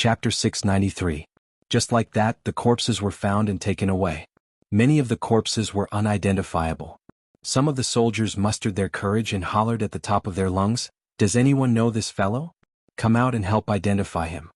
Chapter 693. Just like that, the corpses were found and taken away. Many of the corpses were unidentifiable. Some of the soldiers mustered their courage and hollered at the top of their lungs, "Does anyone know this fellow? Come out and help identify him."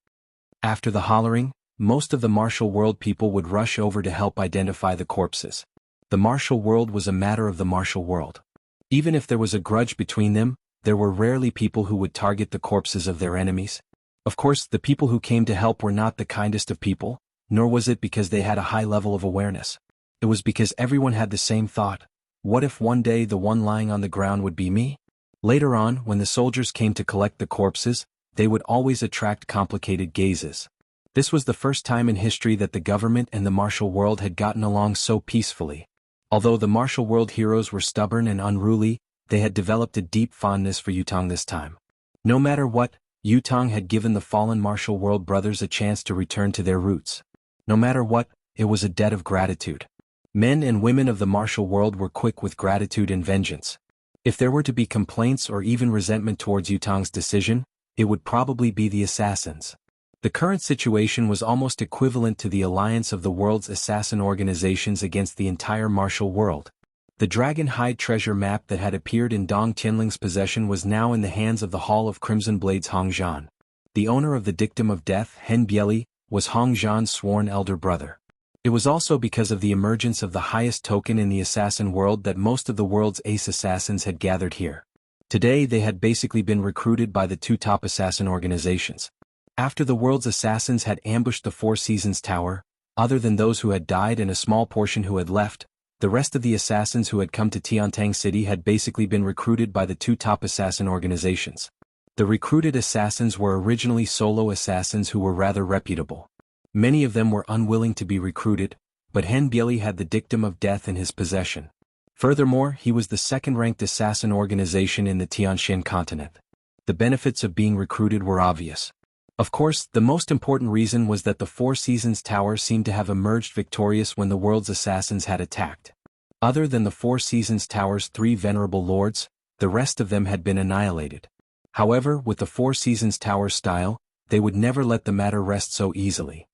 After the hollering, most of the martial world people would rush over to help identify the corpses. The martial world was a matter of the martial world. Even if there was a grudge between them, there were rarely people who would target the corpses of their enemies. Of course, the people who came to help were not the kindest of people, nor was it because they had a high level of awareness. It was because everyone had the same thought: what if one day the one lying on the ground would be me? Later on, when the soldiers came to collect the corpses, they would always attract complicated gazes. This was the first time in history that the government and the martial world had gotten along so peacefully. Although the martial world heroes were stubborn and unruly, they had developed a deep fondness for Yutong this time. No matter what, Yutong had given the fallen martial world brothers a chance to return to their roots. No matter what, it was a debt of gratitude. Men and women of the martial world were quick with gratitude and vengeance. If there were to be complaints or even resentment towards Yutong's decision, it would probably be the assassins. The current situation was almost equivalent to the alliance of the world's assassin organizations against the entire martial world. The Dragon Hide treasure map that had appeared in Dong Tianling's possession was now in the hands of the Hall of Crimson Blades Hong Zhan. The owner of the Dictum of Death, Hen Bieli, was Hong Zhan's sworn elder brother. It was also because of the emergence of the highest token in the assassin world that most of the world's ace assassins had gathered here. Today they had basically been recruited by the two top assassin organizations. After the world's assassins had ambushed the Four Seasons Tower, other than those who had died and a small portion who had left, the rest of the assassins who had come to Tiantang City had basically been recruited by the two top assassin organizations. The recruited assassins were originally solo assassins who were rather reputable. Many of them were unwilling to be recruited, but Hen Bieli had the Dictum of Death in his possession. Furthermore, he was the second-ranked assassin organization in the Tianxin continent. The benefits of being recruited were obvious. Of course, the most important reason was that the Four Seasons Tower seemed to have emerged victorious when the world's assassins had attacked. Other than the Four Seasons Tower's three venerable lords, the rest of them had been annihilated. However, with the Four Seasons Tower's style, they would never let the matter rest so easily.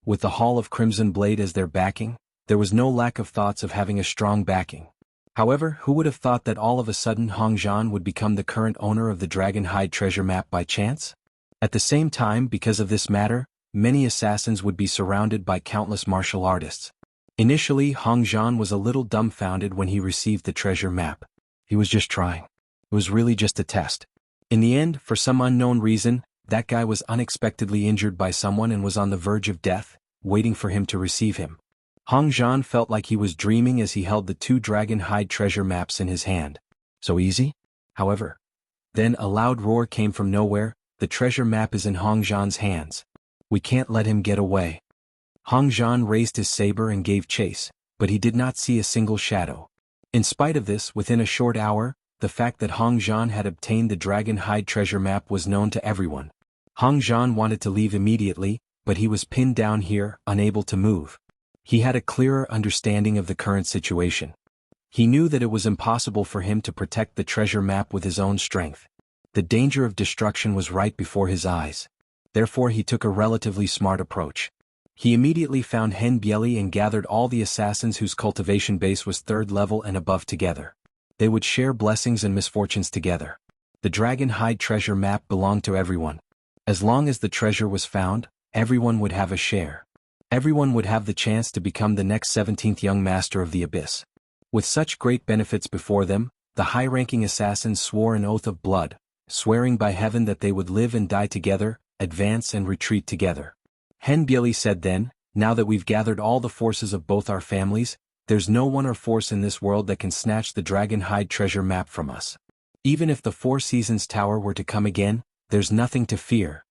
With the Hall of Crimson Blade as their backing, there was no lack of thoughts of having a strong backing. However, who would have thought that all of a sudden Hong Zhan would become the current owner of the Dragon Hide treasure map by chance? At the same time, because of this matter, many assassins would be surrounded by countless martial artists. Initially, Hong Zhan was a little dumbfounded when he received the treasure map. He was just trying. It was really just a test. In the end, for some unknown reason, that guy was unexpectedly injured by someone and was on the verge of death, waiting for him to receive him. Hong Zhan felt like he was dreaming as he held the two Dragon Hide treasure maps in his hand. So easy? However. Then a loud roar came from nowhere. The treasure map is in Hong Zhan's hands. We can't let him get away. Hong Zhan raised his saber and gave chase, but he did not see a single shadow. In spite of this, within a short hour, the fact that Hong Zhan had obtained the Dragon Hide treasure map was known to everyone. Hong Zhan wanted to leave immediately, but he was pinned down here, unable to move. He had a clearer understanding of the current situation. He knew that it was impossible for him to protect the treasure map with his own strength. The danger of destruction was right before his eyes. Therefore he took a relatively smart approach. He immediately found Hen Bieli and gathered all the assassins whose cultivation base was 3rd level and above together. They would share blessings and misfortunes together. The Dragon Hide treasure map belonged to everyone. As long as the treasure was found, everyone would have a share. Everyone would have the chance to become the next 17th young master of the abyss. With such great benefits before them, the high-ranking assassins swore an oath of blood, swearing by heaven that they would live and die together, advance and retreat together. Hen Bieli said then, "Now that we've gathered all the forces of both our families, there's no one or force in this world that can snatch the Dragon Hide treasure map from us. Even if the Four Seasons Tower were to come again, there's nothing to fear.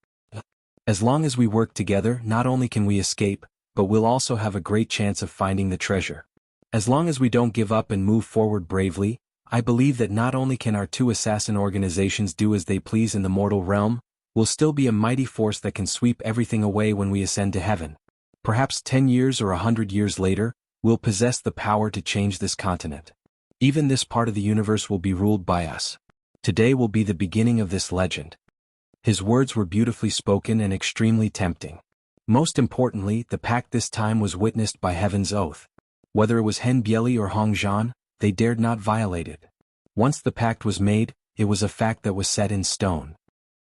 As long as we work together, not only can we escape, but we'll also have a great chance of finding the treasure. As long as we don't give up and move forward bravely, I believe that not only can our two assassin organizations do as they please in the mortal realm, we'll still be a mighty force that can sweep everything away when we ascend to heaven. Perhaps 10 years or 100 years later, we'll possess the power to change this continent. Even this part of the universe will be ruled by us. Today will be the beginning of this legend." His words were beautifully spoken and extremely tempting. Most importantly, the pact this time was witnessed by heaven's oath. Whether it was Hen Bieli or Hong Zhan, they dared not violate it. Once the pact was made, it was a fact that was set in stone.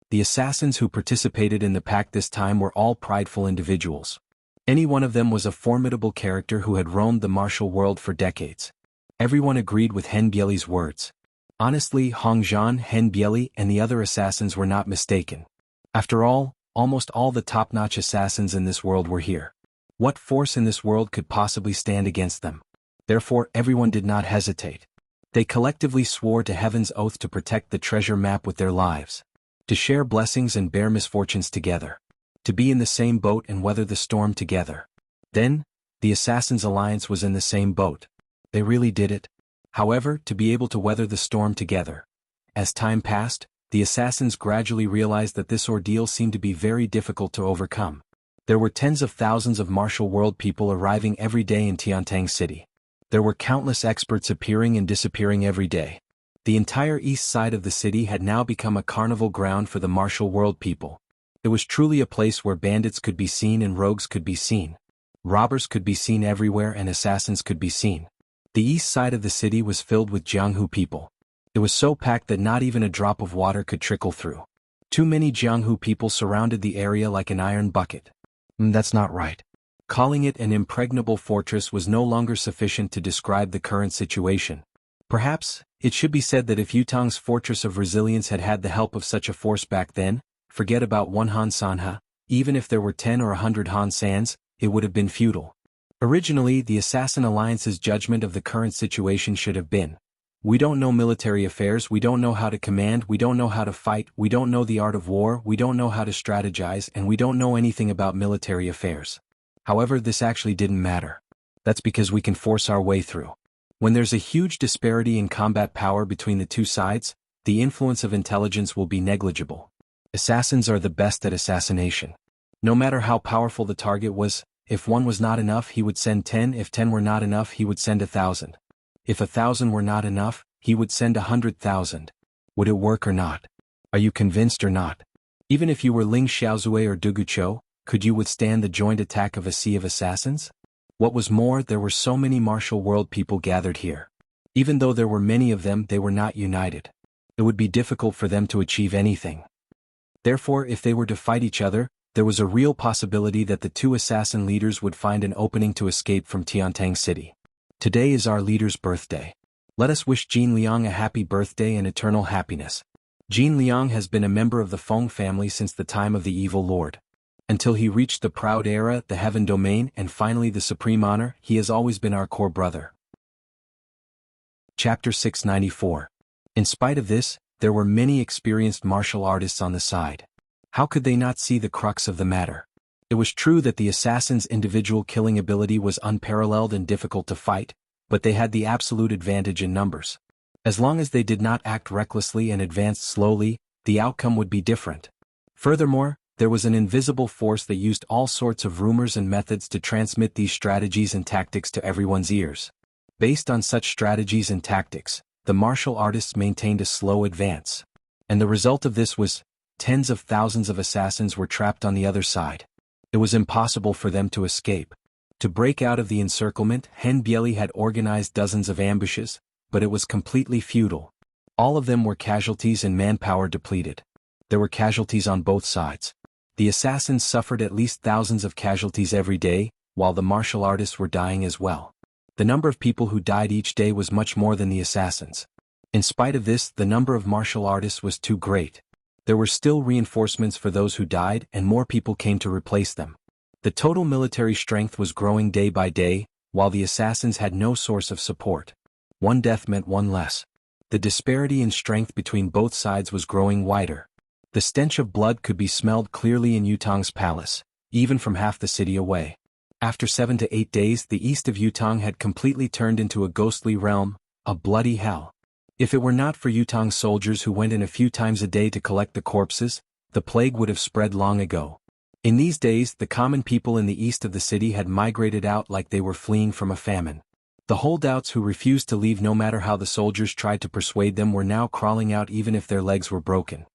The assassins who participated in the pact this time were all prideful individuals. Any one of them was a formidable character who had roamed the martial world for decades. Everyone agreed with Hen Bieli's words. Honestly, Hong Zhan, Hen Bieli, and the other assassins were not mistaken. After all, almost all the top-notch assassins in this world were here. What force in this world could possibly stand against them? Therefore, everyone did not hesitate. They collectively swore to heaven's oath to protect the treasure map with their lives. To share blessings and bear misfortunes together. To be in the same boat and weather the storm together. Then, the assassins' alliance was in the same boat. They really did it. However, to be able to weather the storm together. As time passed, the assassins gradually realized that this ordeal seemed to be very difficult to overcome. There were tens of thousands of martial world people arriving every day in Tiantang City. There were countless experts appearing and disappearing every day. The entire east side of the city had now become a carnival ground for the martial world people. It was truly a place where bandits could be seen and rogues could be seen. Robbers could be seen everywhere and assassins could be seen. The east side of the city was filled with Jianghu people. It was so packed that not even a drop of water could trickle through. Too many Jianghu people surrounded the area like an iron bucket. That's not right. Calling it an impregnable fortress was no longer sufficient to describe the current situation. Perhaps, it should be said that if Yutang's fortress of resilience had had the help of such a force back then, forget about one Han Sanha, even if there were 10 or 100 Han Sans, it would have been futile. Originally, the Assassin Alliance's judgment of the current situation should have been, we don't know military affairs, we don't know how to command, we don't know how to fight, we don't know the art of war, we don't know how to strategize, and we don't know anything about military affairs. However, this actually didn't matter. That's because we can force our way through. When there's a huge disparity in combat power between the two sides, the influence of intelligence will be negligible. Assassins are the best at assassination. No matter how powerful the target was, if one was not enough he would send 10, if 10 were not enough he would send 1,000. If 1,000 were not enough, he would send 100,000. Would it work or not? Are you convinced or not? Even if you were Ling Xiaozue or Dugucho, could you withstand the joint attack of a sea of assassins? What was more, there were so many martial world people gathered here. Even though there were many of them, they were not united. It would be difficult for them to achieve anything. Therefore, if they were to fight each other, there was a real possibility that the two assassin leaders would find an opening to escape from Tiantang City. Today is our leader's birthday. Let us wish Jin Liang a happy birthday and eternal happiness. Jin Liang has been a member of the Feng family since the time of the evil lord. Until he reached the proud era, the heaven domain, and finally the supreme honor, he has always been our core brother. Chapter 694. In spite of this, there were many experienced martial artists on the side. How could they not see the crux of the matter? It was true that the assassin's individual killing ability was unparalleled and difficult to fight, but they had the absolute advantage in numbers. As long as they did not act recklessly and advanced slowly, the outcome would be different. Furthermore, there was an invisible force that used all sorts of rumors and methods to transmit these strategies and tactics to everyone's ears. Based on such strategies and tactics, the martial artists maintained a slow advance. And the result of this was, tens of thousands of assassins were trapped on the other side. It was impossible for them to escape. To break out of the encirclement, Hen Bieli had organized dozens of ambushes, but it was completely futile. All of them were casualties and manpower depleted. There were casualties on both sides. The assassins suffered at least thousands of casualties every day, while the martial artists were dying as well. The number of people who died each day was much more than the assassins. In spite of this, the number of martial artists was too great. There were still reinforcements for those who died and more people came to replace them. The total military strength was growing day by day, while the assassins had no source of support. One death meant one less. The disparity in strength between both sides was growing wider. The stench of blood could be smelled clearly in Yutang's palace, even from half the city away. After 7 to 8 days, the east of Yutang had completely turned into a ghostly realm, a bloody hell. If it were not for Yutang's soldiers who went in a few times a day to collect the corpses, the plague would have spread long ago. In these days, the common people in the east of the city had migrated out like they were fleeing from a famine. The holdouts who refused to leave no matter how the soldiers tried to persuade them were now crawling out even if their legs were broken.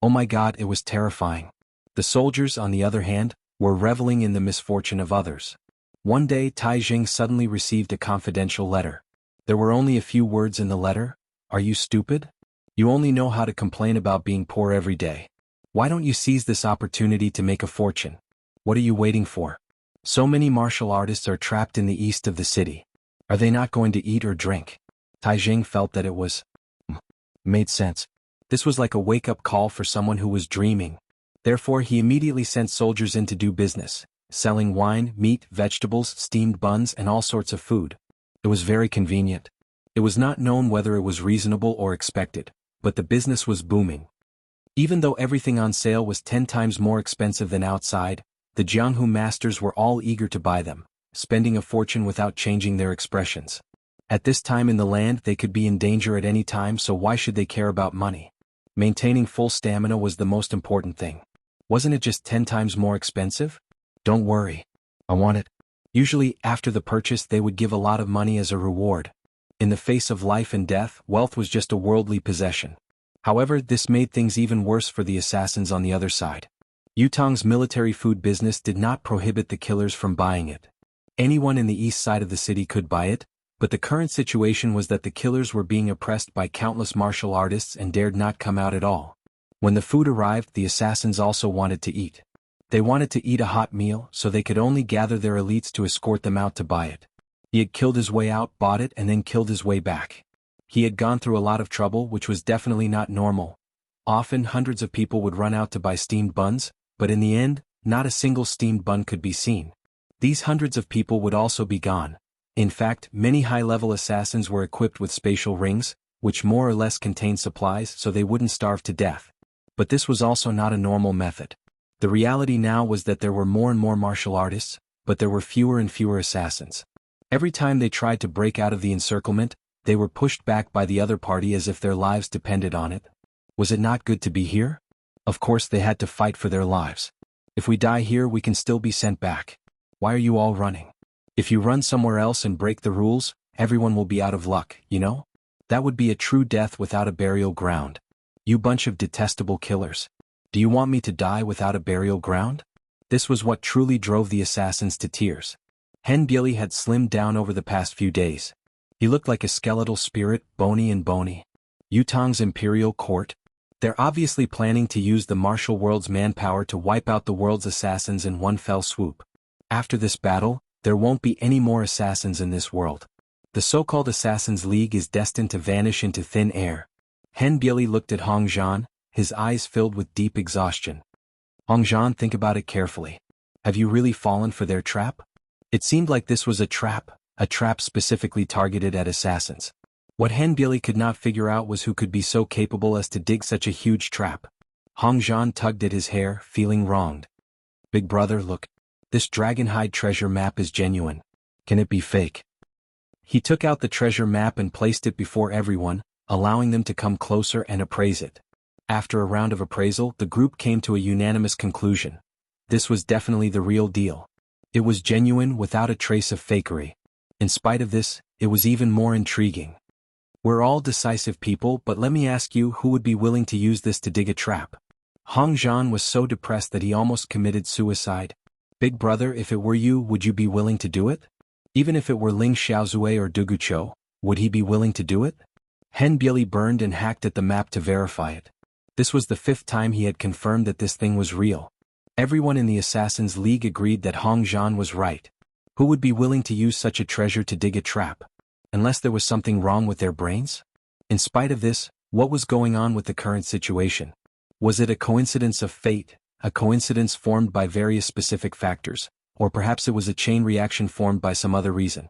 Oh my God, it was terrifying. The soldiers, on the other hand, were reveling in the misfortune of others. One day Tai Jing suddenly received a confidential letter. There were only a few words in the letter. Are you stupid? You only know how to complain about being poor every day. Why don't you seize this opportunity to make a fortune? What are you waiting for? So many martial artists are trapped in the east of the city. Are they not going to eat or drink? Tai Jing felt that it made sense. This was like a wake-up call for someone who was dreaming. Therefore he immediately sent soldiers in to do business, selling wine, meat, vegetables, steamed buns, and all sorts of food. It was very convenient. It was not known whether it was reasonable or expected, but the business was booming. Even though everything on sale was 10 times more expensive than outside, the Jianghu masters were all eager to buy them, spending a fortune without changing their expressions. At this time in the land they could be in danger at any time, so why should they care about money? Maintaining full stamina was the most important thing. Wasn't it just 10 times more expensive? Don't worry. I want it. Usually, after the purchase they would give a lot of money as a reward. In the face of life and death, wealth was just a worldly possession. However, this made things even worse for the assassins on the other side. Yutong's military food business did not prohibit the killers from buying it. Anyone in the east side of the city could buy it, but the current situation was that the killers were being oppressed by countless martial artists and dared not come out at all. When the food arrived, the assassins also wanted to eat. They wanted to eat a hot meal, so they could only gather their elites to escort them out to buy it. He had killed his way out, bought it, and then killed his way back. He had gone through a lot of trouble, which was definitely not normal. Often hundreds of people would run out to buy steamed buns, but in the end, not a single steamed bun could be seen. These hundreds of people would also be gone. In fact, many high-level assassins were equipped with spatial rings, which more or less contained supplies so they wouldn't starve to death. But this was also not a normal method. The reality now was that there were more and more martial artists, but there were fewer and fewer assassins. Every time they tried to break out of the encirclement, they were pushed back by the other party as if their lives depended on it. Was it not good to be here? Of course they had to fight for their lives. If we die here we can still be sent back. Why are you all running? If you run somewhere else and break the rules, everyone will be out of luck, you know? That would be a true death without a burial ground. You bunch of detestable killers. Do you want me to die without a burial ground? This was what truly drove the assassins to tears. Hen Bieli had slimmed down over the past few days. He looked like a skeletal spirit, bony and bony. Yutong's imperial court? They're obviously planning to use the martial world's manpower to wipe out the world's assassins in one fell swoop. After this battle, there won't be any more assassins in this world. The so-called Assassins' League is destined to vanish into thin air. Hen Bieli looked at Hong Zhan, his eyes filled with deep exhaustion. Hong Zhan, think about it carefully. Have you really fallen for their trap? It seemed like this was a trap specifically targeted at assassins. What Hen Bieli could not figure out was who could be so capable as to dig such a huge trap. Hong Zhan tugged at his hair, feeling wronged. Big brother, look. This dragonhide treasure map is genuine. Can it be fake? He took out the treasure map and placed it before everyone, allowing them to come closer and appraise it. After a round of appraisal, the group came to a unanimous conclusion. This was definitely the real deal. It was genuine without a trace of fakery. In spite of this, it was even more intriguing. We're all decisive people, but let me ask you, who would be willing to use this to dig a trap? Hong Zhan was so depressed that he almost committed suicide. Big brother, if it were you, would you be willing to do it? Even if it were Ling Xiaozue or Du Guqiu, would he be willing to do it? Hen Bieli burned and hacked at the map to verify it. This was the 5th time he had confirmed that this thing was real. Everyone in the Assassins' League agreed that Hong Zhan was right. Who would be willing to use such a treasure to dig a trap? Unless there was something wrong with their brains? In spite of this, what was going on with the current situation? Was it a coincidence of fate? A coincidence formed by various specific factors, or perhaps it was a chain reaction formed by some other reason.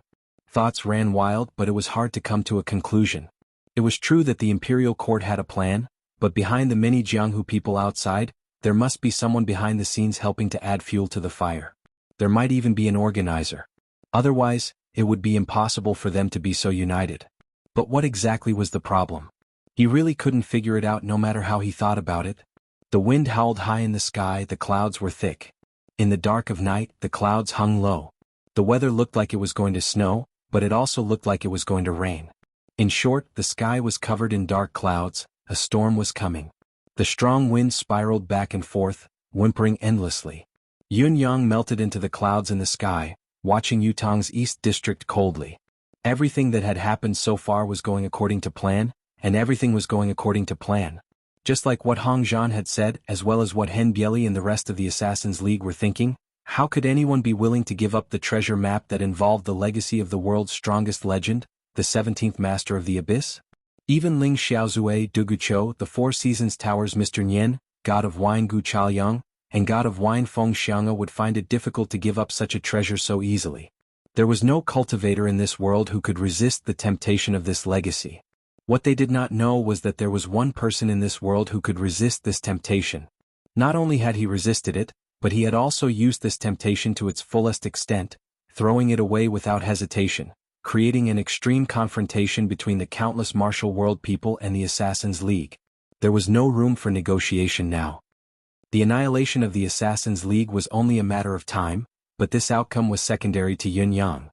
Thoughts ran wild, but it was hard to come to a conclusion. It was true that the imperial court had a plan, but behind the many Jianghu people outside, there must be someone behind the scenes helping to add fuel to the fire. There might even be an organizer. Otherwise, it would be impossible for them to be so united. But what exactly was the problem? He really couldn't figure it out no matter how he thought about it. The wind howled high in the sky, the clouds were thick. In the dark of night, the clouds hung low. The weather looked like it was going to snow, but it also looked like it was going to rain. In short, the sky was covered in dark clouds, a storm was coming. The strong wind spiraled back and forth, whimpering endlessly. Yun Yang melted into the clouds in the sky, watching Yutong's East District coldly. Everything that had happened so far was going according to plan, and everything was going according to plan. Just like what Hong Zhan had said, as well as what Hen Bieli and the rest of the Assassin's League were thinking, how could anyone be willing to give up the treasure map that involved the legacy of the world's strongest legend, the 17th Master of the Abyss? Even Ling Xiaozue Duguqiu, the Four Seasons Tower's Mr. Nian, god of wine Gu Chaoyang, and god of wine Feng Xiang'e would find it difficult to give up such a treasure so easily. There was no cultivator in this world who could resist the temptation of this legacy. What they did not know was that there was one person in this world who could resist this temptation. Not only had he resisted it, but he had also used this temptation to its fullest extent, throwing it away without hesitation, creating an extreme confrontation between the countless martial world people and the Assassin's League. There was no room for negotiation now. The annihilation of the Assassin's League was only a matter of time, but this outcome was secondary to Yun Yang.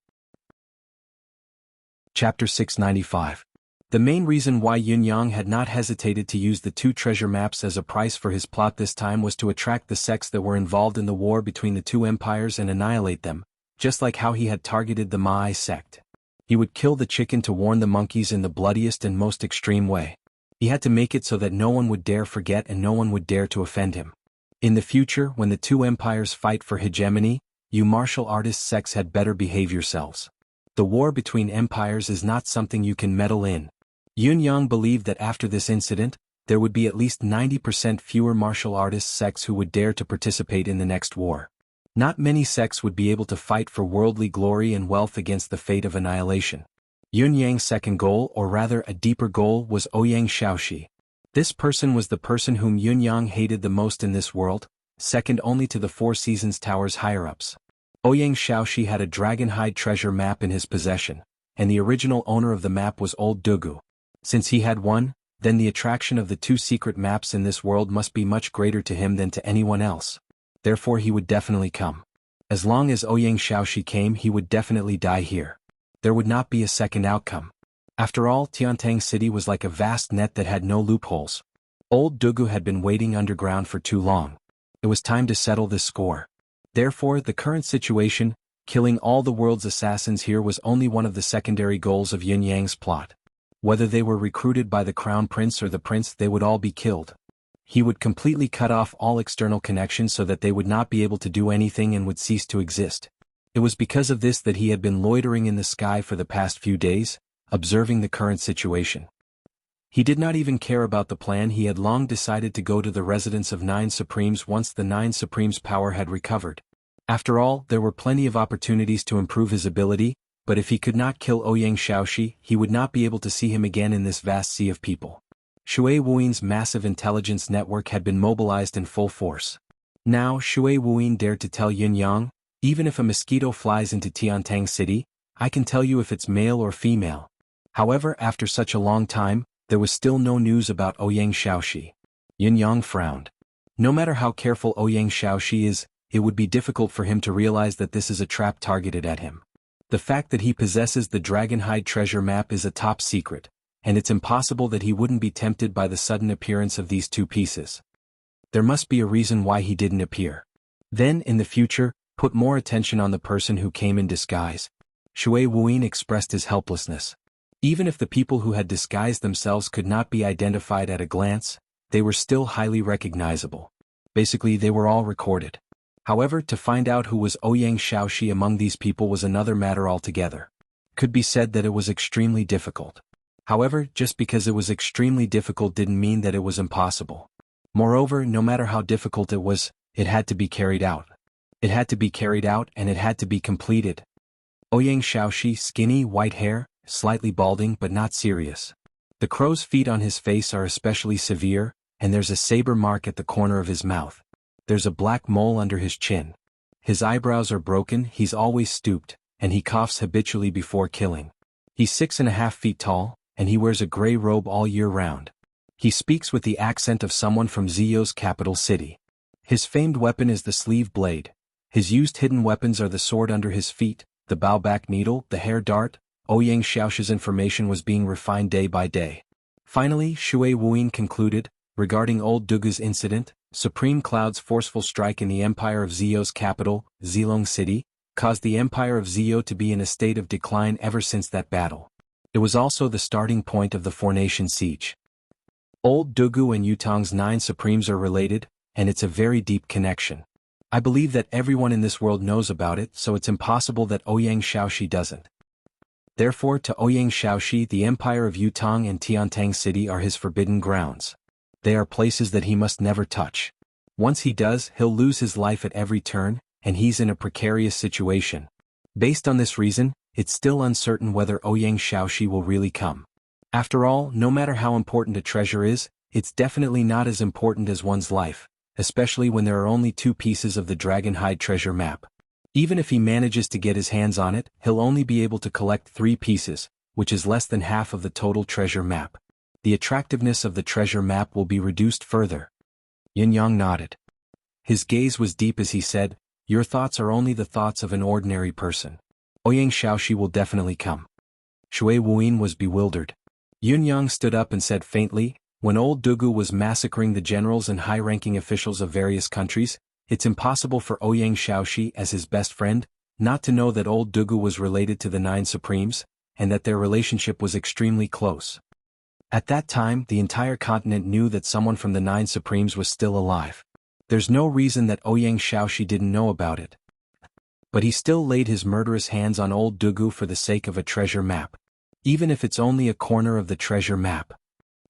Chapter 695. The main reason why Yun Yang had not hesitated to use the two treasure maps as a price for his plot this time was to attract the sects that were involved in the war between the two empires and annihilate them, just like how he had targeted the Ma'ai sect. He would kill the chicken to warn the monkeys in the bloodiest and most extreme way. He had to make it so that no one would dare forget and no one would dare to offend him. In the future, when the two empires fight for hegemony, you martial artist sects had better behave yourselves. The war between empires is not something you can meddle in. Yun Yang believed that after this incident, there would be at least 90% fewer martial artist sects who would dare to participate in the next war. Not many sects would be able to fight for worldly glory and wealth against the fate of annihilation. Yun Yang's second goal, or rather a deeper goal, was Ouyang Shaoxi. This person was the person whom Yun Yang hated the most in this world, second only to the Four Seasons Tower's higher-ups. Ouyang Shaoxi had a dragon-hide treasure map in his possession, and the original owner of the map was Old Dugu. Since he had one, then the attraction of the two secret maps in this world must be much greater to him than to anyone else. Therefore he would definitely come. As long as Ouyang Shaoxi came, he would definitely die here. There would not be a second outcome. After all, Tiantang City was like a vast net that had no loopholes. Old Dugu had been waiting underground for too long. It was time to settle this score. Therefore, the current situation, killing all the world's assassins here, was only one of the secondary goals of Yun Yang's plot. Whether they were recruited by the crown prince or the prince, they would all be killed. He would completely cut off all external connections so that they would not be able to do anything and would cease to exist. It was because of this that he had been loitering in the sky for the past few days, observing the current situation. He did not even care about the plan. He had long decided to go to the residence of Nine Supremes once the Nine Supremes' power had recovered. After all, there were plenty of opportunities to improve his ability, but if he could not kill Ouyang Shaoxi, he would not be able to see him again in this vast sea of people. Shui Wuin's massive intelligence network had been mobilized in full force. Now Shui Wuin dared to tell Yun Yang, even if a mosquito flies into Tiantang City, I can tell you if it's male or female. However, after such a long time, there was still no news about Ouyang Shaoxi. Yun Yang frowned. No matter how careful Ouyang Shaoxi is, it would be difficult for him to realize that this is a trap targeted at him. The fact that he possesses the Dragonhide treasure map is a top secret, and it's impossible that he wouldn't be tempted by the sudden appearance of these two pieces. There must be a reason why he didn't appear. Then, in the future, put more attention on the person who came in disguise. Shui Wuin expressed his helplessness. Even if the people who had disguised themselves could not be identified at a glance, they were still highly recognizable. Basically, they were all recorded. However, to find out who was Ouyang Shaoxi among these people was another matter altogether. Could be said that it was extremely difficult. However, just because it was extremely difficult didn't mean that it was impossible. Moreover, no matter how difficult it was, it had to be carried out. It had to be carried out and it had to be completed. Ouyang Shaoxi, skinny, white hair, slightly balding but not serious. The crow's feet on his face are especially severe, and there's a saber mark at the corner of his mouth. There's a black mole under his chin. His eyebrows are broken, he's always stooped, and he coughs habitually before killing. He's 6.5 feet tall, and he wears a gray robe all year round. He speaks with the accent of someone from Ziyou's capital city. His famed weapon is the sleeve blade. His used hidden weapons are the sword under his feet, the bow-back needle, the hair dart. Ouyang Shaoxi's information was being refined day by day. Finally, Shui Wuin concluded, regarding old Dugu's incident, Supreme Cloud's forceful strike in the Empire of Zio's capital, Zilong City, caused the Empire of Zio to be in a state of decline ever since that battle. It was also the starting point of the Four-Nation Siege. Old Dugu and Yutong's 9 Supremes are related, and it's a very deep connection. I believe that everyone in this world knows about it, so it's impossible that Ouyang Shaoxi doesn't. Therefore, to Ouyang Shaoxi, the Empire of Yutong and Tiantang City are his forbidden grounds. They are places that he must never touch. Once he does, he'll lose his life at every turn, and he's in a precarious situation. Based on this reason, it's still uncertain whether Ouyang Shaoxi will really come. After all, no matter how important a treasure is, it's definitely not as important as one's life, especially when there are only 2 pieces of the Dragonhide treasure map. Even if he manages to get his hands on it, he'll only be able to collect 3 pieces, which is less than half of the total treasure map. The attractiveness of the treasure map will be reduced further. Yin Yang nodded. His gaze was deep as he said, "Your thoughts are only the thoughts of an ordinary person. Ouyang Shaoxi will definitely come." Shui Wuyin was bewildered. Yin Yang stood up and said faintly, "When old Dugu was massacring the generals and high-ranking officials of various countries, it's impossible for Ouyang Shaoxi as his best friend not to know that old Dugu was related to the 9 Supremes, and that their relationship was extremely close. At that time, the entire continent knew that someone from the 9 Supremes was still alive. There's no reason that Ouyang Shaoxi didn't know about it. But he still laid his murderous hands on old Dugu for the sake of a treasure map. Even if it's only a corner of the treasure map.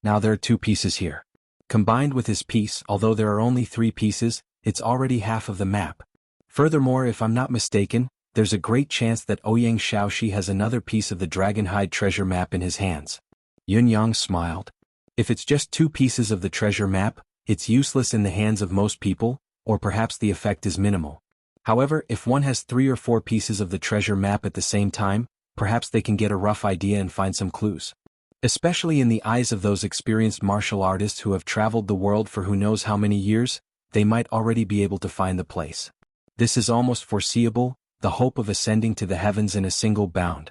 Now there are 2 pieces here. Combined with his piece, although there are only 3 pieces, it's already half of the map. Furthermore, if I'm not mistaken, there's a great chance that Ouyang Shaoxi has another piece of the Dragonhide treasure map in his hands." Yun Yang smiled. If it's just 2 pieces of the treasure map, it's useless in the hands of most people, or perhaps the effect is minimal. However, if one has 3 or 4 pieces of the treasure map at the same time, perhaps they can get a rough idea and find some clues. Especially in the eyes of those experienced martial artists who have traveled the world for who knows how many years, they might already be able to find the place. This is almost foreseeable, the hope of ascending to the heavens in a single bound.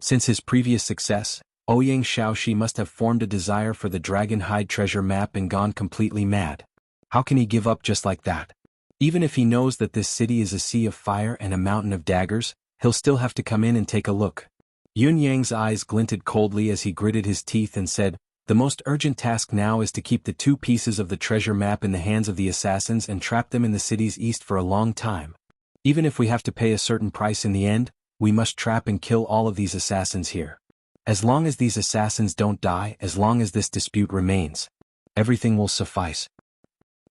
Since his previous success, Ouyang Shaoxi must have formed a desire for the Dragonhide treasure map and gone completely mad. How can he give up just like that? Even if he knows that this city is a sea of fire and a mountain of daggers, he'll still have to come in and take a look. Yun Yang's eyes glinted coldly as he gritted his teeth and said, "The most urgent task now is to keep the 2 pieces of the treasure map in the hands of the assassins and trap them in the city's east for a long time. Even if we have to pay a certain price in the end, we must trap and kill all of these assassins here. As long as these assassins don't die, as long as this dispute remains, everything will suffice.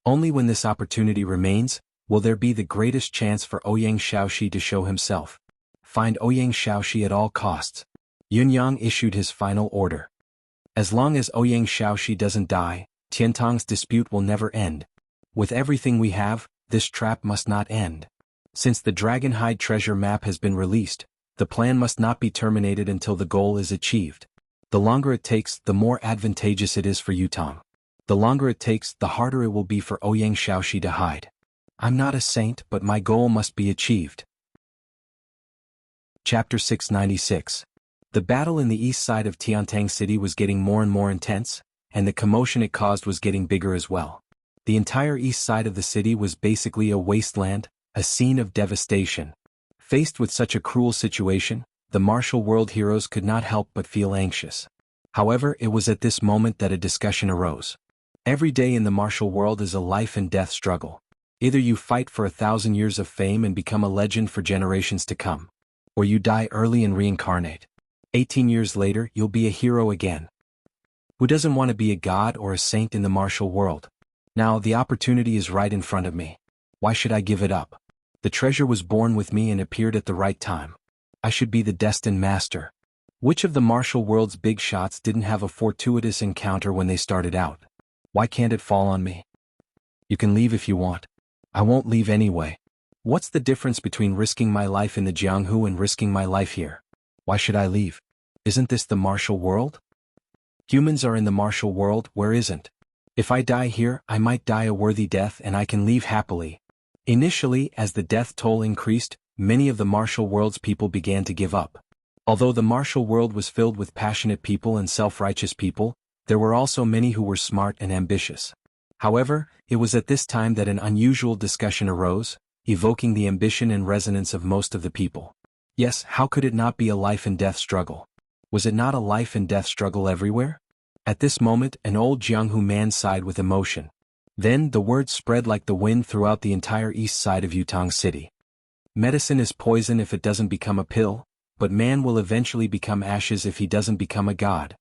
Only when this opportunity remains, will there be the greatest chance for Ouyang Shaoxi to show himself. Find Ouyang Shaoxi at all costs." Yun Yang issued his final order. As long as Ouyang Shaoxi doesn't die, Tiantang's dispute will never end. With everything we have, this trap must not end. Since the Dragonhide treasure map has been released, the plan must not be terminated until the goal is achieved. The longer it takes, the more advantageous it is for Yutong. The longer it takes, the harder it will be for Ouyang Shaoxi to hide. I'm not a saint, but my goal must be achieved. Chapter 696. The battle in the east side of Tiantang City was getting more and more intense, and the commotion it caused was getting bigger as well. The entire east side of the city was basically a wasteland, a scene of devastation. Faced with such a cruel situation, the martial world heroes could not help but feel anxious. However, it was at this moment that a discussion arose. Every day in the martial world is a life and death struggle. Either you fight for 1,000 years of fame and become a legend for generations to come, or you die early and reincarnate. 18 years later, you'll be a hero again. Who doesn't want to be a god or a saint in the martial world? Now the opportunity is right in front of me. Why should I give it up? The treasure was born with me and appeared at the right time. I should be the destined master. Which of the martial world's big shots didn't have a fortuitous encounter when they started out? Why can't it fall on me? You can leave if you want. I won't leave anyway. What's the difference between risking my life in the Jianghu and risking my life here? Why should I leave? Isn't this the martial world? Humans are in the martial world, where isn't? If I die here, I might die a worthy death and I can leave happily. Initially, as the death toll increased, many of the martial world's people began to give up. Although the martial world was filled with passionate people and self-righteous people, There were also many who were smart and ambitious. However, it was at this time that an unusual discussion arose, evoking the ambition and resonance of most of the people. Yes, how could it not be a life-and-death struggle? Was it not a life-and-death struggle everywhere? At this moment, an old Jianghu man sighed with emotion. Then, the word spread like the wind throughout the entire east side of Yutong City. Medicine is poison if it doesn't become a pill, but man will eventually become ashes if he doesn't become a god.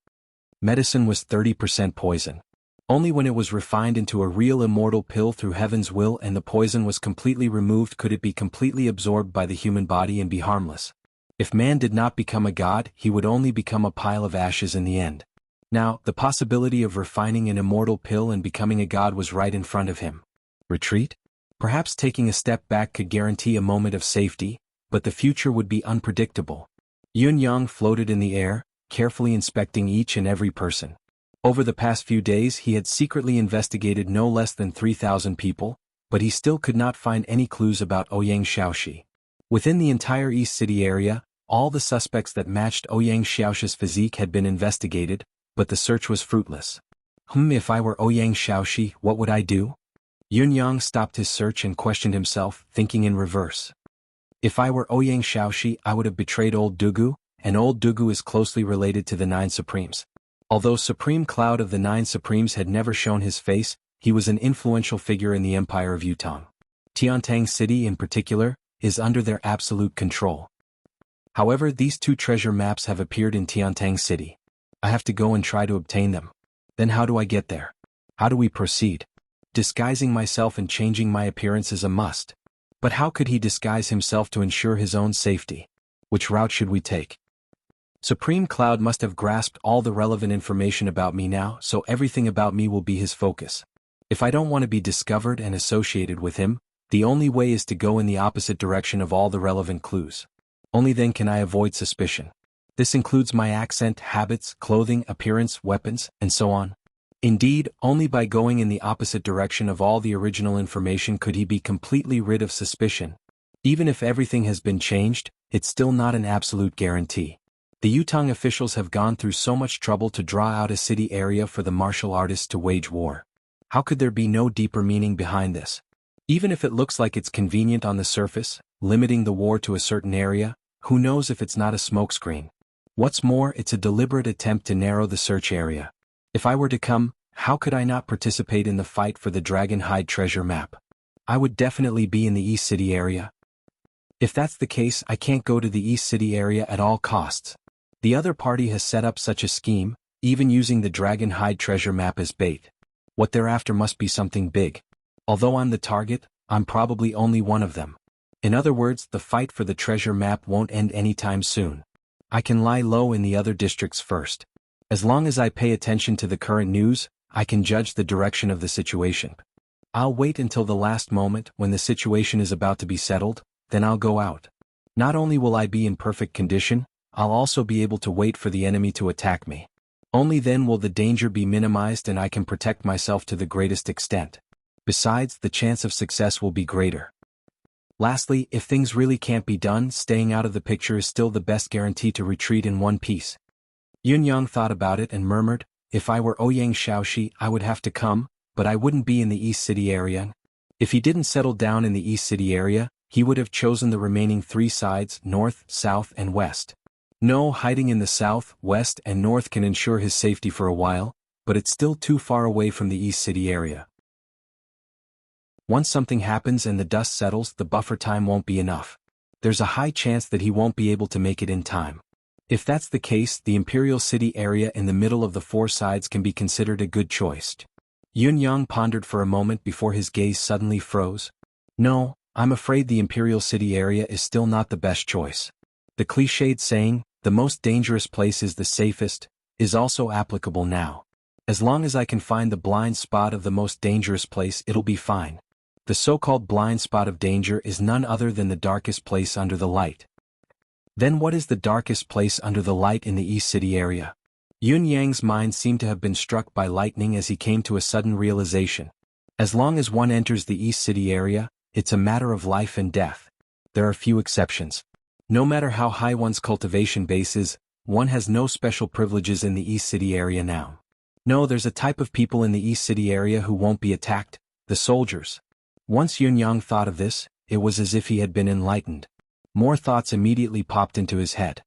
Medicine was 30% poison. Only when it was refined into a real immortal pill through heaven's will and the poison was completely removed could it be completely absorbed by the human body and be harmless. If man did not become a god, he would only become a pile of ashes in the end. Now, the possibility of refining an immortal pill and becoming a god was right in front of him. Retreat? Perhaps taking a step back could guarantee a moment of safety, but the future would be unpredictable. Yun Yang floated in the air, carefully inspecting each and every person. Over the past few days he had secretly investigated no less than 3,000 people, but he still could not find any clues about Ouyang Xiaoxi. Within the entire East City area, all the suspects that matched Ouyang Xiaoxi's physique had been investigated, but the search was fruitless. If I were Ouyang Xiaoxi, what would I do? Yun Yang stopped his search and questioned himself, thinking in reverse. If I were Ouyang Xiaoxi, I would have betrayed Old Dugu, and Old Dugu is closely related to the Nine Supremes. Although Supreme Cloud of the Nine Supremes had never shown his face, he was an influential figure in the Empire of Yutong. Tiantang City in particular is under their absolute control. However, these two treasure maps have appeared in Tiantang City. I have to go and try to obtain them. Then how do I get there? How do we proceed? Disguising myself and changing my appearance is a must. But how could he disguise himself to ensure his own safety? Which route should we take? Supreme Cloud must have grasped all the relevant information about me now, so everything about me will be his focus. If I don't want to be discovered and associated with him, the only way is to go in the opposite direction of all the relevant clues. Only then can I avoid suspicion. This includes my accent, habits, clothing, appearance, weapons, and so on. Indeed, only by going in the opposite direction of all the original information could he be completely rid of suspicion. Even if everything has been changed, it's still not an absolute guarantee. The Yutong officials have gone through so much trouble to draw out a city area for the martial artists to wage war. How could there be no deeper meaning behind this? Even if it looks like it's convenient on the surface, limiting the war to a certain area, who knows if it's not a smokescreen? What's more, it's a deliberate attempt to narrow the search area. If I were to come, how could I not participate in the fight for the Dragon Hide treasure map? I would definitely be in the East City area. If that's the case, I can't go to the East City area at all costs. The other party has set up such a scheme, even using the Dragon Hide treasure map as bait. What they're after must be something big. Although I'm the target, I'm probably only one of them. In other words, the fight for the treasure map won't end anytime soon. I can lie low in the other districts first. As long as I pay attention to the current news, I can judge the direction of the situation. I'll wait until the last moment when the situation is about to be settled, then I'll go out. Not only will I be in perfect condition, I'll also be able to wait for the enemy to attack me. Only then will the danger be minimized and I can protect myself to the greatest extent. Besides, the chance of success will be greater. Lastly, if things really can't be done, staying out of the picture is still the best guarantee to retreat in one piece. Yun Yang thought about it and murmured, if I were Ouyang Xiaoxi, I would have to come, but I wouldn't be in the East City area. If he didn't settle down in the East City area, he would have chosen the remaining three sides, north, south, and west. No, hiding in the south, west, and north can ensure his safety for a while, but it's still too far away from the East City area. Once something happens and the dust settles, the buffer time won't be enough. There's a high chance that he won't be able to make it in time. If that's the case, the Imperial City area in the middle of the four sides can be considered a good choice. Yun Yang pondered for a moment before his gaze suddenly froze. No, I'm afraid the Imperial City area is still not the best choice. The cliched saying, the most dangerous place is the safest, is also applicable now. As long as I can find the blind spot of the most dangerous place, it'll be fine. The so-called blind spot of danger is none other than the darkest place under the light. Then what is the darkest place under the light in the East City area? Yun Yang's mind seemed to have been struck by lightning as he came to a sudden realization. As long as one enters the East City area, it's a matter of life and death. There are few exceptions. No matter how high one's cultivation base is, one has no special privileges in the East City area now. No, there's a type of people in the East City area who won't be attacked, the soldiers. Once Yun Yang thought of this, it was as if he had been enlightened. More thoughts immediately popped into his head.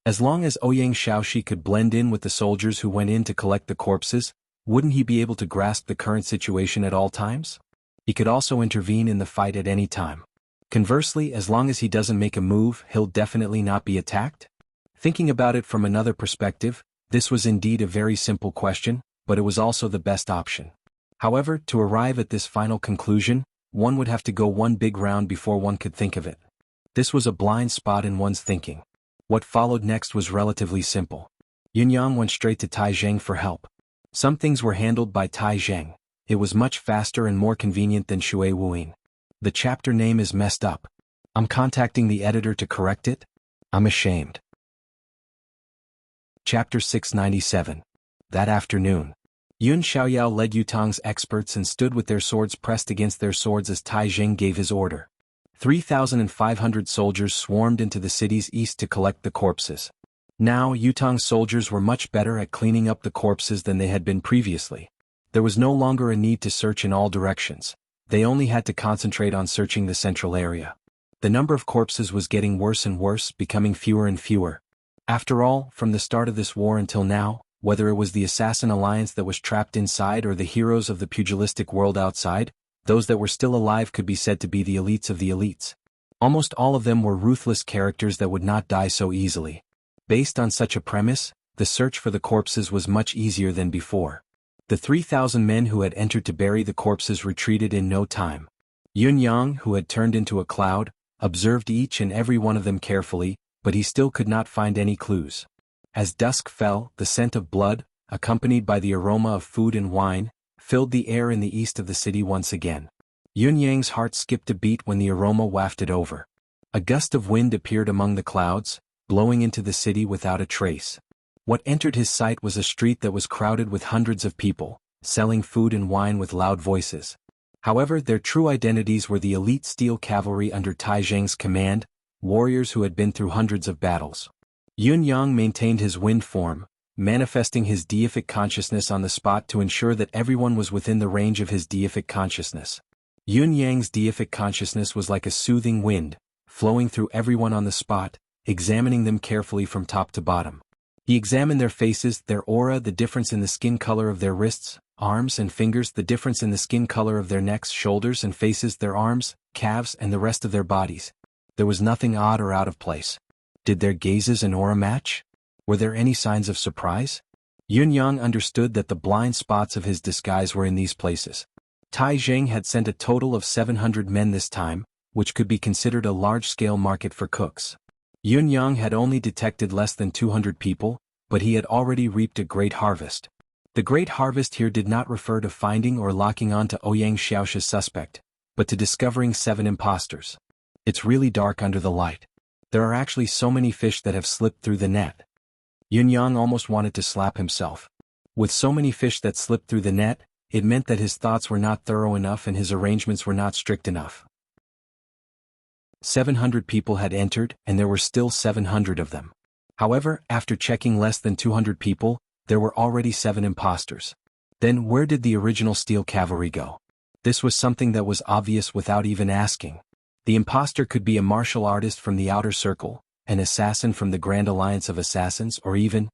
As long as Ouyang Shaoxi could blend in with the soldiers who went in to collect the corpses, wouldn't he be able to grasp the current situation at all times? He could also intervene in the fight at any time. Conversely, as long as he doesn't make a move, he'll definitely not be attacked? Thinking about it from another perspective, this was indeed a very simple question, but it was also the best option. However, to arrive at this final conclusion, one would have to go one big round before one could think of it. This was a blind spot in one's thinking. What followed next was relatively simple. Yun Yang went straight to Tai Zheng for help. Some things were handled by Tai Zheng. It was much faster and more convenient than Shui Wuyin. The chapter name is messed up. I'm contacting the editor to correct it. I'm ashamed. Chapter 697. That afternoon, Yun Xiaoyao led Yutang's experts and stood with their swords pressed against their swords as Tai Zheng gave his order. 3,500 soldiers swarmed into the city's east to collect the corpses. Now, Yutang's soldiers were much better at cleaning up the corpses than they had been previously. There was no longer a need to search in all directions. They only had to concentrate on searching the central area. The number of corpses was getting worse and worse, becoming fewer and fewer. After all, from the start of this war until now, whether it was the assassin alliance that was trapped inside or the heroes of the pugilistic world outside, those that were still alive could be said to be the elites of the elites. Almost all of them were ruthless characters that would not die so easily. Based on such a premise, the search for the corpses was much easier than before. The 3,000 men who had entered to bury the corpses retreated in no time. Yun Yang, who had turned into a cloud, observed each and every one of them carefully, but he still could not find any clues. As dusk fell, the scent of blood, accompanied by the aroma of food and wine, filled the air in the east of the city once again. Yun Yang's heart skipped a beat when the aroma wafted over. A gust of wind appeared among the clouds, blowing into the city without a trace. What entered his sight was a street that was crowded with hundreds of people, selling food and wine with loud voices. However, their true identities were the elite steel cavalry under Tai Zheng's command, warriors who had been through hundreds of battles. Yun Yang maintained his wind form, manifesting his deific consciousness on the spot to ensure that everyone was within the range of his deific consciousness. Yun Yang's deific consciousness was like a soothing wind, flowing through everyone on the spot, examining them carefully from top to bottom. He examined their faces, their aura, the difference in the skin color of their wrists, arms and fingers, the difference in the skin color of their necks, shoulders and faces, their arms, calves and the rest of their bodies. There was nothing odd or out of place. Did their gazes and aura match? Were there any signs of surprise? Yun Yang understood that the blind spots of his disguise were in these places. Tai Zheng had sent a total of 700 men this time, which could be considered a large-scale market for cooks. Yun Yang had only detected less than 200 people, but he had already reaped a great harvest. The great harvest here did not refer to finding or locking on to Ouyang Xiaoxi's suspect, but to discovering 7 imposters. It's really dark under the light. There are actually so many fish that have slipped through the net. Yun Yang almost wanted to slap himself. With so many fish that slipped through the net, it meant that his thoughts were not thorough enough and his arrangements were not strict enough. 700 people had entered, and there were still 700 of them. However, after checking less than 200 people, there were already 7 imposters. Then where did the original steel cavalry go? This was something that was obvious without even asking. The imposter could be a martial artist from the outer circle, an assassin from the Grand Alliance of Assassins, or even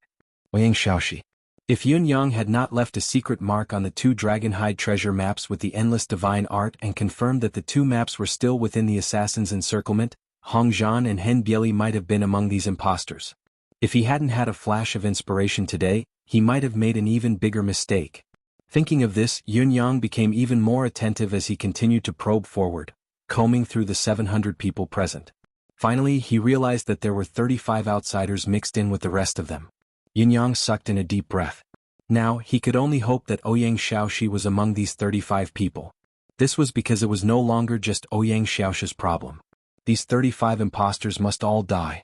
Ouyang Shaoxi. If Yun Yang had not left a secret mark on the 2 dragonhide treasure maps with the endless divine art and confirmed that the 2 maps were still within the assassin's encirclement, Hong Zhan and Hen Bieli might have been among these imposters. If he hadn't had a flash of inspiration today, he might have made an even bigger mistake. Thinking of this, Yun Yang became even more attentive as he continued to probe forward, combing through the 700 people present. Finally, he realized that there were 35 outsiders mixed in with the rest of them. Yun Yang sucked in a deep breath. Now, he could only hope that Ouyang Shaoxi was among these 35 people. This was because it was no longer just Ouyang Shaoxi's problem. These 35 imposters must all die.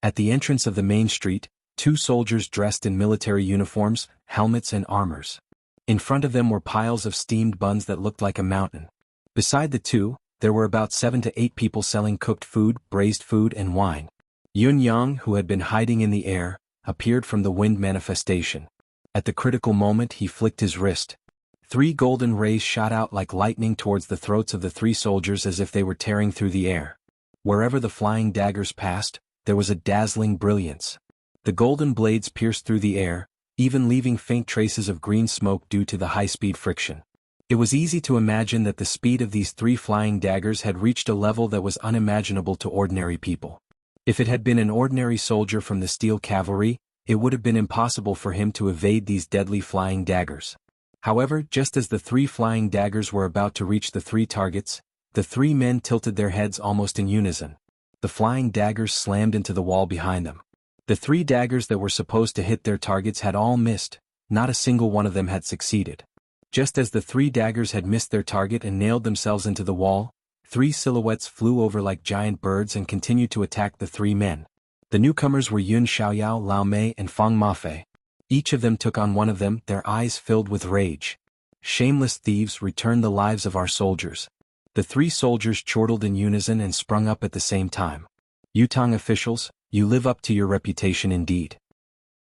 At the entrance of the main street, 2 soldiers dressed in military uniforms, helmets and armors. In front of them were piles of steamed buns that looked like a mountain. Beside the 2, there were about 7 to 8 people selling cooked food, braised food and wine. Yun Yang, who had been hiding in the air, appeared from the wind manifestation. At the critical moment he flicked his wrist. 3 golden rays shot out like lightning towards the throats of the 3 soldiers as if they were tearing through the air. Wherever the flying daggers passed, there was a dazzling brilliance. The golden blades pierced through the air, even leaving faint traces of green smoke due to the high-speed friction. It was easy to imagine that the speed of these 3 flying daggers had reached a level that was unimaginable to ordinary people. If it had been an ordinary soldier from the steel cavalry, it would have been impossible for him to evade these deadly flying daggers. However, just as the 3 flying daggers were about to reach the 3 targets, the 3 men tilted their heads almost in unison. The flying daggers slammed into the wall behind them. The 3 daggers that were supposed to hit their targets had all missed, not a single one of them had succeeded. Just as the 3 daggers had missed their target and nailed themselves into the wall, 3 silhouettes flew over like giant birds and continued to attack the 3 men. The newcomers were Yun Xiaoyao, Lao Mei and Fang Mafei. Each of them took on one of them, their eyes filled with rage. Shameless thieves, return the lives of our soldiers. The 3 soldiers chortled in unison and sprung up at the same time. Yutang officials, you live up to your reputation indeed.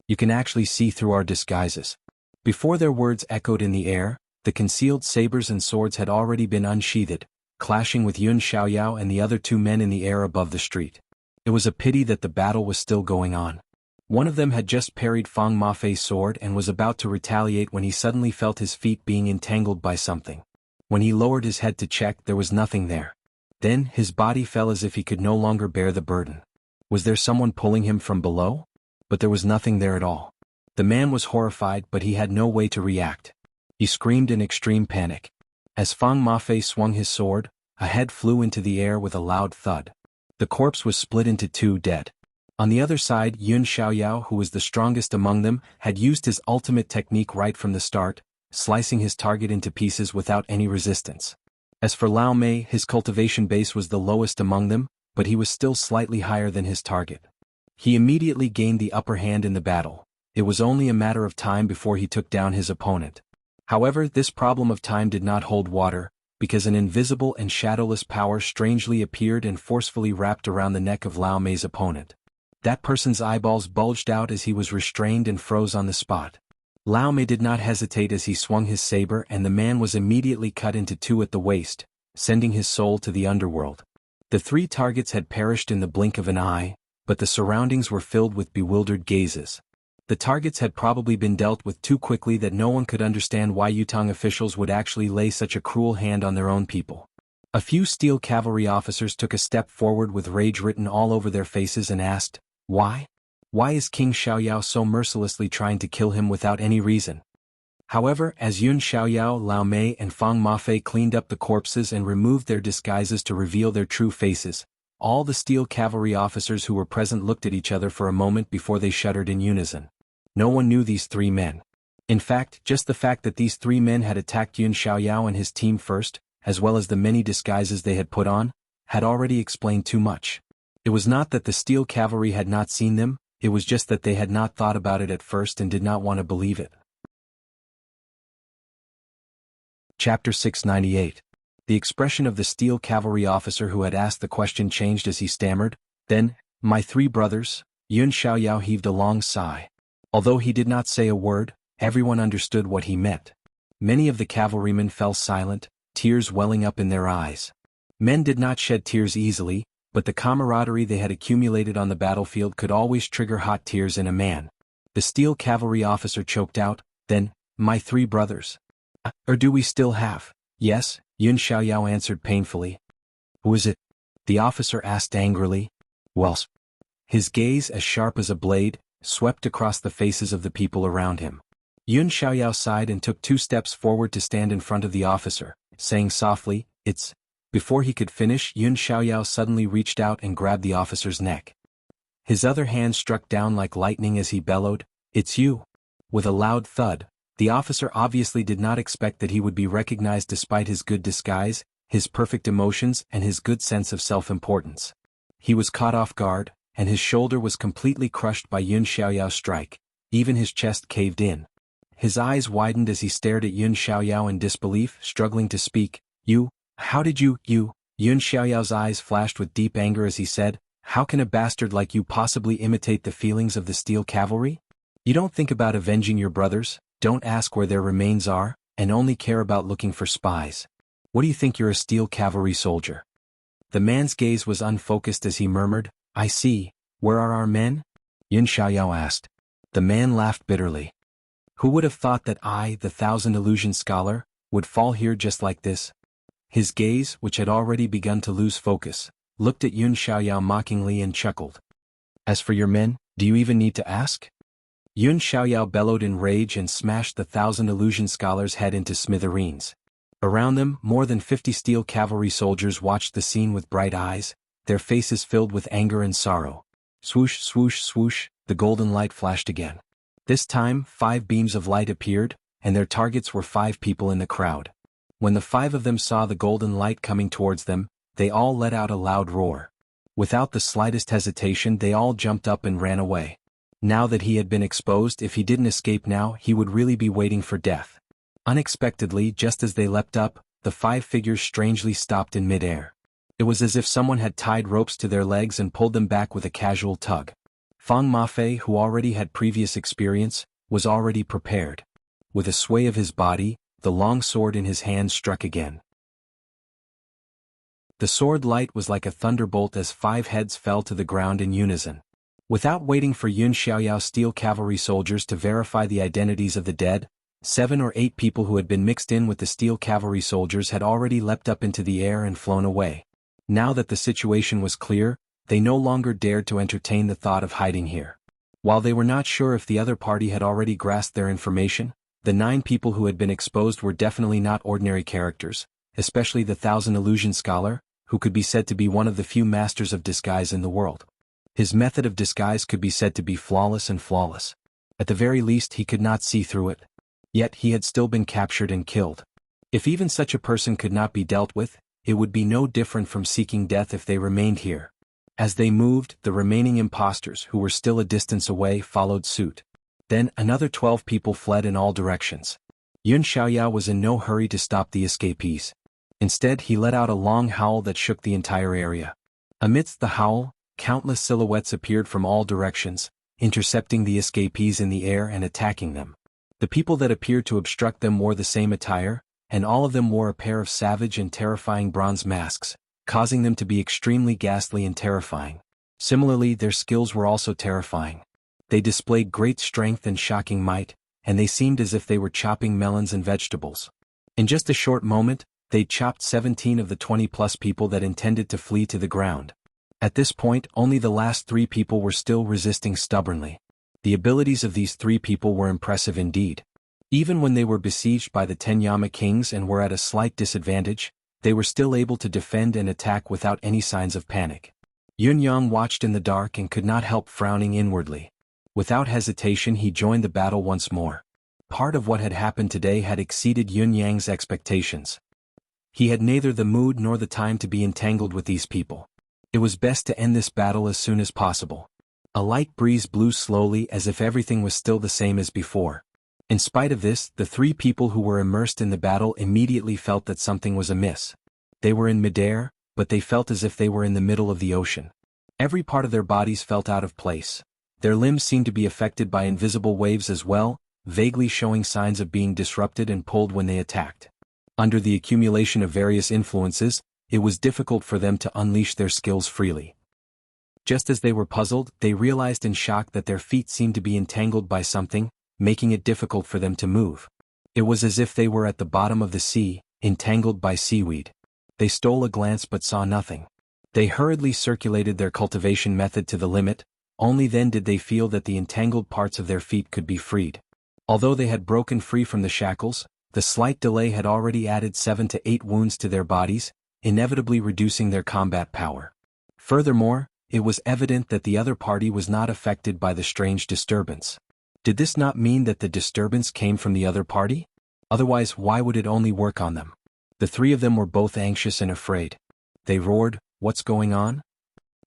You can actually see through our disguises. Before their words echoed in the air, the concealed sabers and swords had already been unsheathed, clashing with Yun Xiaoyao and the other 2 men in the air above the street. It was a pity that the battle was still going on. One of them had just parried Fang Mafei's sword and was about to retaliate when he suddenly felt his feet being entangled by something. When he lowered his head to check, there was nothing there. Then, his body fell as if he could no longer bear the burden. Was there someone pulling him from below? But there was nothing there at all. The man was horrified, but he had no way to react. He screamed in extreme panic. As Fang Mafei swung his sword, a head flew into the air with a loud thud. The corpse was split into 2, dead. On the other side, Yun Xiaoyao, who was the strongest among them, had used his ultimate technique right from the start, slicing his target into pieces without any resistance. As for Lao Mei, his cultivation base was the lowest among them, but he was still slightly higher than his target. He immediately gained the upper hand in the battle. It was only a matter of time before he took down his opponent. However, this problem of time did not hold water, because an invisible and shadowless power strangely appeared and forcefully wrapped around the neck of Lao Mei's opponent. That person's eyeballs bulged out as he was restrained and froze on the spot. Lao Mei did not hesitate as he swung his saber, and the man was immediately cut into 2 at the waist, sending his soul to the underworld. The 3 targets had perished in the blink of an eye, but the surroundings were filled with bewildered gazes. The targets had probably been dealt with too quickly that no one could understand why Yutang officials would actually lay such a cruel hand on their own people. A few steel cavalry officers took a step forward with rage written all over their faces and asked, "Why? Why is King Xiaoyao so mercilessly trying to kill him without any reason?" However, as Yun Xiaoyao, Lao Mei and Fang Mafei cleaned up the corpses and removed their disguises to reveal their true faces, all the steel cavalry officers who were present looked at each other for a moment before they shuddered in unison. No one knew these 3 men. In fact, just the fact that these 3 men had attacked Yun Xiaoyao and his team first, as well as the many disguises they had put on, had already explained too much. It was not that the steel cavalry had not seen them, it was just that they had not thought about it at first and did not want to believe it. Chapter 698. The expression of the steel cavalry officer who had asked the question changed as he stammered, "Then, my 3 brothers," Yun Xiaoyao heaved a long sigh. Although he did not say a word, everyone understood what he meant. Many of the cavalrymen fell silent, tears welling up in their eyes. Men did not shed tears easily, but the camaraderie they had accumulated on the battlefield could always trigger hot tears in a man. The steel cavalry officer choked out, "Then, my 3 brothers. Or do we still have?" "Yes," Yun Xiaoyao answered painfully. "Who is it?" the officer asked angrily. "Well." His gaze, as sharp as a blade, swept across the faces of the people around him. Yun Xiaoyao sighed and took 2 steps forward to stand in front of the officer, saying softly, "It's..." Before he could finish, Yun Xiaoyao suddenly reached out and grabbed the officer's neck. His other hand struck down like lightning as he bellowed, "It's you!" With a loud thud, the officer obviously did not expect that he would be recognized despite his good disguise, his perfect emotions and his good sense of self-importance. He was caught off guard, and his shoulder was completely crushed by Yun Xiaoyao's strike, even his chest caved in. His eyes widened as he stared at Yun Xiaoyao in disbelief, struggling to speak. How did you? Yun Xiaoyao's eyes flashed with deep anger as he said, "How can a bastard like you possibly imitate the feelings of the steel cavalry?" You don't think about avenging your brothers, don't ask where their remains are, and only care about looking for spies. What do you think you're a steel cavalry soldier? The man's gaze was unfocused as he murmured, I see, where are our men? Yun Xiaoyao asked. The man laughed bitterly. Who would have thought that I, the thousand illusion scholar, would fall here just like this? His gaze, which had already begun to lose focus, looked at Yun Xiaoyao mockingly and chuckled. As for your men, do you even need to ask? Yun Xiaoyao bellowed in rage and smashed the thousand illusion scholar's head into smithereens. Around them, more than 50 steel cavalry soldiers watched the scene with bright eyes, their faces filled with anger and sorrow. Swoosh, swoosh, swoosh, the golden light flashed again. This time, 5 beams of light appeared, and their targets were 5 people in the crowd. When the 5 of them saw the golden light coming towards them, they all let out a loud roar. Without the slightest hesitation, they all jumped up and ran away. Now that he had been exposed, if he didn't escape now, he would really be waiting for death. Unexpectedly, just as they leapt up, the 5 figures strangely stopped in midair. It was as if someone had tied ropes to their legs and pulled them back with a casual tug. Fang Mafei, who already had previous experience, was already prepared. With a sway of his body, the long sword in his hand struck again. The sword light was like a thunderbolt as 5 heads fell to the ground in unison. Without waiting for Yun Xiaoyao's steel cavalry soldiers to verify the identities of the dead, 7 or 8 people who had been mixed in with the steel cavalry soldiers had already leapt up into the air and flown away. Now that the situation was clear, they no longer dared to entertain the thought of hiding here. While they were not sure if the other party had already grasped their information, the 9 people who had been exposed were definitely not ordinary characters, especially the Thousand Illusion Scholar, who could be said to be one of the few masters of disguise in the world. His method of disguise could be said to be flawless and flawless. At the very least, he could not see through it. Yet he had still been captured and killed. If even such a person could not be dealt with, it would be no different from seeking death if they remained here. As they moved, the remaining impostors, who were still a distance away, followed suit. Then another 12 people fled in all directions. Yun Xiaoyao was in no hurry to stop the escapees. Instead, he let out a long howl that shook the entire area. Amidst the howl, countless silhouettes appeared from all directions, intercepting the escapees in the air and attacking them. The people that appeared to obstruct them wore the same attire, and all of them wore a pair of savage and terrifying bronze masks, causing them to be extremely ghastly and terrifying. Similarly, their skills were also terrifying. They displayed great strength and shocking might, and they seemed as if they were chopping melons and vegetables. In just a short moment, they chopped 17 of the 20-plus people that intended to flee to the ground. At this point, only the last 3 people were still resisting stubbornly. The abilities of these 3 people were impressive indeed. Even when they were besieged by the 10 Yama kings and were at a slight disadvantage, they were still able to defend and attack without any signs of panic. Yun Yang watched in the dark and could not help frowning inwardly. Without hesitation, he joined the battle once more. Part of what had happened today had exceeded Yun Yang's expectations. He had neither the mood nor the time to be entangled with these people. It was best to end this battle as soon as possible. A light breeze blew slowly as if everything was still the same as before. In spite of this, the 3 people who were immersed in the battle immediately felt that something was amiss. They were in midair, but they felt as if they were in the middle of the ocean. Every part of their bodies felt out of place. Their limbs seemed to be affected by invisible waves as well, vaguely showing signs of being disrupted and pulled when they attacked. Under the accumulation of various influences, it was difficult for them to unleash their skills freely. Just as they were puzzled, they realized in shock that their feet seemed to be entangled by something, making it difficult for them to move. It was as if they were at the bottom of the sea, entangled by seaweed. They stole a glance but saw nothing. They hurriedly circulated their cultivation method to the limit, only then did they feel that the entangled parts of their feet could be freed. Although they had broken free from the shackles, the slight delay had already added 7 to 8 wounds to their bodies, inevitably reducing their combat power. Furthermore, it was evident that the other party was not affected by the strange disturbance. Did this not mean that the disturbance came from the other party? Otherwise, why would it only work on them? The 3 of them were both anxious and afraid. They roared, "What's going on?"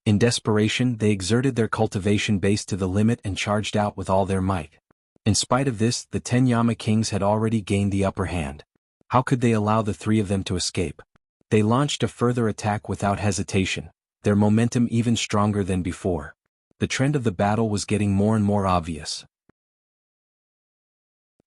In desperation, they exerted their cultivation base to the limit and charged out with all their might. In spite of this, the 10 Yama kings had already gained the upper hand. How could they allow the 3 of them to escape? They launched a further attack without hesitation, their momentum even stronger than before. The trend of the battle was getting more and more obvious.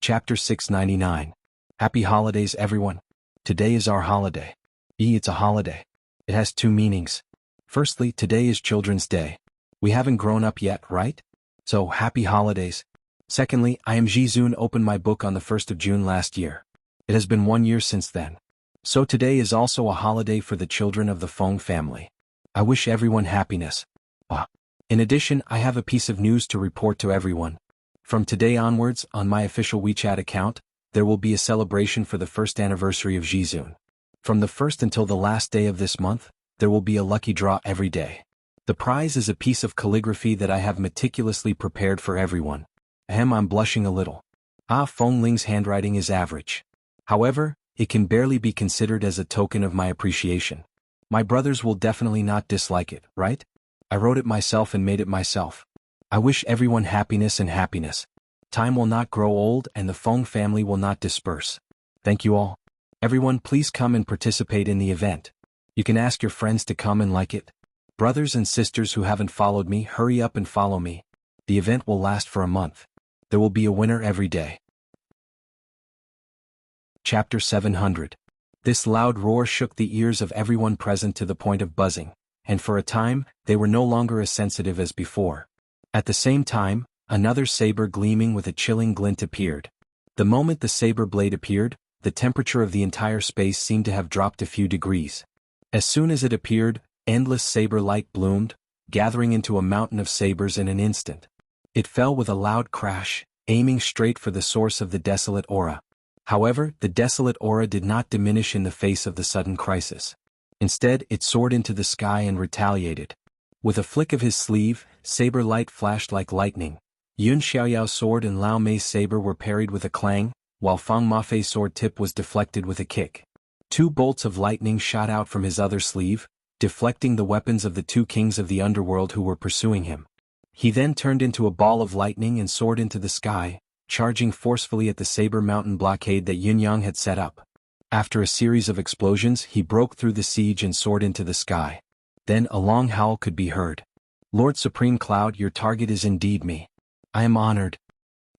Chapter 699. Happy holidays, everyone. Today is our holiday. It's a holiday. It has two meanings. Firstly, today is Children's Day. We haven't grown up yet, right? So, happy holidays. Secondly, I am Jizun opened my book on the 1st of June last year. It has been 1 year since then. So today is also a holiday for the children of the Feng family. I wish everyone happiness. In addition, I have a piece of news to report to everyone. From today onwards, on my official WeChat account, there will be a celebration for the first anniversary of Jizun. From the 1st until the last day of this month, there will be a lucky draw every day. The prize is a piece of calligraphy that I have meticulously prepared for everyone. I'm blushing a little. Feng Ling's handwriting is average. However, it can barely be considered as a token of my appreciation. My brothers will definitely not dislike it, right? I wrote it myself and made it myself. I wish everyone happiness and happiness. Time will not grow old and the Feng family will not disperse. Thank you all. Everyone, please come and participate in the event. You can ask your friends to come and like it. Brothers and sisters who haven't followed me, hurry up and follow me. The event will last for a month. There will be a winner every day. Chapter 700. This loud roar shook the ears of everyone present to the point of buzzing, and for a time, they were no longer as sensitive as before. At the same time, another saber gleaming with a chilling glint appeared. The moment the saber blade appeared, the temperature of the entire space seemed to have dropped a few degrees. As soon as it appeared, endless saber light bloomed, gathering into a mountain of sabers in an instant. It fell with a loud crash, aiming straight for the source of the desolate aura. However, the desolate aura did not diminish in the face of the sudden crisis. Instead, it soared into the sky and retaliated. With a flick of his sleeve, saber light flashed like lightning. Yun Xiaoyao's sword and Lao Mei's saber were parried with a clang, while Fang Mafei's sword tip was deflected with a kick. 2 bolts of lightning shot out from his other sleeve, deflecting the weapons of the 2 kings of the underworld who were pursuing him. He then turned into a ball of lightning and soared into the sky, charging forcefully at the saber mountain blockade that Yun Yang had set up. After a series of explosions, he broke through the siege and soared into the sky. Then a long howl could be heard. Lord Supreme Cloud, your target is indeed me. I am honored.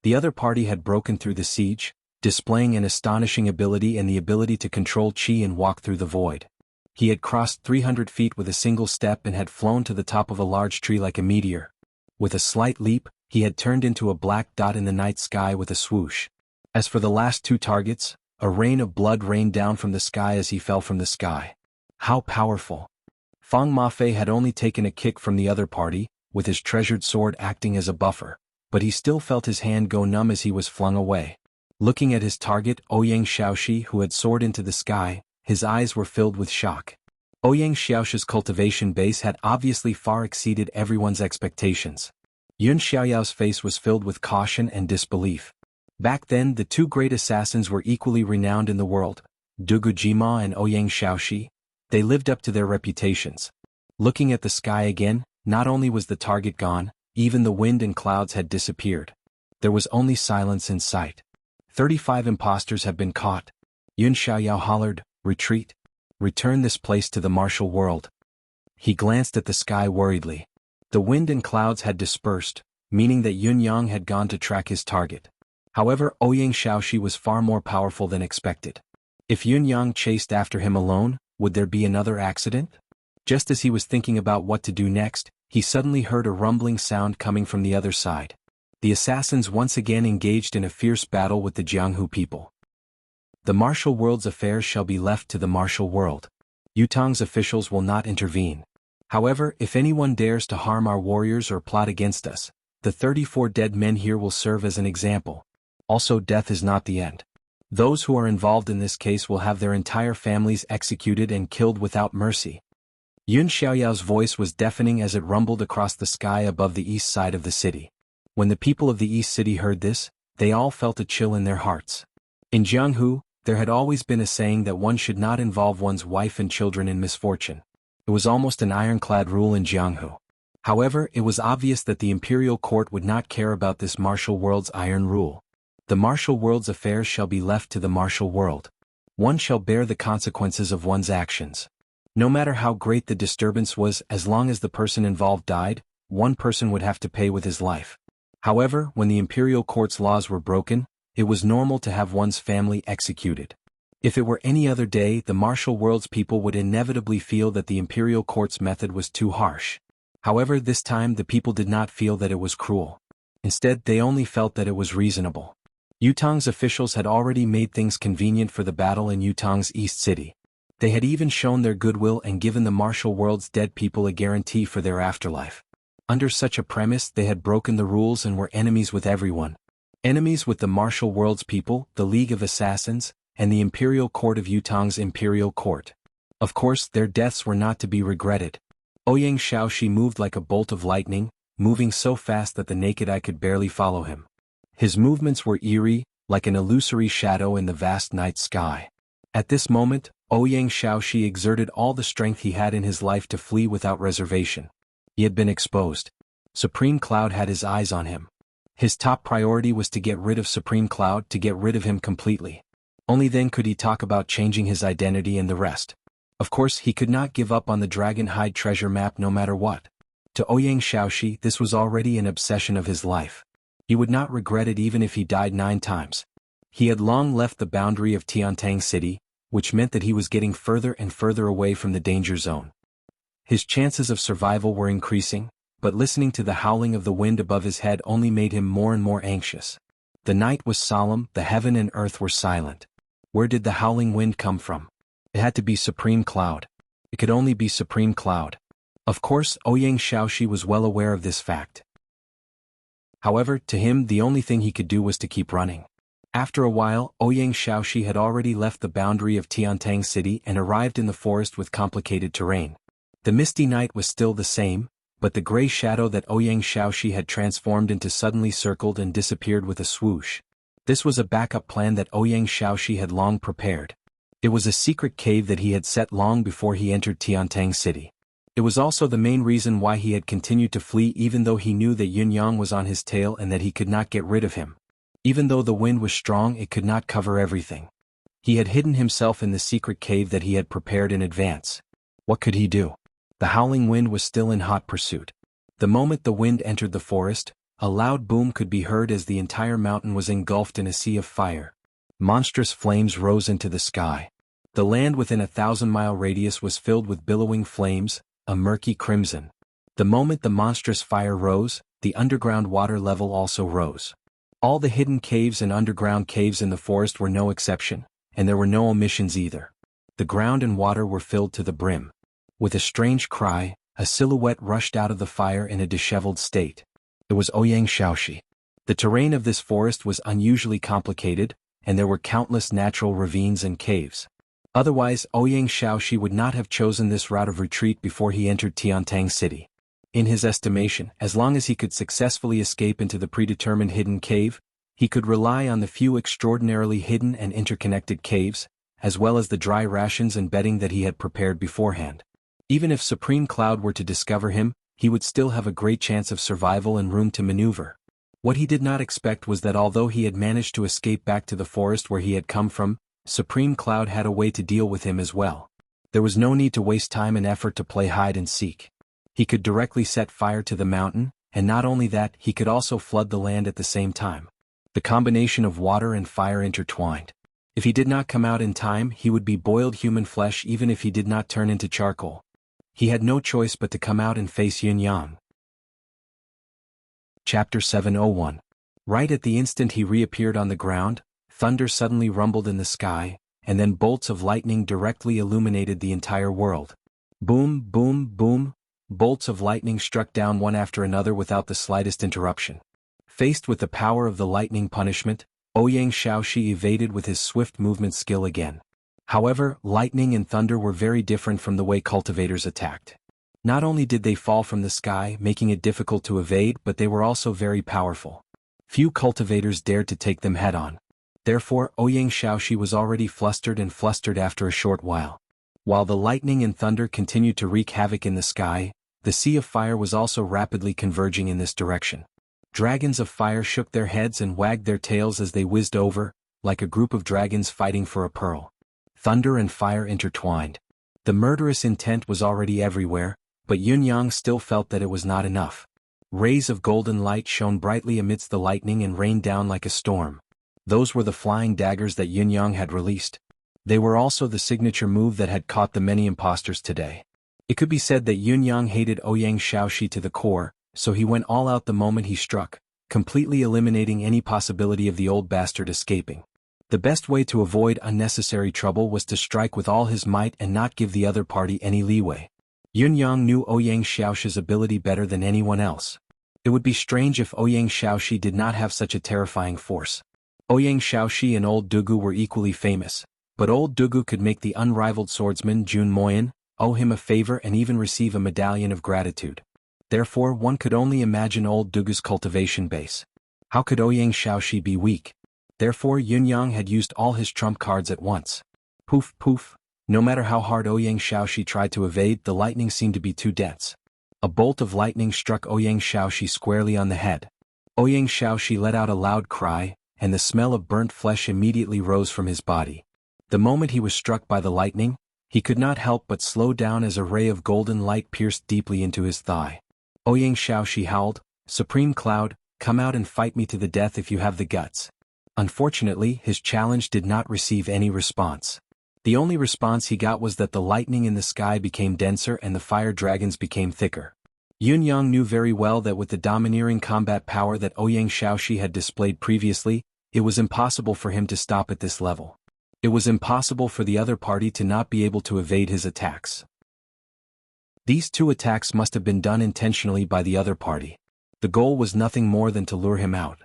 The other party had broken through the siege, displaying an astonishing ability and the ability to control Qi and walk through the void. He had crossed 300 feet with a single step and had flown to the top of a large tree like a meteor. With a slight leap, he had turned into a black dot in the night sky with a swoosh. As for the last 2 targets, a rain of blood rained down from the sky as he fell from the sky. How powerful! Fang Mafei had only taken a kick from the other party, with his treasured sword acting as a buffer, but he still felt his hand go numb as he was flung away. Looking at his target, Ouyang Xiaoxi, who had soared into the sky, his eyes were filled with shock. Ouyang Xiaoxi's cultivation base had obviously far exceeded everyone's expectations. Yun Xiaoyao's face was filled with caution and disbelief. Back then, the 2 great assassins were equally renowned in the world, Dugu Jima and Ouyang Xiaoxi. They lived up to their reputations. Looking at the sky again, not only was the target gone, even the wind and clouds had disappeared. There was only silence in sight. 35 impostors have been caught. Yun Xiaoyao hollered, retreat. Return this place to the martial world. He glanced at the sky worriedly. The wind and clouds had dispersed, meaning that Yun Yang had gone to track his target. However, Ouyang Xiaoxi was far more powerful than expected. If Yun Yang chased after him alone, would there be another accident? Just as he was thinking about what to do next, he suddenly heard a rumbling sound coming from the other side. The assassins once again engaged in a fierce battle with the Jianghu people. The martial world's affairs shall be left to the martial world. Yutang's officials will not intervene. However, if anyone dares to harm our warriors or plot against us, the 34 dead men here will serve as an example. Also, death is not the end. Those who are involved in this case will have their entire families executed and killed without mercy. Yun Xiaoyao's voice was deafening as it rumbled across the sky above the east side of the city. When the people of the east city heard this, they all felt a chill in their hearts. In Jianghu, there had always been a saying that one should not involve one's wife and children in misfortune. It was almost an ironclad rule in Jianghu. However, it was obvious that the imperial court would not care about this martial world's iron rule. The martial world's affairs shall be left to the martial world. One shall bear the consequences of one's actions. No matter how great the disturbance was, as long as the person involved died, one person would have to pay with his life. However, when the imperial court's laws were broken, it was normal to have one's family executed. If it were any other day, the martial world's people would inevitably feel that the imperial court's method was too harsh. However, this time the people did not feel that it was cruel. Instead, they only felt that it was reasonable. Yutong's officials had already made things convenient for the battle in Yutong's East City. They had even shown their goodwill and given the martial world's dead people a guarantee for their afterlife. Under such a premise, they had broken the rules and were enemies with everyone. Enemies with the martial world's people, the League of Assassins, and the Imperial Court of Yutong's Imperial Court. Of course, their deaths were not to be regretted. Ouyang Shaoxi moved like a bolt of lightning, moving so fast that the naked eye could barely follow him. His movements were eerie, like an illusory shadow in the vast night sky. At this moment, Ouyang Shaoxi exerted all the strength he had in his life to flee without reservation. He had been exposed. Supreme Cloud had his eyes on him. His top priority was to get rid of Supreme Cloud, to get rid of him completely. Only then could he talk about changing his identity and the rest. Of course, he could not give up on the Dragon Hide treasure map no matter what. To Ouyang Shaoxi, this was already an obsession of his life. He would not regret it even if he died 9 times. He had long left the boundary of Tiantang City, which meant that he was getting further and further away from the danger zone. His chances of survival were increasing, but listening to the howling of the wind above his head only made him more and more anxious. The night was solemn, the heaven and earth were silent. Where did the howling wind come from? It had to be Supreme Cloud. It could only be Supreme Cloud. Of course, Ouyang Shaoxi was well aware of this fact. However, to him the only thing he could do was to keep running. After a while, Ouyang Shaoxi had already left the boundary of Tiantang City and arrived in the forest with complicated terrain. The misty night was still the same, but the gray shadow that Ouyang Shaoxi had transformed into suddenly circled and disappeared with a swoosh. This was a backup plan that Ouyang Shaoxi had long prepared. It was a secret cave that he had set long before he entered Tiantang City. It was also the main reason why he had continued to flee even though he knew that Yunyang was on his tail and that he could not get rid of him. Even though the wind was strong, it could not cover everything. He had hidden himself in the secret cave that he had prepared in advance. What could he do? The howling wind was still in hot pursuit. The moment the wind entered the forest, a loud boom could be heard as the entire mountain was engulfed in a sea of fire. Monstrous flames rose into the sky. The land within a 1,000-mile radius was filled with billowing flames, a murky crimson. The moment the monstrous fire rose, the underground water level also rose. All the hidden caves and underground caves in the forest were no exception, and there were no omissions either. The ground and water were filled to the brim. With a strange cry, a silhouette rushed out of the fire in a disheveled state. It was Ouyang Shaoxi. The terrain of this forest was unusually complicated, and there were countless natural ravines and caves. Otherwise, Ouyang Shaoxi would not have chosen this route of retreat before he entered Tiantang City. In his estimation, as long as he could successfully escape into the predetermined hidden cave, he could rely on the few extraordinarily hidden and interconnected caves, as well as the dry rations and bedding that he had prepared beforehand. Even if Supreme Cloud were to discover him, he would still have a great chance of survival and room to maneuver. What he did not expect was that although he had managed to escape back to the forest where he had come from, Supreme Cloud had a way to deal with him as well. There was no need to waste time and effort to play hide and seek. He could directly set fire to the mountain, and not only that, he could also flood the land at the same time. The combination of water and fire intertwined. If he did not come out in time, he would be boiled human flesh even if he did not turn into charcoal. He had no choice but to come out and face Yunyang. Chapter 701. Right at the instant he reappeared on the ground, thunder suddenly rumbled in the sky, and then bolts of lightning directly illuminated the entire world. Boom, boom, boom. Bolts of lightning struck down one after another without the slightest interruption. Faced with the power of the lightning punishment, Ouyang Shaoxi evaded with his swift movement skill again. However, lightning and thunder were very different from the way cultivators attacked. Not only did they fall from the sky, making it difficult to evade, but they were also very powerful. Few cultivators dared to take them head-on. Therefore, Ouyang Shaoxi was already flustered after a short while. While the lightning and thunder continued to wreak havoc in the sky, the sea of fire was also rapidly converging in this direction. Dragons of fire shook their heads and wagged their tails as they whizzed over, like a group of dragons fighting for a pearl. Thunder and fire intertwined. The murderous intent was already everywhere, but Yunyang still felt that it was not enough. Rays of golden light shone brightly amidst the lightning and rained down like a storm. Those were the flying daggers that Yun Yang had released. They were also the signature move that had caught the many impostors today. It could be said that Yun Yang hated Ouyang Xiaoxi to the core, so he went all out the moment he struck, completely eliminating any possibility of the old bastard escaping. The best way to avoid unnecessary trouble was to strike with all his might and not give the other party any leeway. Yun Yang knew Ouyang Xiaoxi's ability better than anyone else. It would be strange if Ouyang Xiaoxi did not have such a terrifying force. Ouyang Xiaoxi and Old Dugu were equally famous, but Old Dugu could make the unrivaled swordsman Jun Moyan owe him a favor and even receive a medallion of gratitude. Therefore one could only imagine Old Dugu's cultivation base. How could Ouyang Xiaoxi be weak? Therefore Yun Yang had used all his trump cards at once. Poof poof, no matter how hard Ouyang Xiaoxi tried to evade, the lightning seemed to be too dense. A bolt of lightning struck Ouyang Xiaoxi squarely on the head. Ouyang Xiaoxi let out a loud cry, and the smell of burnt flesh immediately rose from his body. The moment he was struck by the lightning, he could not help but slow down as a ray of golden light pierced deeply into his thigh. Ouyang Xiaoxi howled, "Supreme Cloud, come out and fight me to the death if you have the guts." Unfortunately, his challenge did not receive any response. The only response he got was that the lightning in the sky became denser and the fire dragons became thicker. Yun Yang knew very well that with the domineering combat power that Ouyang Xiaoxi had displayed previously, it was impossible for him to stop at this level. It was impossible for the other party to not be able to evade his attacks. These two attacks must have been done intentionally by the other party. The goal was nothing more than to lure him out.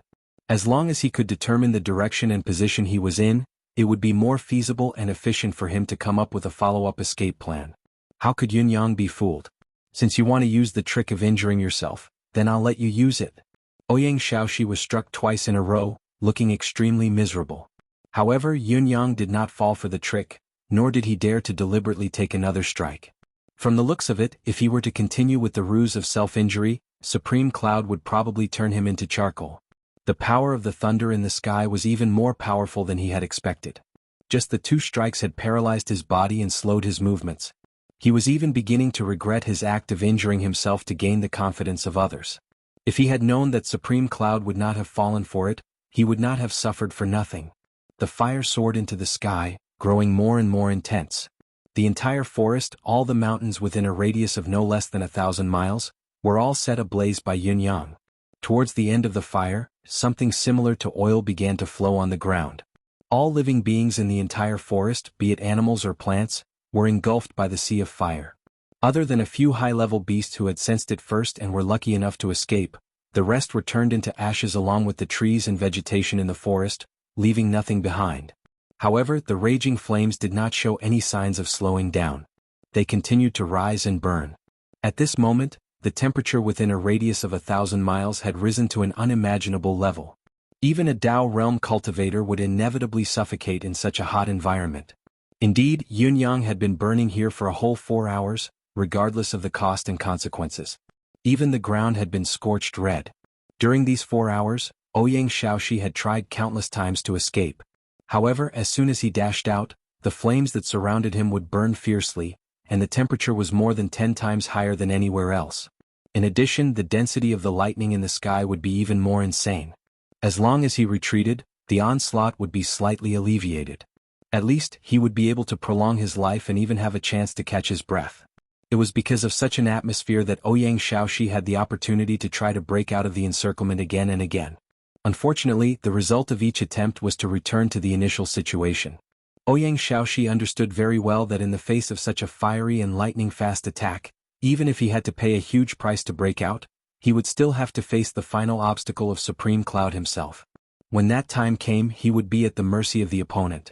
As long as he could determine the direction and position he was in, it would be more feasible and efficient for him to come up with a follow-up escape plan. How could Yun Yang be fooled? Since you want to use the trick of injuring yourself, then I'll let you use it. Ouyang Xiaoxi was struck twice in a row, looking extremely miserable. However, Yun Yang did not fall for the trick, nor did he dare to deliberately take another strike. From the looks of it, if he were to continue with the ruse of self-injury, Supreme Cloud would probably turn him into charcoal. The power of the thunder in the sky was even more powerful than he had expected. Just the two strikes had paralyzed his body and slowed his movements. He was even beginning to regret his act of injuring himself to gain the confidence of others. If he had known that Supreme Cloud would not have fallen for it, he would not have suffered for nothing. The fire soared into the sky, growing more and more intense. The entire forest, all the mountains within a radius of no less than 1,000 miles, were all set ablaze by Yun Yang. Towards the end of the fire, something similar to oil began to flow on the ground. All living beings in the entire forest, be it animals or plants, were engulfed by the sea of fire. Other than a few high-level beasts who had sensed it first and were lucky enough to escape, the rest were turned into ashes along with the trees and vegetation in the forest, leaving nothing behind. However, the raging flames did not show any signs of slowing down. They continued to rise and burn. At this moment, the temperature within a radius of 1,000 miles had risen to an unimaginable level. Even a Tao realm cultivator would inevitably suffocate in such a hot environment. Indeed, Yun Yang had been burning here for a whole 4 hours, regardless of the cost and consequences. Even the ground had been scorched red. During these 4 hours, Ouyang Xiaoxi had tried countless times to escape. However, as soon as he dashed out, the flames that surrounded him would burn fiercely, and the temperature was more than 10 times higher than anywhere else. In addition, the density of the lightning in the sky would be even more insane. As long as he retreated, the onslaught would be slightly alleviated. At least, he would be able to prolong his life and even have a chance to catch his breath. It was because of such an atmosphere that Ouyang Xiaoxi had the opportunity to try to break out of the encirclement again and again. Unfortunately, the result of each attempt was to return to the initial situation. Ouyang Xiaoxi understood very well that in the face of such a fiery and lightning-fast attack, even if he had to pay a huge price to break out, he would still have to face the final obstacle of Supreme Cloud himself. When that time came, he would be at the mercy of the opponent.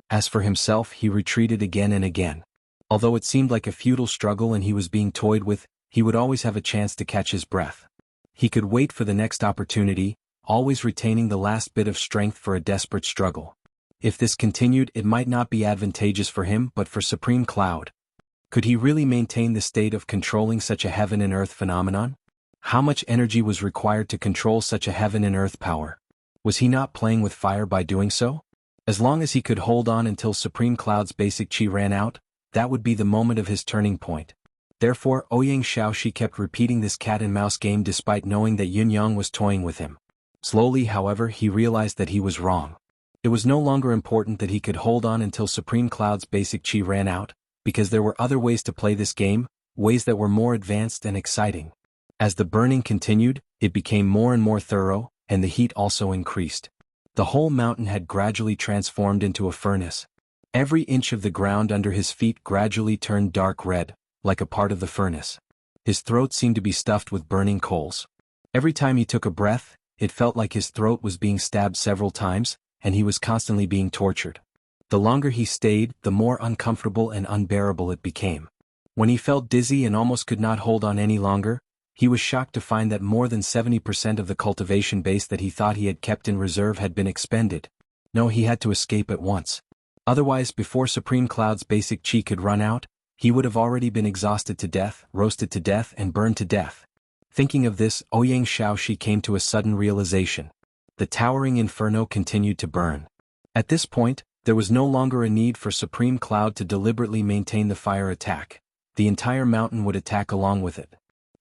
As for himself, he retreated again and again. Although it seemed like a futile struggle and he was being toyed with, he would always have a chance to catch his breath. He could wait for the next opportunity, always retaining the last bit of strength for a desperate struggle. If this continued, it might not be advantageous for him but for Supreme Cloud. Could he really maintain the state of controlling such a heaven and earth phenomenon? How much energy was required to control such a heaven and earth power? Was he not playing with fire by doing so? As long as he could hold on until Supreme Cloud's basic chi ran out, that would be the moment of his turning point. Therefore, Ouyang Xiaoxi kept repeating this cat-and-mouse game despite knowing that Yun Yang was toying with him. Slowly, however, he realized that he was wrong. It was no longer important that he could hold on until Supreme Cloud's basic chi ran out, because there were other ways to play this game, ways that were more advanced and exciting. As the burning continued, it became more and more thorough, and the heat also increased. The whole mountain had gradually transformed into a furnace. Every inch of the ground under his feet gradually turned dark red, like a part of the furnace. His throat seemed to be stuffed with burning coals. Every time he took a breath, it felt like his throat was being stabbed several times, and he was constantly being tortured. The longer he stayed, the more uncomfortable and unbearable it became. When he felt dizzy and almost could not hold on any longer, he was shocked to find that more than 70% of the cultivation base that he thought he had kept in reserve had been expended. No, he had to escape at once. Otherwise, before Supreme Cloud's basic chi could run out, he would have already been exhausted to death, roasted to death, and burned to death. Thinking of this, Ouyang Shaoxi came to a sudden realization. The towering inferno continued to burn. At this point, there was no longer a need for Supreme Cloud to deliberately maintain the fire attack. The entire mountain would attack along with it.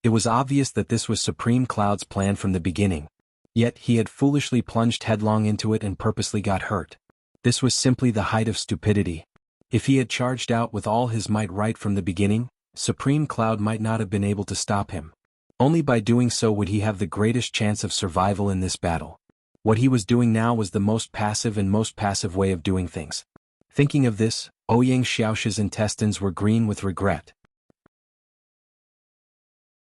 It was obvious that this was Supreme Cloud's plan from the beginning. Yet he had foolishly plunged headlong into it and purposely got hurt. This was simply the height of stupidity. If he had charged out with all his might right from the beginning, Supreme Cloud might not have been able to stop him. Only by doing so would he have the greatest chance of survival in this battle. What he was doing now was the most passive way of doing things. Thinking of this, Ouyang Shaoxi's intestines were green with regret.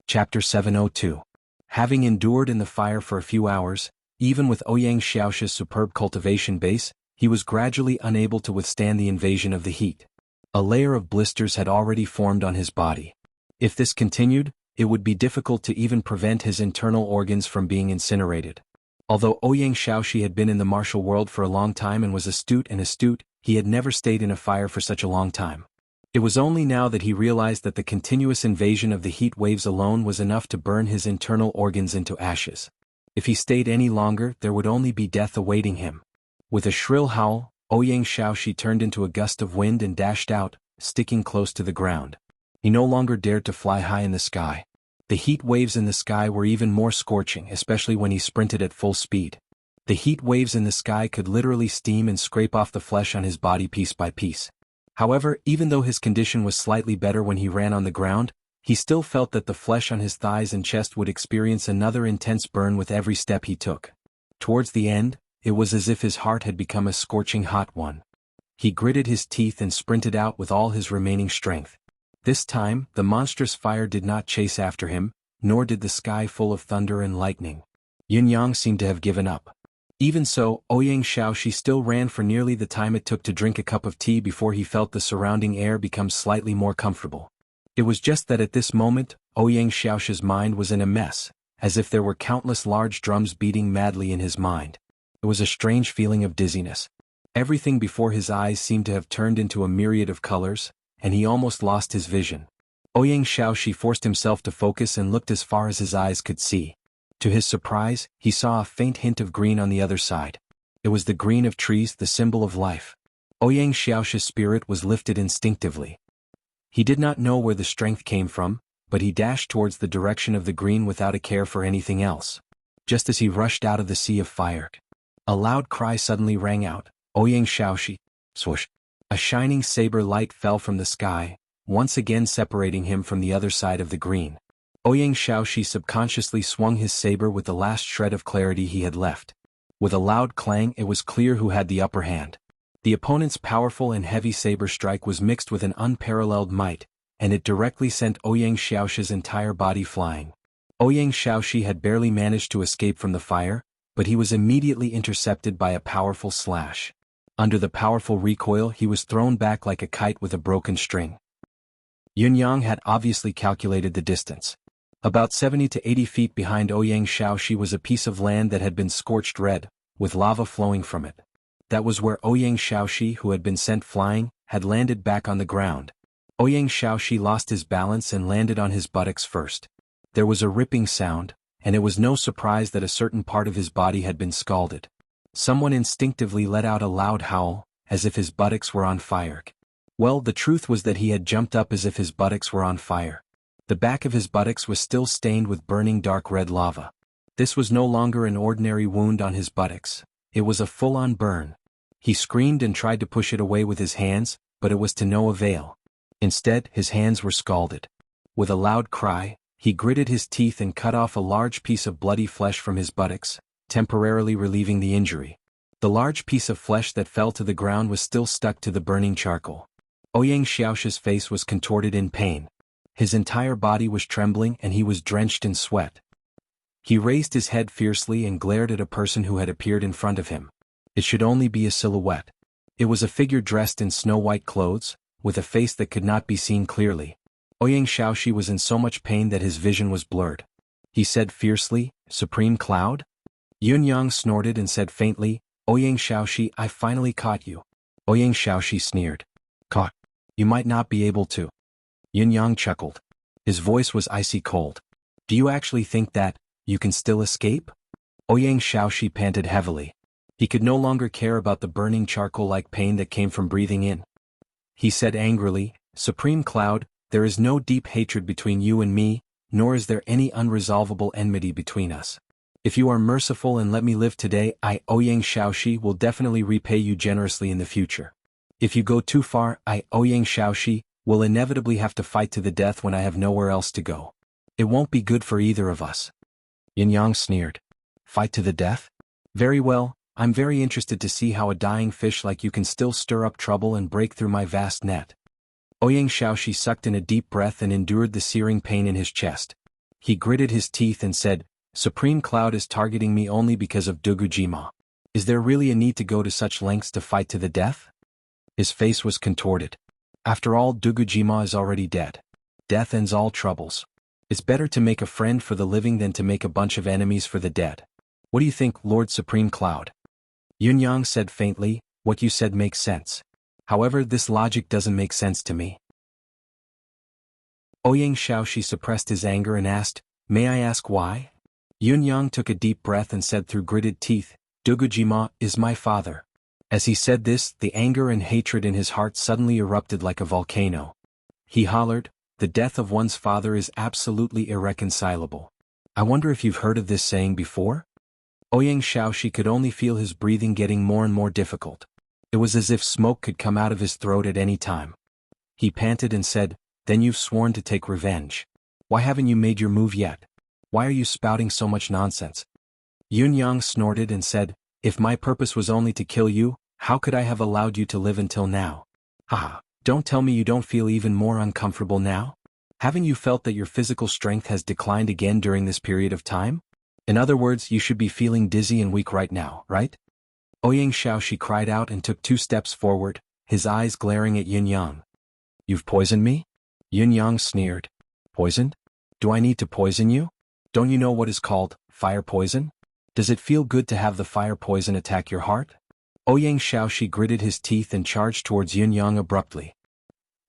Chapter 702. Having endured in the fire for a few hours, even with Ouyang Shaoxi's superb cultivation base, he was gradually unable to withstand the invasion of the heat. A layer of blisters had already formed on his body. If this continued, it would be difficult to even prevent his internal organs from being incinerated. Although Ouyang Shaoxi had been in the martial world for a long time and was astute, he had never stayed in a fire for such a long time. It was only now that he realized that the continuous invasion of the heat waves alone was enough to burn his internal organs into ashes. If he stayed any longer, there would only be death awaiting him. With a shrill howl, Ouyang Shaoxi turned into a gust of wind and dashed out, sticking close to the ground. He no longer dared to fly high in the sky. The heat waves in the sky were even more scorching, especially when he sprinted at full speed. The heat waves in the sky could literally steam and scrape off the flesh on his body piece by piece. However, even though his condition was slightly better when he ran on the ground, he still felt that the flesh on his thighs and chest would experience another intense burn with every step he took. Towards the end, it was as if his heart had become a scorching hot one. He gritted his teeth and sprinted out with all his remaining strength. This time, the monstrous fire did not chase after him, nor did the sky full of thunder and lightning. Yin Yang seemed to have given up. Even so, Ouyang Shaoxi still ran for nearly the time it took to drink a cup of tea before he felt the surrounding air become slightly more comfortable. It was just that at this moment, Ouyang Shaoxi's mind was in a mess, as if there were countless large drums beating madly in his mind. It was a strange feeling of dizziness. Everything before his eyes seemed to have turned into a myriad of colors, and he almost lost his vision. Ouyang Shaoxi forced himself to focus and looked as far as his eyes could see. To his surprise, he saw a faint hint of green on the other side. It was the green of trees, the symbol of life. Ouyang Shaoxi's spirit was lifted instinctively. He did not know where the strength came from, but he dashed towards the direction of the green without a care for anything else. Just as he rushed out of the sea of fire, a loud cry suddenly rang out. Ouyang Shaoxi, swoosh! A shining saber light fell from the sky, once again separating him from the other side of the green. Ouyang Shaoxi subconsciously swung his saber with the last shred of clarity he had left. With a loud clang, it was clear who had the upper hand. The opponent's powerful and heavy saber strike was mixed with an unparalleled might, and it directly sent Ouyang Shaoxi's entire body flying. Ouyang Shaoxi had barely managed to escape from the fire, but he was immediately intercepted by a powerful slash. Under the powerful recoil, he was thrown back like a kite with a broken string. Yun Yang had obviously calculated the distance. About 70 to 80 feet behind Ouyang Shaoxi was a piece of land that had been scorched red, with lava flowing from it. That was where Ouyang Shaoxi, who had been sent flying, had landed back on the ground. Ouyang Shaoxi lost his balance and landed on his buttocks first. There was a ripping sound, and it was no surprise that a certain part of his body had been scalded. Someone instinctively let out a loud howl, as if his buttocks were on fire. Well, the truth was that he had jumped up as if his buttocks were on fire. The back of his buttocks was still stained with burning dark red lava. This was no longer an ordinary wound on his buttocks. It was a full-on burn. He screamed and tried to push it away with his hands, but it was to no avail. Instead, his hands were scalded. With a loud cry, he gritted his teeth and cut off a large piece of bloody flesh from his buttocks, temporarily relieving the injury. The large piece of flesh that fell to the ground was still stuck to the burning charcoal. Ouyang Xiaoxi's face was contorted in pain. His entire body was trembling and he was drenched in sweat. He raised his head fiercely and glared at a person who had appeared in front of him. It should only be a silhouette. It was a figure dressed in snow-white clothes, with a face that could not be seen clearly. Ouyang Xiaoxi was in so much pain that his vision was blurred. He said fiercely, "Supreme Cloud?" Yunyang snorted and said faintly, "Ouyang Xiaoxi, I finally caught you." Ouyang Xiaoxi sneered. "Caught? You might not be able to." Yunyang chuckled. His voice was icy cold. "Do you actually think that you can still escape?" Ouyang Xiaoxi panted heavily. He could no longer care about the burning charcoal-like pain that came from breathing in. He said angrily, "Supreme Cloud, there is no deep hatred between you and me, nor is there any unresolvable enmity between us. If you are merciful and let me live today, I, Ouyang Xiaoxi, will definitely repay you generously in the future. If you go too far, I, Ouyang Xiaoxi, will inevitably have to fight to the death when I have nowhere else to go. It won't be good for either of us." Yunyang sneered. "Fight to the death? Very well, I'm very interested to see how a dying fish like you can still stir up trouble and break through my vast net." Ouyang Xiaoxi sucked in a deep breath and endured the searing pain in his chest. He gritted his teeth and said, "Supreme Cloud is targeting me only because of Dugujima. Is there really a need to go to such lengths to fight to the death?" His face was contorted. After all, Dugujima is already dead. Death ends all troubles. It's better to make a friend for the living than to make a bunch of enemies for the dead. What do you think, Lord Supreme Cloud? Yunyang said faintly, "What you said makes sense. However, this logic doesn't make sense to me." Ouyang Xiaoxi suppressed his anger and asked, "May I ask why?" Yunyang took a deep breath and said through gritted teeth, "Dugujima is my father." As he said this, the anger and hatred in his heart suddenly erupted like a volcano. He hollered, "The death of one's father is absolutely irreconcilable. I wonder if you've heard of this saying before?" Ouyang Xiaoxi could only feel his breathing getting more and more difficult. It was as if smoke could come out of his throat at any time. He panted and said, "Then you've sworn to take revenge. Why haven't you made your move yet? Why are you spouting so much nonsense?" Yunyang snorted and said, "If my purpose was only to kill you, how could I have allowed you to live until now? Haha, don't tell me you don't feel even more uncomfortable now? Haven't you felt that your physical strength has declined again during this period of time? In other words, you should be feeling dizzy and weak right now, right?" Ouyang Xiaoxi cried out and took 2 steps forward, his eyes glaring at Yunyang. "You've poisoned me?" Yunyang sneered. "Poisoned? Do I need to poison you? Don't you know what is called fire poison? Does it feel good to have the fire poison attack your heart?" Ouyang Xiaoxi gritted his teeth and charged towards Yunyang abruptly.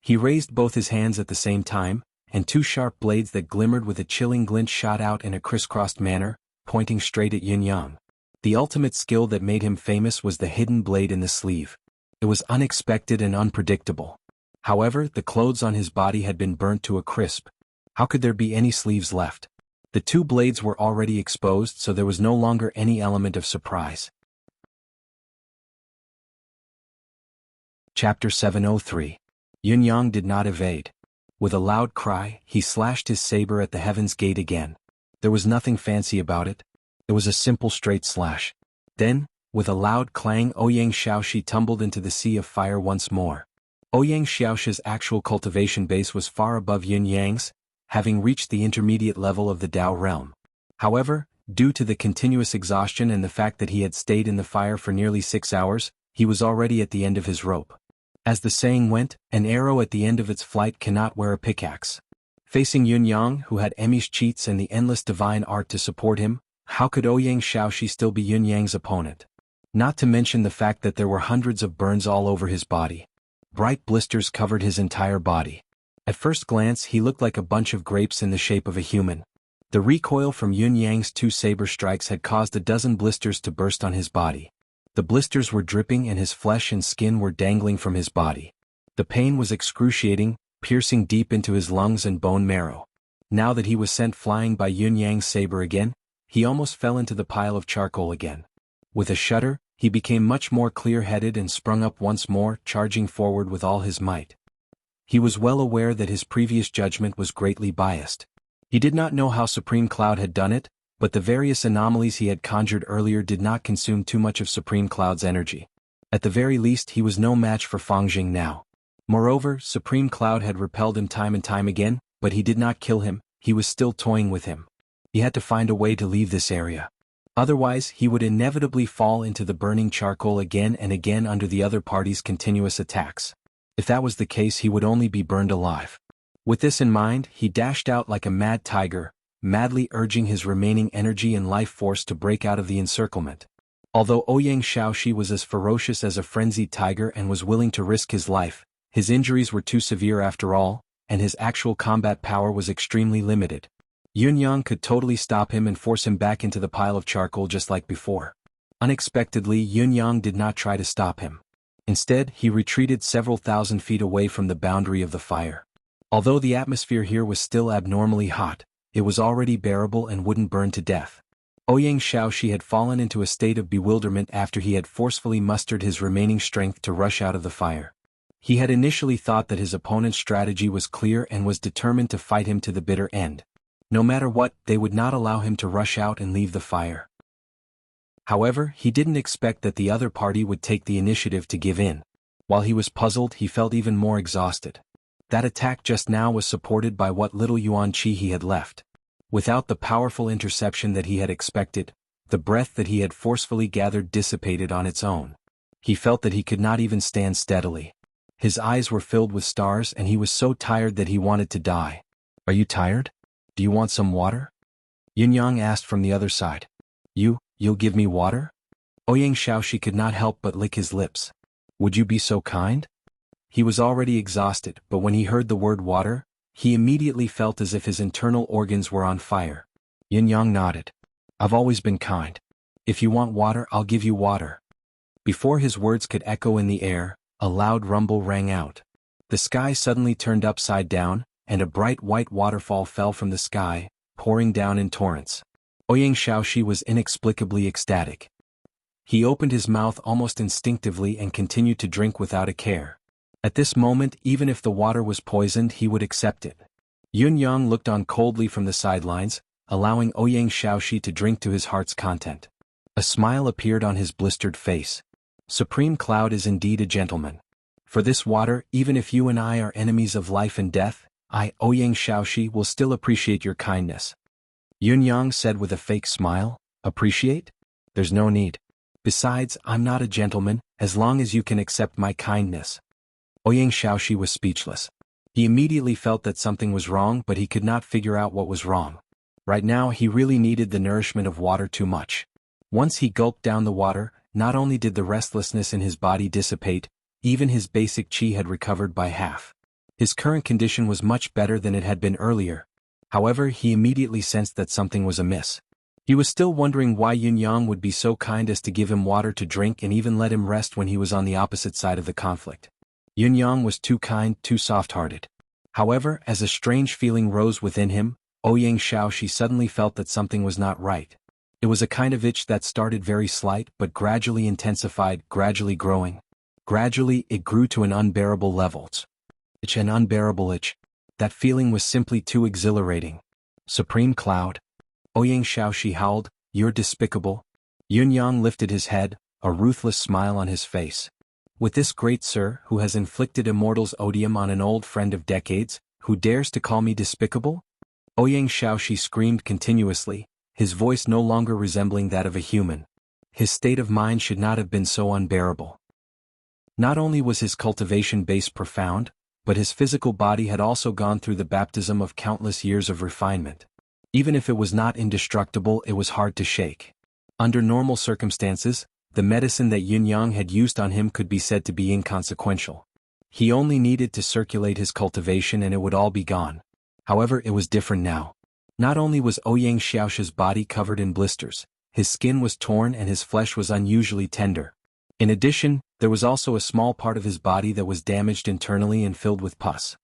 He raised both his hands at the same time, and 2 sharp blades that glimmered with a chilling glint shot out in a crisscrossed manner, pointing straight at Yunyang. The ultimate skill that made him famous was the hidden blade in the sleeve. It was unexpected and unpredictable. However, the clothes on his body had been burnt to a crisp. How could there be any sleeves left? The 2 blades were already exposed, so there was no longer any element of surprise. Chapter 703. Yunyang did not evade. With a loud cry, he slashed his saber at the heaven's gate again. There was nothing fancy about it. It was a simple straight slash. Then, with a loud clang, Ouyang Xiaoxi tumbled into the sea of fire once more. Ouyang Xiaoxi's actual cultivation base was far above Yunyang's, having reached the intermediate level of the Dao realm. However, due to the continuous exhaustion and the fact that he had stayed in the fire for nearly 6 hours, he was already at the end of his rope. As the saying went, an arrow at the end of its flight cannot wear a pickaxe. Facing Yunyang, who had Emi's cheats and the endless divine art to support him, how could Ouyang Xiaoxi still be Yunyang's opponent? Not to mention the fact that there were hundreds of burns all over his body. Bright blisters covered his entire body. At first glance, he looked like a bunch of grapes in the shape of a human. The recoil from Yunyang's 2 saber strikes had caused a dozen blisters to burst on his body. The blisters were dripping and his flesh and skin were dangling from his body. The pain was excruciating, piercing deep into his lungs and bone marrow. Now that he was sent flying by Yunyang's saber again, He almost fell into the pile of charcoal again. With a shudder, he became much more clear-headed and sprung up once more, charging forward with all his might. He was well aware that his previous judgment was greatly biased. He did not know how Supreme Cloud had done it, but the various anomalies he had conjured earlier did not consume too much of Supreme Cloud's energy. At the very least, he was no match for Fangjing now. Moreover, Supreme Cloud had repelled him time and time again, but he did not kill him. He was still toying with him. He had to find a way to leave this area. Otherwise, he would inevitably fall into the burning charcoal again and again under the other party's continuous attacks. If that was the case, he would only be burned alive. With this in mind, he dashed out like a mad tiger, madly urging his remaining energy and life force to break out of the encirclement. Although Ouyang Shaoxi was as ferocious as a frenzied tiger and was willing to risk his life, his injuries were too severe after all, and his actual combat power was extremely limited. Yunyang could totally stop him and force him back into the pile of charcoal just like before. Unexpectedly, Yunyang did not try to stop him. Instead, he retreated several thousand feet away from the boundary of the fire. Although the atmosphere here was still abnormally hot, it was already bearable and wouldn't burn to death. Ouyang Shaoxi had fallen into a state of bewilderment after he had forcefully mustered his remaining strength to rush out of the fire. He had initially thought that his opponent's strategy was clear and was determined to fight him to the bitter end. No matter what, they would not allow him to rush out and leave the fire. However, he didn't expect that the other party would take the initiative to give in. While he was puzzled, he felt even more exhausted. That attack just now was supported by what little yuan qi he had left. Without the powerful interception that he had expected, the breath that he had forcefully gathered dissipated on its own. He felt that he could not even stand steadily. His eyes were filled with stars and he was so tired that he wanted to die. "Are you tired? Do you want some water?" Yunyang asked from the other side. You'll give me water?" Ouyang Shaoxi could not help but lick his lips. "Would you be so kind?" He was already exhausted, but when he heard the word water, he immediately felt as if his internal organs were on fire. Yunyang nodded. "I've always been kind. If you want water, I'll give you water." Before his words could echo in the air, a loud rumble rang out. The sky suddenly turned upside down, and a bright white waterfall fell from the sky, pouring down in torrents. Ouyang Shaoxi was inexplicably ecstatic. He opened his mouth almost instinctively and continued to drink without a care. At this moment, even if the water was poisoned, he would accept it. Yunyang looked on coldly from the sidelines, allowing Ouyang Shaoxi to drink to his heart's content. A smile appeared on his blistered face. Supreme Cloud is indeed a gentleman. For this water, even if you and I are enemies of life and death, I, Ouyang Shaoxi, will still appreciate your kindness. Yunyang said with a fake smile. Appreciate? There's no need. Besides, I'm not a gentleman, as long as you can accept my kindness. Ouyang Shaoxi was speechless. He immediately felt that something was wrong, but he could not figure out what was wrong. Right now he really needed the nourishment of water too much. Once he gulped down the water, not only did the restlessness in his body dissipate, even his basic qi had recovered by half. His current condition was much better than it had been earlier. However, he immediately sensed that something was amiss. He was still wondering why Yunyang would be so kind as to give him water to drink and even let him rest when he was on the opposite side of the conflict. Yunyang was too kind, too soft-hearted. However, as a strange feeling rose within him, Ouyang Shaoxi suddenly felt that something was not right. It was a kind of itch that started very slight but gradually intensified, gradually growing. Gradually, it grew to an unbearable level. An unbearable itch. That feeling was simply too exhilarating. Supreme Cloud. Ouyang Shaoxi howled, "You're despicable." Yunyang lifted his head, a ruthless smile on his face. "With this great sir, who has inflicted immortal's odium on an old friend of decades, who dares to call me despicable?" Ouyang Shaoxi screamed continuously, his voice no longer resembling that of a human. His state of mind should not have been so unbearable. Not only was his cultivation base profound, but his physical body had also gone through the baptism of countless years of refinement. Even if it was not indestructible, it was hard to shake. Under normal circumstances, the medicine that Yunyang had used on him could be said to be inconsequential. He only needed to circulate his cultivation and it would all be gone. However, it was different now. Not only was Ouyang Shaoxi's body covered in blisters, his skin was torn and his flesh was unusually tender. In addition, there was also a small part of his body that was damaged internally and filled with pus.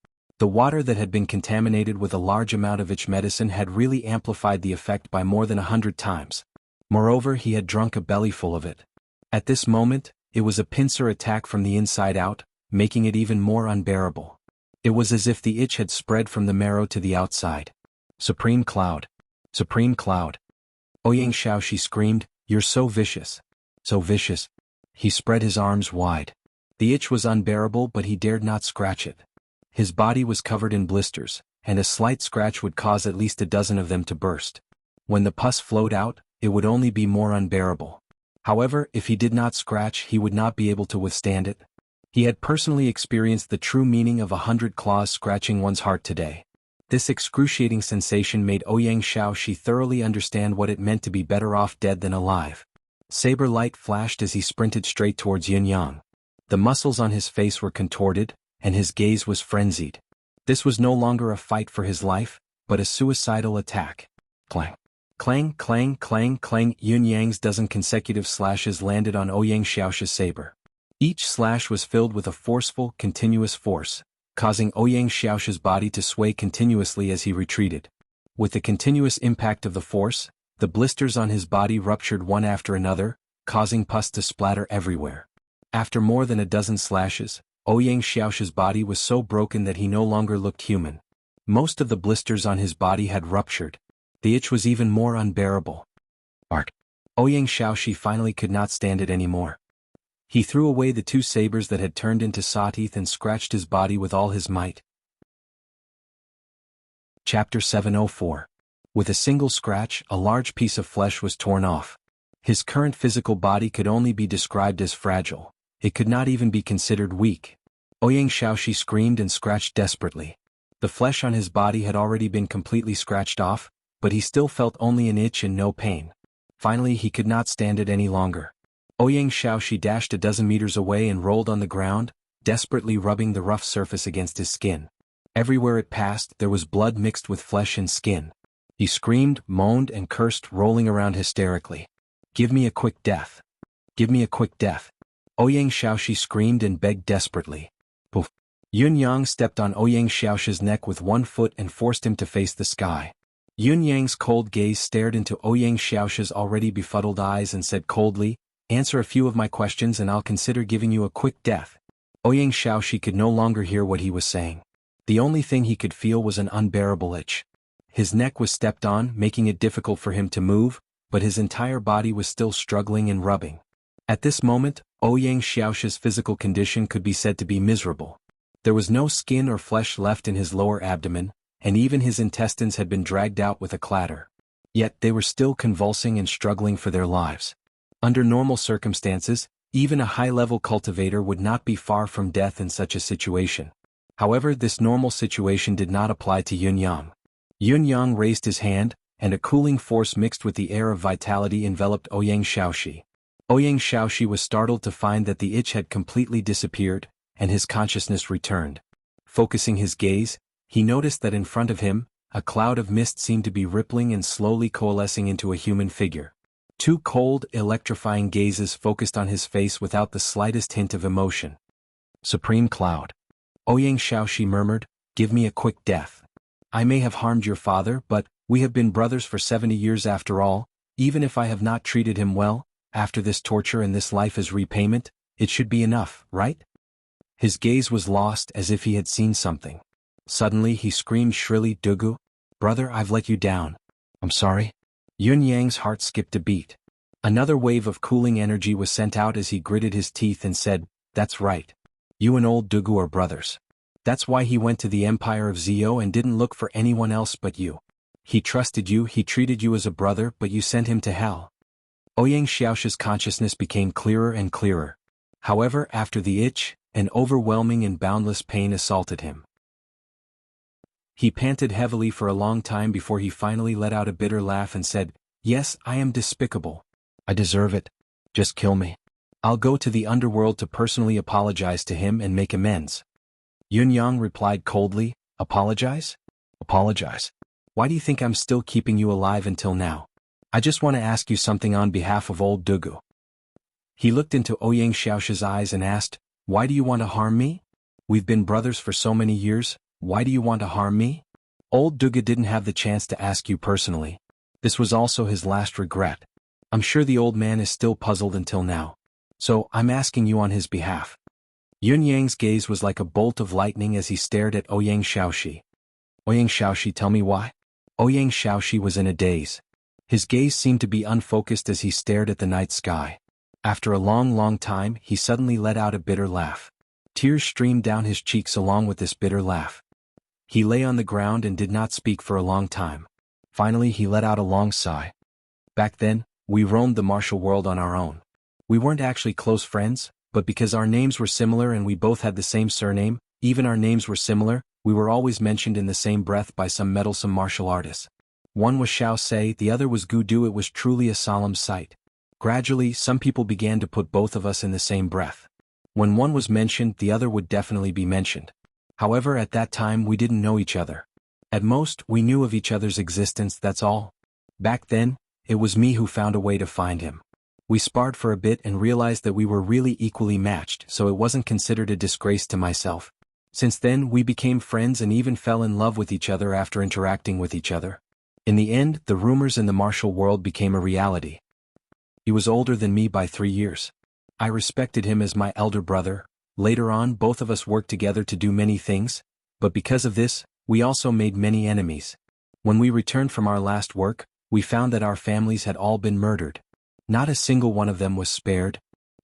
The water that had been contaminated with a large amount of itch medicine had really amplified the effect by more than 100 times. Moreover, he had drunk a bellyful of it. At this moment, it was a pincer attack from the inside out, making it even more unbearable. It was as if the itch had spread from the marrow to the outside. Supreme Cloud. Supreme Cloud. Ouyang Xiaoxi screamed, "You're so vicious. So vicious." He spread his arms wide. The itch was unbearable, but he dared not scratch it. His body was covered in blisters, and a slight scratch would cause at least a dozen of them to burst. When the pus flowed out, it would only be more unbearable. However, if he did not scratch, he would not be able to withstand it. He had personally experienced the true meaning of 100 claws scratching one's heart today. This excruciating sensation made Ouyang Xiaoxi thoroughly understand what it meant to be better off dead than alive. Saber light flashed as he sprinted straight towards Yunyang. The muscles on his face were contorted, and his gaze was frenzied. This was no longer a fight for his life, but a suicidal attack. Clang. Clang, clang, clang, clang. Yunyang's dozen consecutive slashes landed on Ouyang Xiaoxi's saber. Each slash was filled with a forceful, continuous force, causing Ouyang Xiaoxi's body to sway continuously as he retreated. With the continuous impact of the force, the blisters on his body ruptured one after another, causing pus to splatter everywhere. After more than a dozen slashes, Ouyang Xiaoxi's body was so broken that he no longer looked human. Most of the blisters on his body had ruptured. The itch was even more unbearable. Arc. Ouyang Xiaoxi finally could not stand it anymore. He threw away the two sabers that had turned into sawteeth and scratched his body with all his might. Chapter 704. With a single scratch, a large piece of flesh was torn off. His current physical body could only be described as fragile. It could not even be considered weak. Ouyang Xiaoxi screamed and scratched desperately. The flesh on his body had already been completely scratched off, but he still felt only an itch and no pain. Finally, he could not stand it any longer. Ouyang Xiaoxi dashed a dozen meters away and rolled on the ground, desperately rubbing the rough surface against his skin. Everywhere it passed, there was blood mixed with flesh and skin. He screamed, moaned, and cursed, rolling around hysterically. "Give me a quick death. Give me a quick death." Ouyang Xiaoxi screamed and begged desperately. Poof. Yunyang stepped on Ouyang Xiaoxi's neck with one foot and forced him to face the sky. Yunyang's cold gaze stared into Ouyang Xiaoxi's already befuddled eyes and said coldly, "Answer a few of my questions and I'll consider giving you a quick death." Ouyang Xiaoxi could no longer hear what he was saying. The only thing he could feel was an unbearable itch. His neck was stepped on, making it difficult for him to move, but his entire body was still struggling and rubbing. At this moment, Ouyang Xiaoxi's physical condition could be said to be miserable. There was no skin or flesh left in his lower abdomen, and even his intestines had been dragged out with a clatter. Yet they were still convulsing and struggling for their lives. Under normal circumstances, even a high-level cultivator would not be far from death in such a situation. However, this normal situation did not apply to Yunyang. Yunyang raised his hand, and a cooling force mixed with the air of vitality enveloped Ouyang Xiaoxi. Ouyang Xiaoxi was startled to find that the itch had completely disappeared, and his consciousness returned. Focusing his gaze, he noticed that in front of him, a cloud of mist seemed to be rippling and slowly coalescing into a human figure. Two cold, electrifying gazes focused on his face without the slightest hint of emotion. "Supreme Cloud." Ouyang Xiaoxi murmured, "Give me a quick death. I may have harmed your father, but we have been brothers for 70 years after all. Even if I have not treated him well, after this torture and this life as repayment, it should be enough, right?" His gaze was lost as if he had seen something. Suddenly he screamed shrilly, "Dugu, brother, I've let you down. I'm sorry." Yunyang's heart skipped a beat. Another wave of cooling energy was sent out as he gritted his teeth and said, "That's right. You and old Dugu are brothers. That's why he went to the Empire of Zio and didn't look for anyone else but you. He trusted you, he treated you as a brother, but you sent him to hell." Ouyang Xiaoxi's consciousness became clearer and clearer. However, after the itch, an overwhelming and boundless pain assaulted him. He panted heavily for a long time before he finally let out a bitter laugh and said, "Yes, I am despicable. I deserve it. Just kill me. I'll go to the underworld to personally apologize to him and make amends." Yunyang replied coldly, "Apologize? Apologize? Why do you think I'm still keeping you alive until now? I just want to ask you something on behalf of old Dugu." He looked into Ouyang Xiaoxi's eyes and asked, "Why do you want to harm me? We've been brothers for so many years, Why do you want to harm me? Old Duga didn't have the chance to ask you personally. This was also his last regret. I'm sure the old man is still puzzled until now. So, I'm asking you on his behalf. Yun Yang's gaze was like a bolt of lightning as he stared at Ouyang Shaoxi. Ouyang Shaoxi, tell me why? Ouyang Shaoxi was in a daze. His gaze seemed to be unfocused as he stared at the night sky. After a long time, he suddenly let out a bitter laugh. Tears streamed down his cheeks along with this bitter laugh. He lay on the ground and did not speak for a long time. Finally, he let out a long sigh. Back then, we roamed the martial world on our own. We weren't actually close friends, but because our names were similar and we both had the same surname, even our names were similar, we were always mentioned in the same breath by some meddlesome martial artist. One was Xiao Sei, the other was Gu Du. It was truly a solemn sight. Gradually, some people began to put both of us in the same breath. When one was mentioned, the other would definitely be mentioned. However, at that time we didn't know each other. At most, we knew of each other's existence, that's all. Back then, it was me who found a way to find him. We sparred for a bit and realized that we were really equally matched, so it wasn't considered a disgrace to myself. Since then, we became friends and even fell in love with each other after interacting with each other. In the end, the rumors in the martial world became a reality. He was older than me by 3 years. I respected him as my elder brother. Later on, both of us worked together to do many things, but because of this, we also made many enemies. When we returned from our last work, we found that our families had all been murdered. Not a single one of them was spared.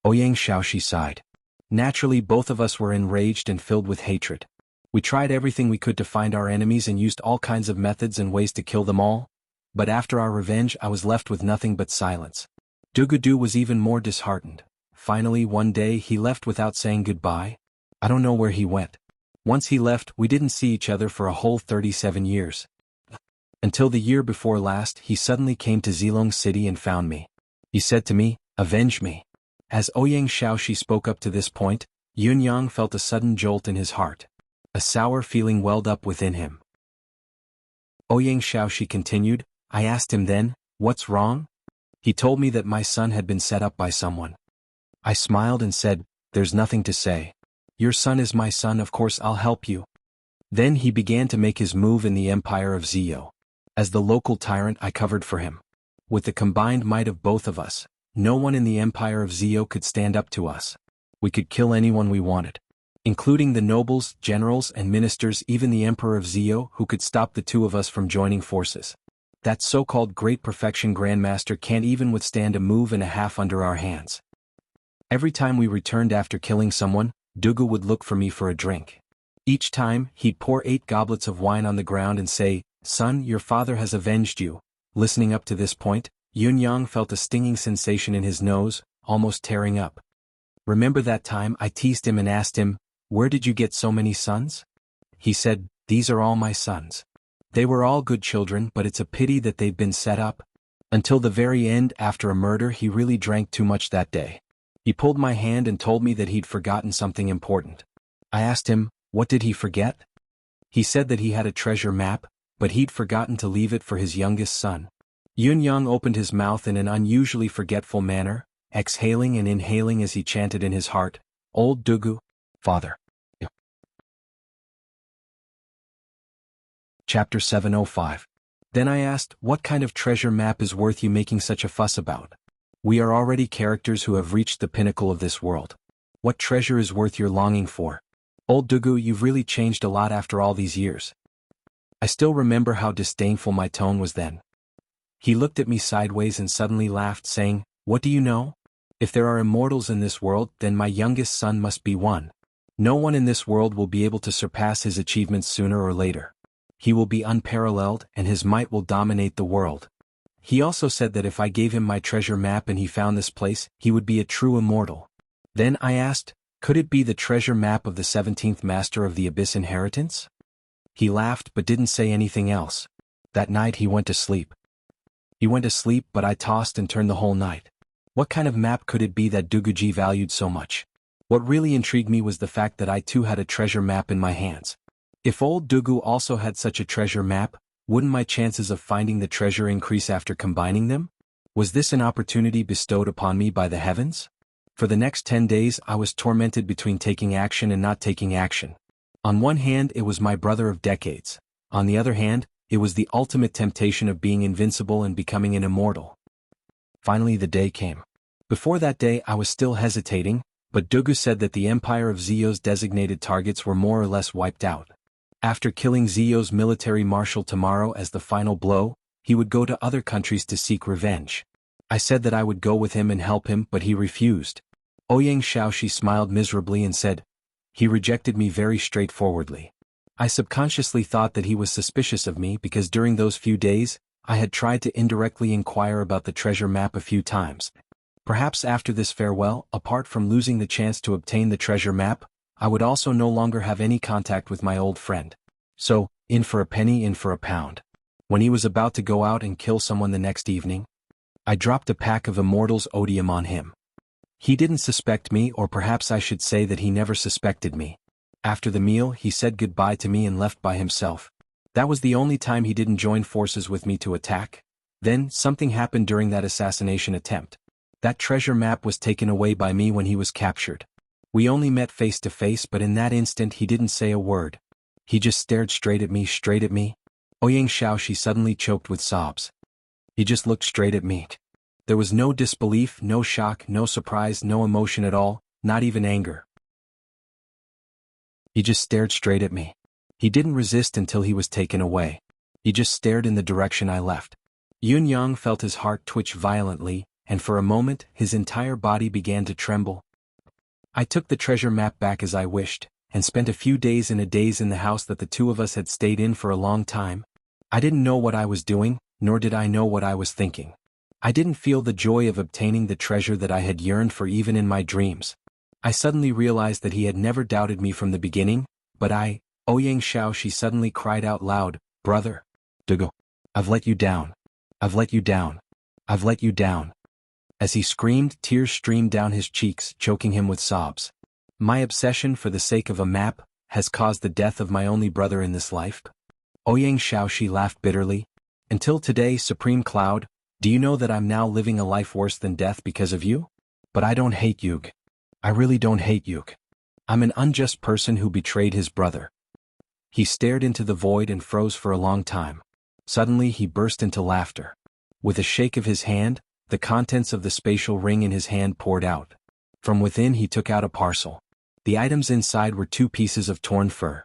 Ouyang Shaoxi sighed. Naturally, both of us were enraged and filled with hatred. We tried everything we could to find our enemies and used all kinds of methods and ways to kill them all, but after our revenge I was left with nothing but silence. Dugudu was even more disheartened. Finally, one day he left without saying goodbye. I don't know where he went. Once he left, we didn't see each other for a whole 37 years. Until the year before last, he suddenly came to Zilong City and found me. He said to me, "Avenge me." As Ouyang Shaoxi spoke up to this point, Yun Yang felt a sudden jolt in his heart. A sour feeling welled up within him. Ouyang Shaoxi continued, I asked him then, "What's wrong?" He told me that my son had been set up by someone. I smiled and said, "There's nothing to say. Your son is my son, of course I'll help you." Then he began to make his move in the empire of Zio. As the local tyrant, I covered for him. With the combined might of both of us, no one in the empire of Zio could stand up to us. We could kill anyone we wanted, including the nobles, generals and ministers, even the emperor of Zio, who could stop the two of us from joining forces. That so-called great perfection grandmaster can't even withstand a move and a half under our hands. Every time we returned after killing someone, Dugu would look for me for a drink. Each time, he'd pour 8 goblets of wine on the ground and say, "Son, your father has avenged you." Listening up to this point, Yun Yang felt a stinging sensation in his nose, almost tearing up. Remember that time I teased him and asked him, "Where did you get so many sons?" He said, "These are all my sons. They were all good children, but it's a pity that they've been set up." Until the very end, after a murder, he really drank too much that day. He pulled my hand and told me that he'd forgotten something important. I asked him, what did he forget? He said that he had a treasure map, but he'd forgotten to leave it for his youngest son. Yun Yang opened his mouth in an unusually forgetful manner, exhaling and inhaling as he chanted in his heart, "Old Dugu, Father." Chapter 705. Then I asked, what kind of treasure map is worth you making such a fuss about? We are already characters who have reached the pinnacle of this world. What treasure is worth your longing for? Old Dugu, you've really changed a lot after all these years. I still remember how disdainful my tone was then. He looked at me sideways and suddenly laughed, saying, "What do you know? If there are immortals in this world, then my youngest son must be one. No one in this world will be able to surpass his achievements sooner or later. He will be unparalleled, and his might will dominate the world." He also said that if I gave him my treasure map and he found this place, he would be a true immortal. Then I asked, could it be the treasure map of the 17th Master of the Abyss Inheritance? He laughed but didn't say anything else. That night he went to sleep. He went to sleep, but I tossed and turned the whole night. What kind of map could it be that Duguji valued so much? What really intrigued me was the fact that I too had a treasure map in my hands. If old Dugu also had such a treasure map, wouldn't my chances of finding the treasure increase after combining them? Was this an opportunity bestowed upon me by the heavens? For the next 10 days I was tormented between taking action and not taking action. On one hand, it was my brother of decades. On the other hand, it was the ultimate temptation of being invincible and becoming an immortal. Finally the day came. Before that day I was still hesitating, but Dugu said that the empire of Zio's designated targets were more or less wiped out. After killing Zio's military marshal tomorrow as the final blow, he would go to other countries to seek revenge. I said that I would go with him and help him, but he refused. Ouyang Shaoxi smiled miserably and said, "He rejected me very straightforwardly." I subconsciously thought that he was suspicious of me because during those few days, I had tried to indirectly inquire about the treasure map a few times. Perhaps after this farewell, apart from losing the chance to obtain the treasure map, I would also no longer have any contact with my old friend. So, in for a penny, in for a pound. When he was about to go out and kill someone the next evening, I dropped a pack of Immortals Odium on him. He didn't suspect me, or perhaps I should say that he never suspected me. After the meal, he said goodbye to me and left by himself. That was the only time he didn't join forces with me to attack. Then, something happened during that assassination attempt. That treasure map was taken away by me when he was captured. We only met face to face, but in that instant he didn't say a word. He just stared straight at me. Ouyang Shaoxi suddenly choked with sobs. He just looked straight at me. There was no disbelief, no shock, no surprise, no emotion at all, not even anger. He just stared straight at me. He didn't resist until he was taken away. He just stared in the direction I left. Yun Yang felt his heart twitch violently, and for a moment, his entire body began to tremble. I took the treasure map back as I wished, and spent a few days in the house that the two of us had stayed in for a long time. I didn't know what I was doing, nor did I know what I was thinking. I didn't feel the joy of obtaining the treasure that I had yearned for even in my dreams. I suddenly realized that he had never doubted me from the beginning, but Ouyang Shaoxi suddenly cried out loud, "Brother, Dugu, I've let you down. I've let you down. I've let you down." As he screamed, tears streamed down his cheeks, choking him with sobs. My obsession for the sake of a map has caused the death of my only brother in this life. Ouyang Shaoxi laughed bitterly. Until today, Supreme Cloud, do you know that I'm now living a life worse than death because of you? But I don't hate you. I really don't hate you. I'm an unjust person who betrayed his brother. He stared into the void and froze for a long time. Suddenly he burst into laughter. With a shake of his hand, the contents of the spatial ring in his hand poured out. From within he took out a parcel. The items inside were 2 pieces of torn fur.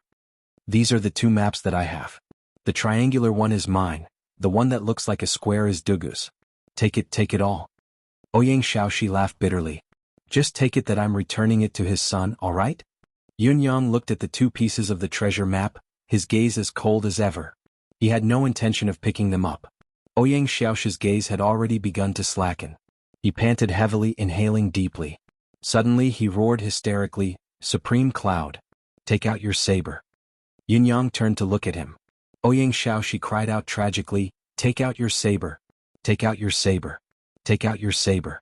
"These are the 2 maps that I have. The triangular one is mine, the one that looks like a square is Dugu's. Take it all." Ouyang Shaoxi laughed bitterly. "Just take it that I'm returning it to his son, all right?" Yun Yang looked at the 2 pieces of the treasure map, his gaze as cold as ever. He had no intention of picking them up. Ouyang Shaoxi's gaze had already begun to slacken. He panted heavily, inhaling deeply. Suddenly he roared hysterically, "Supreme Cloud, take out your saber." Yun Yang turned to look at him. Ouyang Shaoxi cried out tragically, "Take out your saber. Take out your saber. Take out your saber."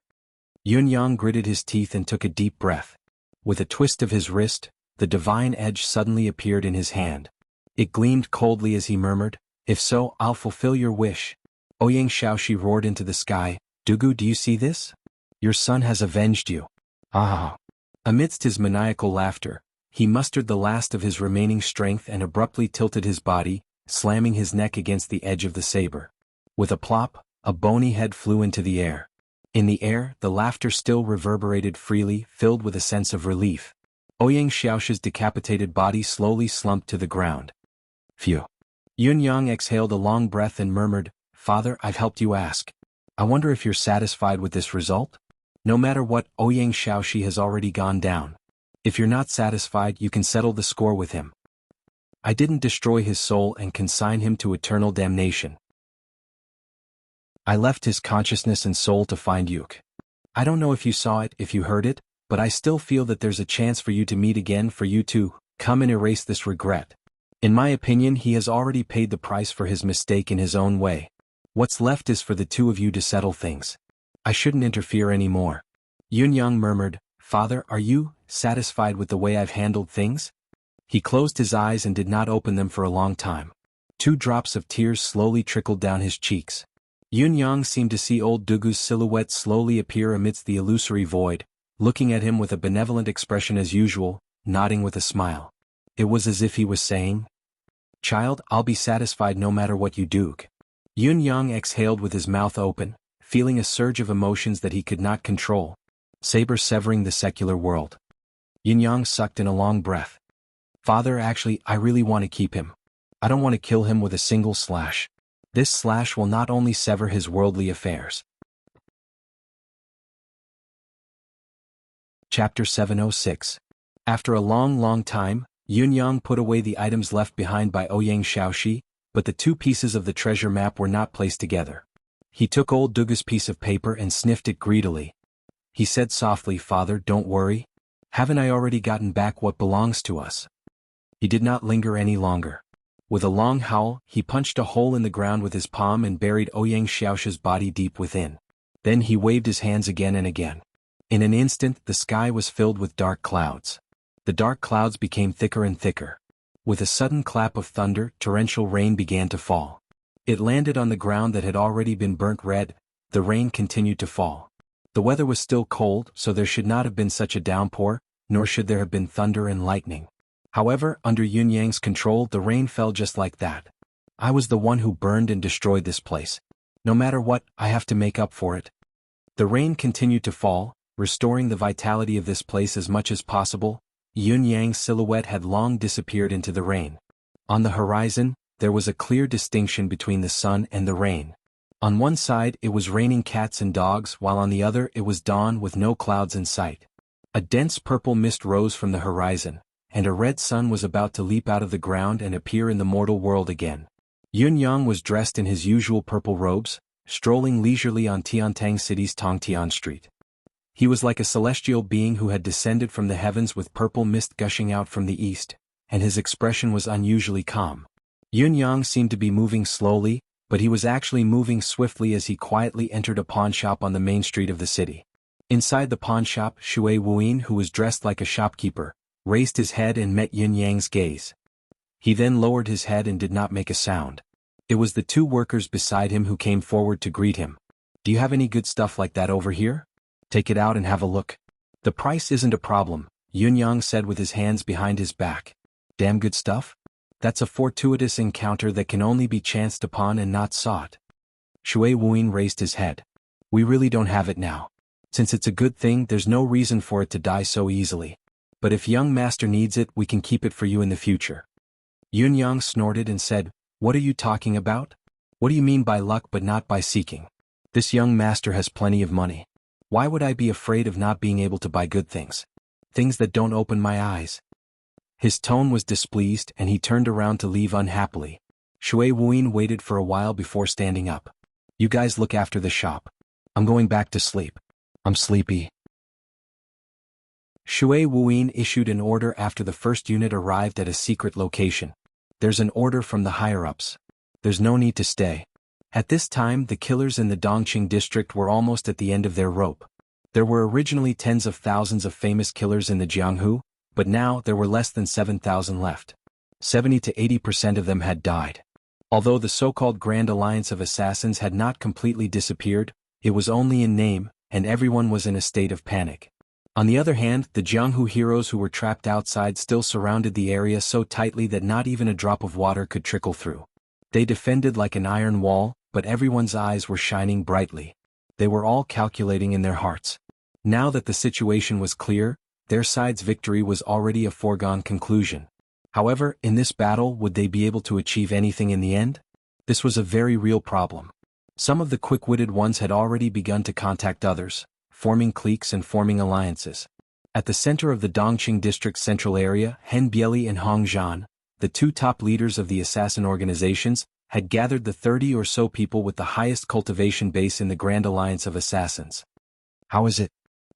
Yun Yang gritted his teeth and took a deep breath. With a twist of his wrist, the divine edge suddenly appeared in his hand. It gleamed coldly as he murmured, "If so, I'll fulfill your wish." Ouyang Shaoxi roared into the sky, "Dugu, do you see this? Your son has avenged you." Ah! Amidst his maniacal laughter, he mustered the last of his remaining strength and abruptly tilted his body, slamming his neck against the edge of the saber. With a plop, a bony head flew into the air. In the air, the laughter still reverberated freely, filled with a sense of relief. Ouyang Shaoxi's decapitated body slowly slumped to the ground. Phew. Yun Yang exhaled a long breath and murmured, "Father, I've helped you ask. I wonder if you're satisfied with this result?" No matter what, Ouyang Shaoxi has already gone down. If you're not satisfied, you can settle the score with him. I didn't destroy his soul and consign him to eternal damnation. I left his consciousness and soul to find you. I don't know if you saw it, if you heard it, but I still feel that there's a chance for you to meet again, for you to come and erase this regret. In my opinion, he has already paid the price for his mistake in his own way. What's left is for the 2 of you to settle things. I shouldn't interfere anymore. Yun Yang murmured, "Father, are you satisfied with the way I've handled things?" He closed his eyes and did not open them for a long time. 2 drops of tears slowly trickled down his cheeks. Yun Yang seemed to see old Dugu's silhouette slowly appear amidst the illusory void, looking at him with a benevolent expression as usual, nodding with a smile. It was as if he was saying, "Child, I'll be satisfied no matter what you do." Yun Yang exhaled with his mouth open, feeling a surge of emotions that he could not control. Saber severing the secular world. Yun Yang sucked in a long breath. Father, actually, I really want to keep him. I don't want to kill him with a single slash. This slash will not only sever his worldly affairs. Chapter 706. After a long time, Yun Yang put away the items left behind by Ouyang Shaoxi, but the two pieces of the treasure map were not placed together. He took old Duga's piece of paper and sniffed it greedily. He said softly, "Father, don't worry. Haven't I already gotten back what belongs to us?" He did not linger any longer. With a long howl, he punched a hole in the ground with his palm and buried Ouyang Shaoxi's body deep within. Then he waved his hands again and again. In an instant, the sky was filled with dark clouds. The dark clouds became thicker and thicker. With a sudden clap of thunder, torrential rain began to fall. It landed on the ground that had already been burnt red. The rain continued to fall. The weather was still cold, so there should not have been such a downpour, nor should there have been thunder and lightning. However, under Yun Yang's control, the rain fell just like that. I was the one who burned and destroyed this place. No matter what, I have to make up for it. The rain continued to fall, restoring the vitality of this place as much as possible. Yun Yang's silhouette had long disappeared into the rain. On the horizon, there was a clear distinction between the sun and the rain. On one side it was raining cats and dogs, while on the other it was dawn with no clouds in sight. A dense purple mist rose from the horizon, and a red sun was about to leap out of the ground and appear in the mortal world again. Yun Yang was dressed in his usual purple robes, strolling leisurely on Tiantang City's Tongtian Street. He was like a celestial being who had descended from the heavens with purple mist gushing out from the east, and his expression was unusually calm. Yun Yang seemed to be moving slowly, but he was actually moving swiftly as he quietly entered a pawn shop on the main street of the city. Inside the pawn shop, Shui Wuyin, who was dressed like a shopkeeper, raised his head and met Yun Yang's gaze. He then lowered his head and did not make a sound. It was the two workers beside him who came forward to greet him. "Do you have any good stuff like that over here? Take it out and have a look." "The price isn't a problem," Yun Yang said with his hands behind his back. "Damn good stuff? That's a fortuitous encounter that can only be chanced upon and not sought." Shui Wuyin raised his head. "We really don't have it now. Since it's a good thing, there's no reason for it to die so easily. But if young master needs it, we can keep it for you in the future." Yun Yang snorted and said, "What are you talking about? What do you mean by luck but not by seeking? This young master has plenty of money. Why would I be afraid of not being able to buy good things? Things that don't open my eyes?" His tone was displeased and he turned around to leave unhappily. Shui Wuyin waited for a while before standing up. "You guys look after the shop. I'm going back to sleep. I'm sleepy." Shui Wuyin issued an order after the first unit arrived at a secret location. "There's an order from the higher-ups. There's no need to stay." At this time, the killers in the Dongqing district were almost at the end of their rope. There were originally tens of thousands of famous killers in the Jianghu, but now there were less than 7,000 left. 70 to 80% of them had died. Although the so-called Grand Alliance of Assassins had not completely disappeared, it was only in name, and everyone was in a state of panic. On the other hand, the Jianghu heroes who were trapped outside still surrounded the area so tightly that not even a drop of water could trickle through. They defended like an iron wall, but everyone's eyes were shining brightly. They were all calculating in their hearts. Now that the situation was clear, their side's victory was already a foregone conclusion. However, in this battle, would they be able to achieve anything in the end? This was a very real problem. Some of the quick-witted ones had already begun to contact others, forming cliques and forming alliances. At the center of the Dongqing district's central area, Hen Bieli and Hong Zhan, the two top leaders of the assassin organizations, had gathered the 30 or so people with the highest cultivation base in the Grand Alliance of Assassins. "How is it?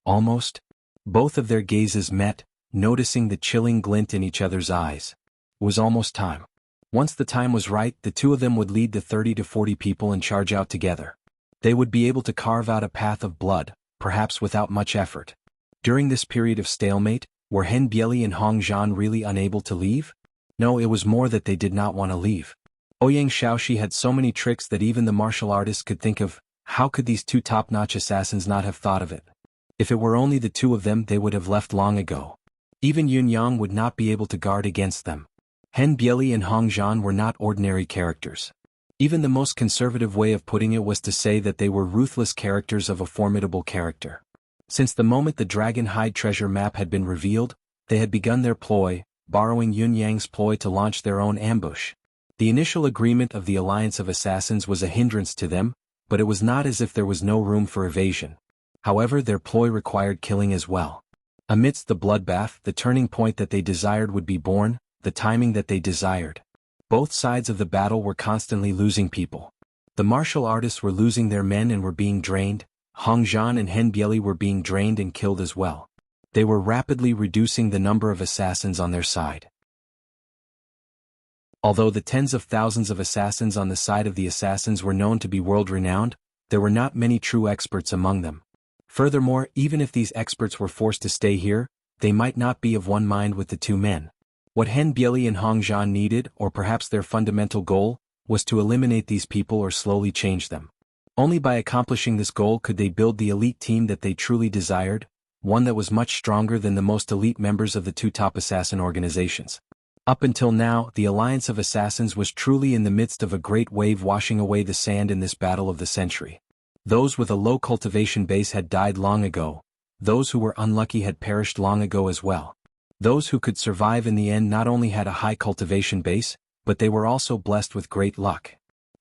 Almost?" Both of their gazes met, noticing the chilling glint in each other's eyes. It was almost time. Once the time was right, the two of them would lead the 30 to 40 people and charge out together. They would be able to carve out a path of blood, perhaps without much effort. During this period of stalemate, were Hen Bieli and Hong Zhan really unable to leave? No, it was more that they did not want to leave. Ouyang Shaoxi had so many tricks that even the martial artists could think of. How could these two top-notch assassins not have thought of it? If it were only the two of them, they would have left long ago. Even Yun Yang would not be able to guard against them. Hen Bieli and Hong Zhan were not ordinary characters. Even the most conservative way of putting it was to say that they were ruthless characters of a formidable character. Since the moment the Dragon Hide treasure map had been revealed, they had begun their ploy, borrowing Yun Yang's ploy to launch their own ambush. The initial agreement of the Alliance of Assassins was a hindrance to them, but it was not as if there was no room for evasion. However, their ploy required killing as well. Amidst the bloodbath, the turning point that they desired would be born, the timing that they desired. Both sides of the battle were constantly losing people. The martial artists were losing their men and were being drained. Hong Zhan and Hen Bieli were being drained and killed as well. They were rapidly reducing the number of assassins on their side. Although the tens of thousands of assassins on the side of the assassins were known to be world-renowned, there were not many true experts among them. Furthermore, even if these experts were forced to stay here, they might not be of one mind with the two men. What Hen Bieli and Hong Zhan needed, or perhaps their fundamental goal, was to eliminate these people or slowly change them. Only by accomplishing this goal could they build the elite team that they truly desired, one that was much stronger than the most elite members of the two top assassin organizations. Up until now, the Alliance of Assassins was truly in the midst of a great wave washing away the sand in this battle of the century. Those with a low cultivation base had died long ago. Those who were unlucky had perished long ago as well. Those who could survive in the end not only had a high cultivation base, but they were also blessed with great luck.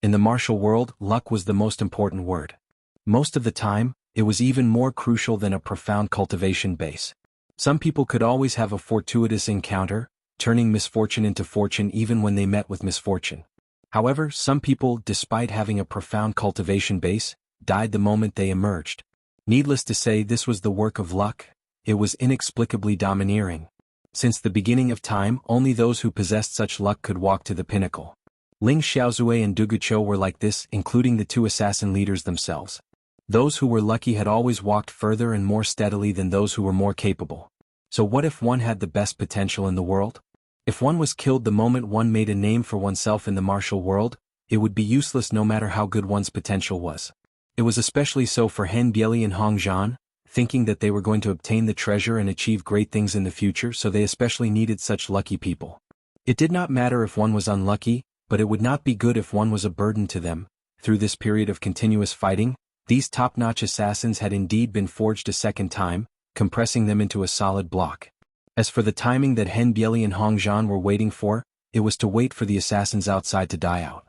In the martial world, luck was the most important word. Most of the time, it was even more crucial than a profound cultivation base. Some people could always have a fortuitous encounter, turning misfortune into fortune even when they met with misfortune. However, some people, despite having a profound cultivation base, died the moment they emerged. Needless to say, this was the work of luck. It was inexplicably domineering. Since the beginning of time, only those who possessed such luck could walk to the pinnacle. Ling Xiaozui and Du Guqiu were like this, including the two assassin leaders themselves. Those who were lucky had always walked further and more steadily than those who were more capable. So what if one had the best potential in the world? If one was killed the moment one made a name for oneself in the martial world, it would be useless no matter how good one's potential was. It was especially so for Hen Bieli and Hong Zhan, thinking that they were going to obtain the treasure and achieve great things in the future, so they especially needed such lucky people. It did not matter if one was unlucky, but it would not be good if one was a burden to them. Through this period of continuous fighting, these top-notch assassins had indeed been forged a second time, compressing them into a solid block. As for the timing that Hen Bieli and Hong Zhan were waiting for, it was to wait for the assassins outside to die out.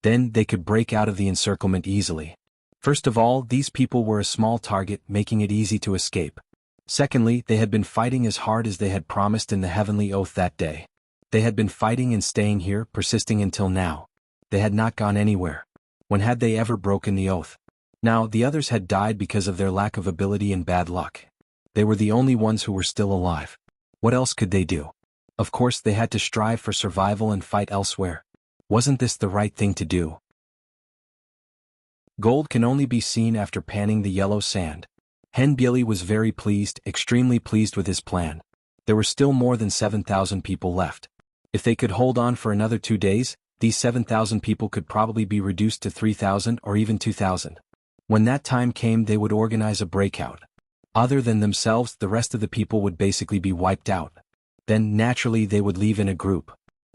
Then they could break out of the encirclement easily. First of all, these people were a small target, making it easy to escape. Secondly, they had been fighting as hard as they had promised in the heavenly oath that day. They had been fighting and staying here, persisting until now. They had not gone anywhere. When had they ever broken the oath? Now, the others had died because of their lack of ability and bad luck. They were the only ones who were still alive. What else could they do? Of course, they had to strive for survival and fight elsewhere. Wasn't this the right thing to do? Gold can only be seen after panning the yellow sand. Hen Bieli was very pleased, extremely pleased with his plan. There were still more than 7,000 people left. If they could hold on for another 2 days, these 7,000 people could probably be reduced to 3,000 or even 2,000. When that time came, they would organize a breakout. Other than themselves, the rest of the people would basically be wiped out. Then, naturally, they would leave in a group.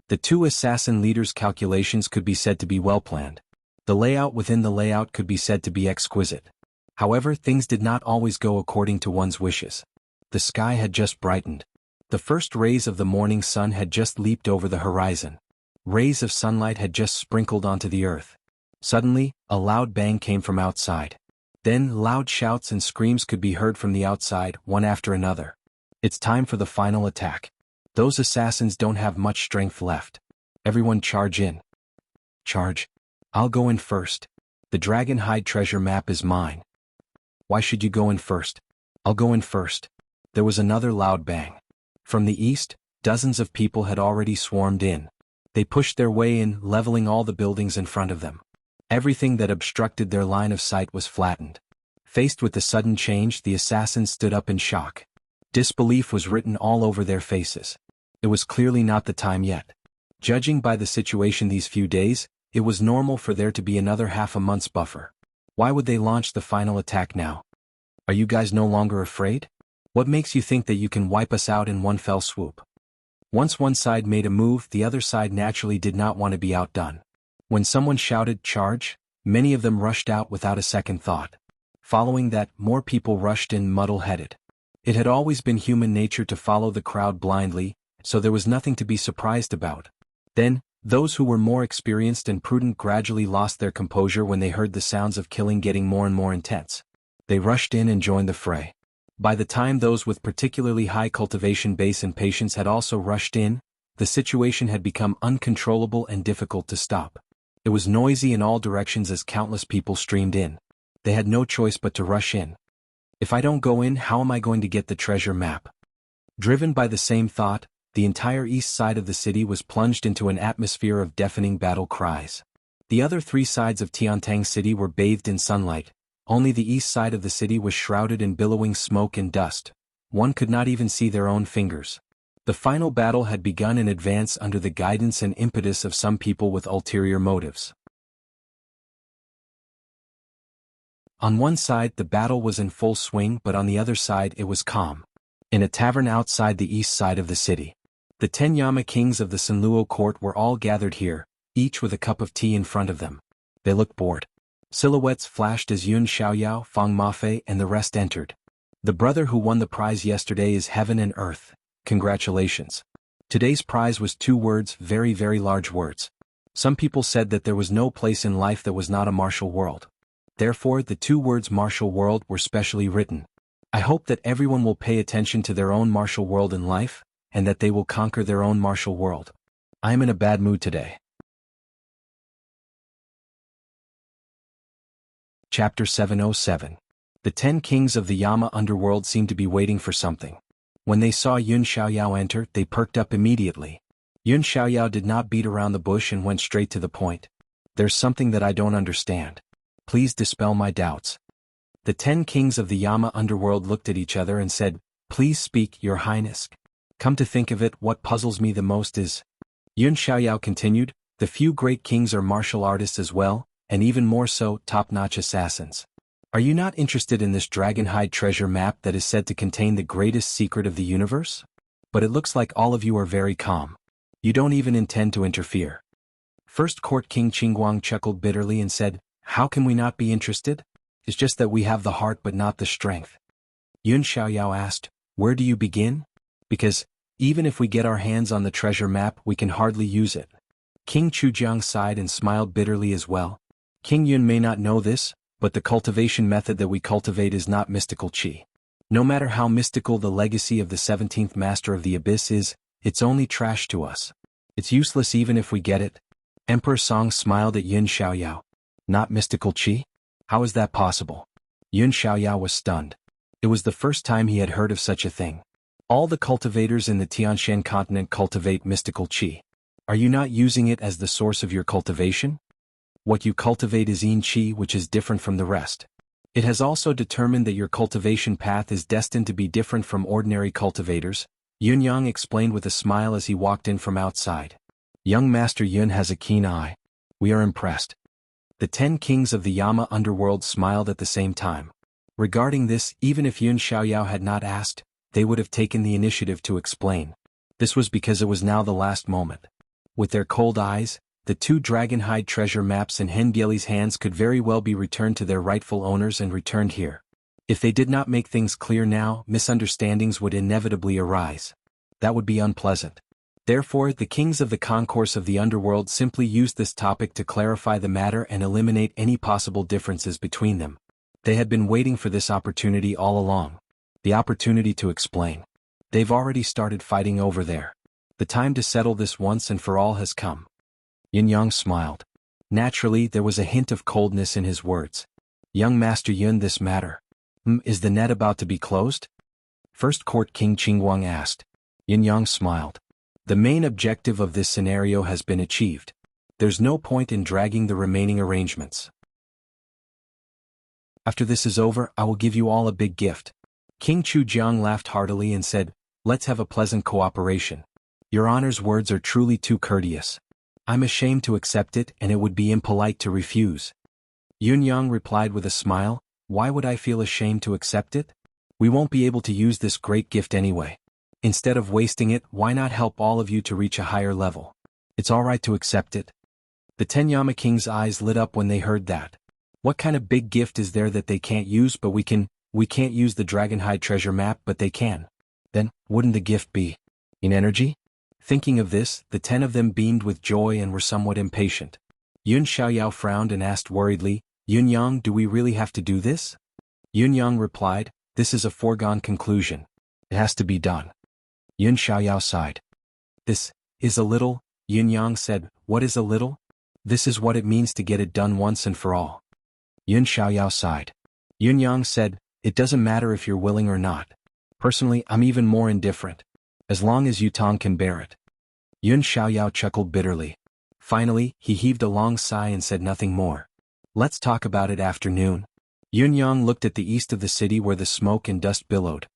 The two assassin leaders' calculations could be said to be well planned. The layout within the layout could be said to be exquisite. However, things did not always go according to one's wishes. The sky had just brightened. The first rays of the morning sun had just leaped over the horizon. Rays of sunlight had just sprinkled onto the earth. Suddenly, a loud bang came from outside. Then, loud shouts and screams could be heard from the outside, one after another. It's time for the final attack. Those assassins don't have much strength left. Everyone charge in. Charge. I'll go in first. The Dragon Hide treasure map is mine. Why should you go in first? I'll go in first. There was another loud bang. From the east, dozens of people had already swarmed in. They pushed their way in, leveling all the buildings in front of them. Everything that obstructed their line of sight was flattened. Faced with the sudden change, the assassins stood up in shock. Disbelief was written all over their faces. It was clearly not the time yet. Judging by the situation these few days, it was normal for there to be another half a month's buffer. Why would they launch the final attack now? Are you guys no longer afraid? What makes you think that you can wipe us out in one fell swoop? Once one side made a move, the other side naturally did not want to be outdone. When someone shouted, "Charge!" many of them rushed out without a second thought. Following that, more people rushed in muddle-headed. It had always been human nature to follow the crowd blindly, so there was nothing to be surprised about. Then, those who were more experienced and prudent gradually lost their composure when they heard the sounds of killing getting more and more intense. They rushed in and joined the fray. By the time those with particularly high cultivation base and patience had also rushed in, the situation had become uncontrollable and difficult to stop. It was noisy in all directions as countless people streamed in. They had no choice but to rush in. If I don't go in, how am I going to get the treasure map? Driven by the same thought, the entire east side of the city was plunged into an atmosphere of deafening battle cries. The other three sides of Tiantang City were bathed in sunlight. Only the east side of the city was shrouded in billowing smoke and dust. One could not even see their own fingers. The final battle had begun in advance under the guidance and impetus of some people with ulterior motives. On one side the battle was in full swing, but on the other side it was calm. In a tavern outside the east side of the city. The 10 Yama kings of the Sanluo court were all gathered here, each with a cup of tea in front of them. They looked bored. Silhouettes flashed as Yun Xiaoyao, Fang Mafei and the rest entered. The brother who won the prize yesterday is heaven and earth. Congratulations. Today's prize was 2 words, very, very large words. Some people said that there was no place in life that was not a martial world. Therefore, the 2 words martial world were specially written. I hope that everyone will pay attention to their own martial world in life, and that they will conquer their own martial world. I am in a bad mood today. Chapter 707. The 10 kings of the Yama underworld seemed to be waiting for something. When they saw Yun Xiaoyao enter, they perked up immediately. Yun Xiaoyao did not beat around the bush and went straight to the point. There's something that I don't understand. Please dispel my doubts. The 10 kings of the Yama underworld looked at each other and said, Please speak, Your Highness. Come to think of it, what puzzles me the most is... Yun Xiaoyao continued, the few great kings are martial artists as well, and even more so, top-notch assassins. Are you not interested in this dragonhide treasure map that is said to contain the greatest secret of the universe? But it looks like all of you are very calm. You don't even intend to interfere. First Court King Qingguang chuckled bitterly and said, How can we not be interested? It's just that we have the heart but not the strength. Yun Xiaoyao asked, Where do you begin? Because, even if we get our hands on the treasure map, we can hardly use it. King Chujiang sighed and smiled bitterly as well. King Yun may not know this, but the cultivation method that we cultivate is not mystical qi. No matter how mystical the legacy of the 17th Master of the Abyss is, it's only trash to us. It's useless even if we get it. Emperor Song smiled at Yun Xiaoyao. Not mystical qi? How is that possible? Yun Xiaoyao was stunned. It was the first time he had heard of such a thing. All the cultivators in the Tianshan continent cultivate mystical qi. Are you not using it as the source of your cultivation? What you cultivate is yin qi, which is different from the rest. It has also determined that your cultivation path is destined to be different from ordinary cultivators, Yun Yang explained with a smile as he walked in from outside. Young Master Yun has a keen eye. We are impressed. The 10 kings of the Yama underworld smiled at the same time. Regarding this, even if Yun Xiaoyao had not asked, they would have taken the initiative to explain. This was because it was now the last moment. With their cold eyes, the 2 dragonhide treasure maps in Henbieli's hands could very well be returned to their rightful owners and returned here. If they did not make things clear now, misunderstandings would inevitably arise. That would be unpleasant. Therefore, the kings of the concourse of the underworld simply used this topic to clarify the matter and eliminate any possible differences between them. They had been waiting for this opportunity all along. The opportunity to explain. They've already started fighting over there. The time to settle this once and for all has come. Yin Yang smiled. Naturally, there was a hint of coldness in his words. Young Master Yun, this matter. Is the net about to be closed? First Court King Qingguang asked. Yin Yang smiled. The main objective of this scenario has been achieved. There's no point in dragging the remaining arrangements. After this is over, I will give you all a big gift. King Chujiang laughed heartily and said, Let's have a pleasant cooperation. Your Honor's words are truly too courteous. I'm ashamed to accept it and it would be impolite to refuse. Yun Yang replied with a smile, Why would I feel ashamed to accept it? We won't be able to use this great gift anyway. Instead of wasting it, why not help all of you to reach a higher level? It's alright to accept it." The 10 Yama Kings' eyes lit up when they heard that. What kind of big gift is there that they can't use? But we can't use the Dragonhide treasure map, but they can. Then, wouldn't the gift be in energy? Thinking of this, the 10 of them beamed with joy and were somewhat impatient. Yun Xiaoyao frowned and asked worriedly, "Yun Yang, do we really have to do this?" Yun Yang replied, "This is a foregone conclusion. It has to be done." Yun Xiaoyao sighed. "This is a little," Yun Yang said. "What is a little?" "This is what it means to get it done once and for all." Yun Xiaoyao sighed. Yun Yang said, "It doesn't matter if you're willing or not. Personally, I'm even more indifferent. As long as Yutong can bear it." Yun Xiaoyao chuckled bitterly. Finally, he heaved a long sigh and said nothing more. "Let's talk about it after noon." Yun Yang looked at the east of the city where the smoke and dust billowed.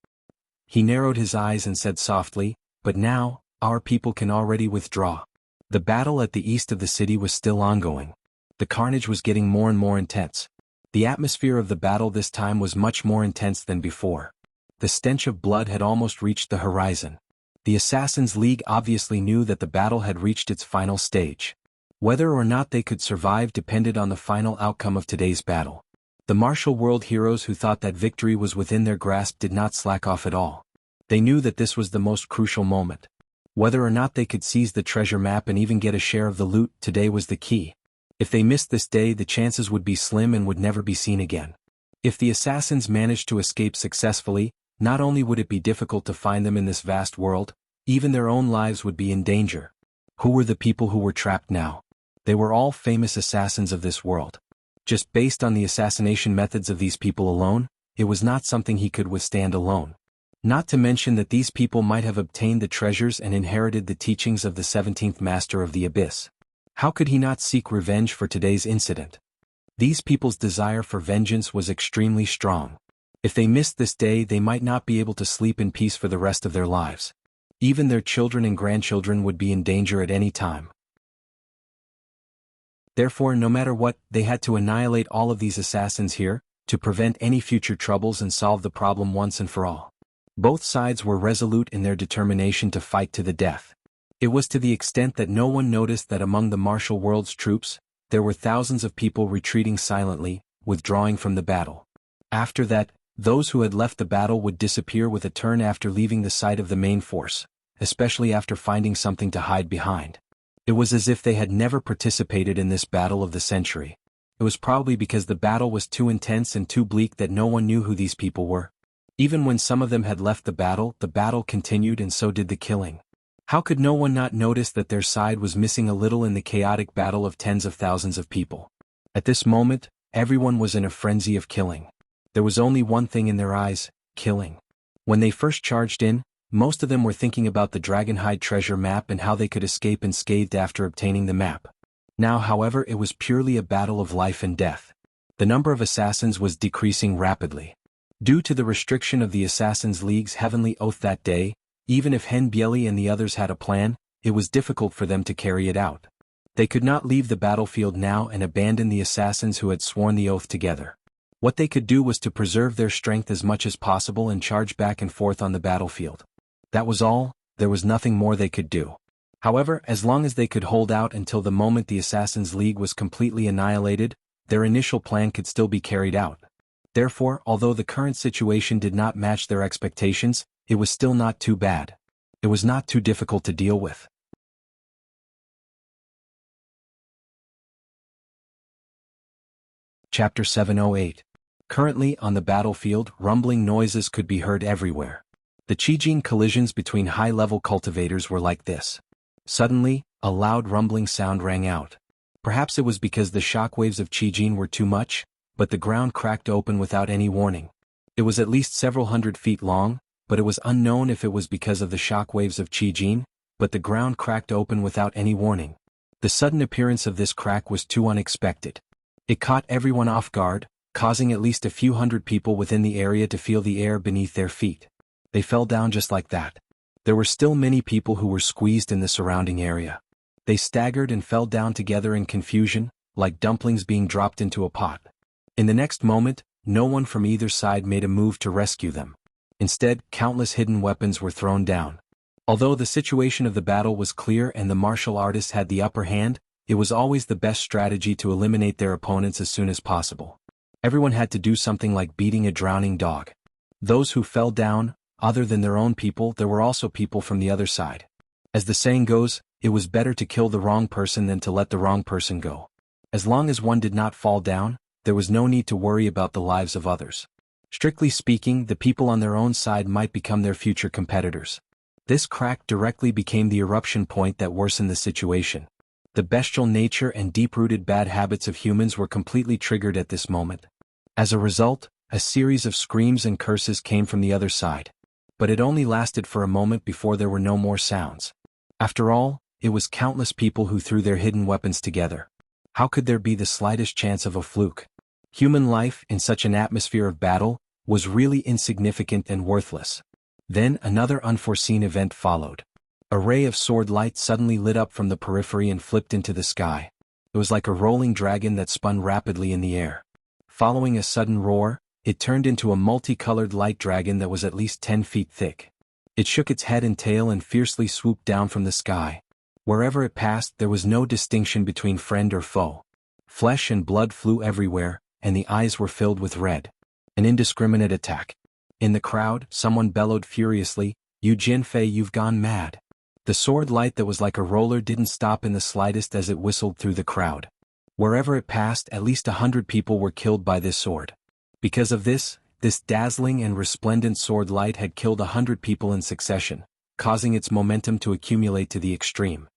He narrowed his eyes and said softly, "But now, our people can already withdraw." The battle at the east of the city was still ongoing. The carnage was getting more and more intense. The atmosphere of the battle this time was much more intense than before. The stench of blood had almost reached the horizon. The Assassins' League obviously knew that the battle had reached its final stage. Whether or not they could survive depended on the final outcome of today's battle. The martial world heroes who thought that victory was within their grasp did not slack off at all. They knew that this was the most crucial moment. Whether or not they could seize the treasure map and even get a share of the loot, today was the key. If they missed this day, the chances would be slim and would never be seen again. If the assassins managed to escape successfully, not only would it be difficult to find them in this vast world, even their own lives would be in danger. Who were the people who were trapped now? They were all famous assassins of this world. Just based on the assassination methods of these people alone, it was not something he could withstand alone. Not to mention that these people might have obtained the treasures and inherited the teachings of the 17th Master of the Abyss. How could he not seek revenge for today's incident? These people's desire for vengeance was extremely strong. If they missed this day, they might not be able to sleep in peace for the rest of their lives. Even their children and grandchildren would be in danger at any time. Therefore, no matter what, they had to annihilate all of these assassins here, to prevent any future troubles and solve the problem once and for all. Both sides were resolute in their determination to fight to the death. It was to the extent that no one noticed that among the martial world's troops, there were thousands of people retreating silently, withdrawing from the battle. After that, those who had left the battle would disappear with a turn after leaving the sight of the main force, especially after finding something to hide behind. It was as if they had never participated in this battle of the century. It was probably because the battle was too intense and too bleak that no one knew who these people were. Even when some of them had left the battle continued, and so did the killing. How could no one not notice that their side was missing a little in the chaotic battle of tens of thousands of people? At this moment, everyone was in a frenzy of killing. There was only one thing in their eyes: killing. When they first charged in, most of them were thinking about the Dragonhide treasure map and how they could escape unscathed after obtaining the map. Now, however, it was purely a battle of life and death. The number of assassins was decreasing rapidly. Due to the restriction of the Assassins' League's heavenly oath that day, even if Hen Bieli and the others had a plan, it was difficult for them to carry it out. They could not leave the battlefield now and abandon the assassins who had sworn the oath together. What they could do was to preserve their strength as much as possible and charge back and forth on the battlefield. That was all. There was nothing more they could do. However, as long as they could hold out until the moment the Assassins' League was completely annihilated, their initial plan could still be carried out. Therefore, although the current situation did not match their expectations, it was still not too bad. It was not too difficult to deal with. Chapter 708. Currently on the battlefield, rumbling noises could be heard everywhere. The Qijing collisions between high-level cultivators were like this. Suddenly, a loud rumbling sound rang out. Perhaps it was because the shockwaves of Qijing were too much, but the ground cracked open without any warning. It was at least several hundred feet long, but it was unknown if it was because of the shockwaves of Qijing, but the ground cracked open without any warning. The sudden appearance of this crack was too unexpected. It caught everyone off guard, causing at least a few hundred people within the area to feel the air beneath their feet. They fell down just like that. There were still many people who were squeezed in the surrounding area. They staggered and fell down together in confusion, like dumplings being dropped into a pot. In the next moment, no one from either side made a move to rescue them. Instead, countless hidden weapons were thrown down. Although the situation of the battle was clear and the martial artists had the upper hand, it was always the best strategy to eliminate their opponents as soon as possible. Everyone had to do something like beating a drowning dog. Those who fell down, other than their own people, there were also people from the other side. As the saying goes, it was better to kill the wrong person than to let the wrong person go. As long as one did not fall down, there was no need to worry about the lives of others. Strictly speaking, the people on their own side might become their future competitors. This crack directly became the eruption point that worsened the situation. The bestial nature and deep-rooted bad habits of humans were completely triggered at this moment. As a result, a series of screams and curses came from the other side. But it only lasted for a moment before there were no more sounds. After all, it was countless people who threw their hidden weapons together. How could there be the slightest chance of a fluke? Human life, in such an atmosphere of battle, was really insignificant and worthless. Then another unforeseen event followed. A ray of sword light suddenly lit up from the periphery and flipped into the sky. It was like a rolling dragon that spun rapidly in the air. Following a sudden roar, it turned into a multicolored light dragon that was at least 10 feet thick. It shook its head and tail and fiercely swooped down from the sky. Wherever it passed, there was no distinction between friend or foe. Flesh and blood flew everywhere, and the eyes were filled with red. An indiscriminate attack. In the crowd, someone bellowed furiously, "Yu Jianfei, you've gone mad." The sword light that was like a roller didn't stop in the slightest as it whistled through the crowd. Wherever it passed, at least 100 people were killed by this sword. Because of this dazzling and resplendent sword light had killed 100 people in succession, causing its momentum to accumulate to the extreme.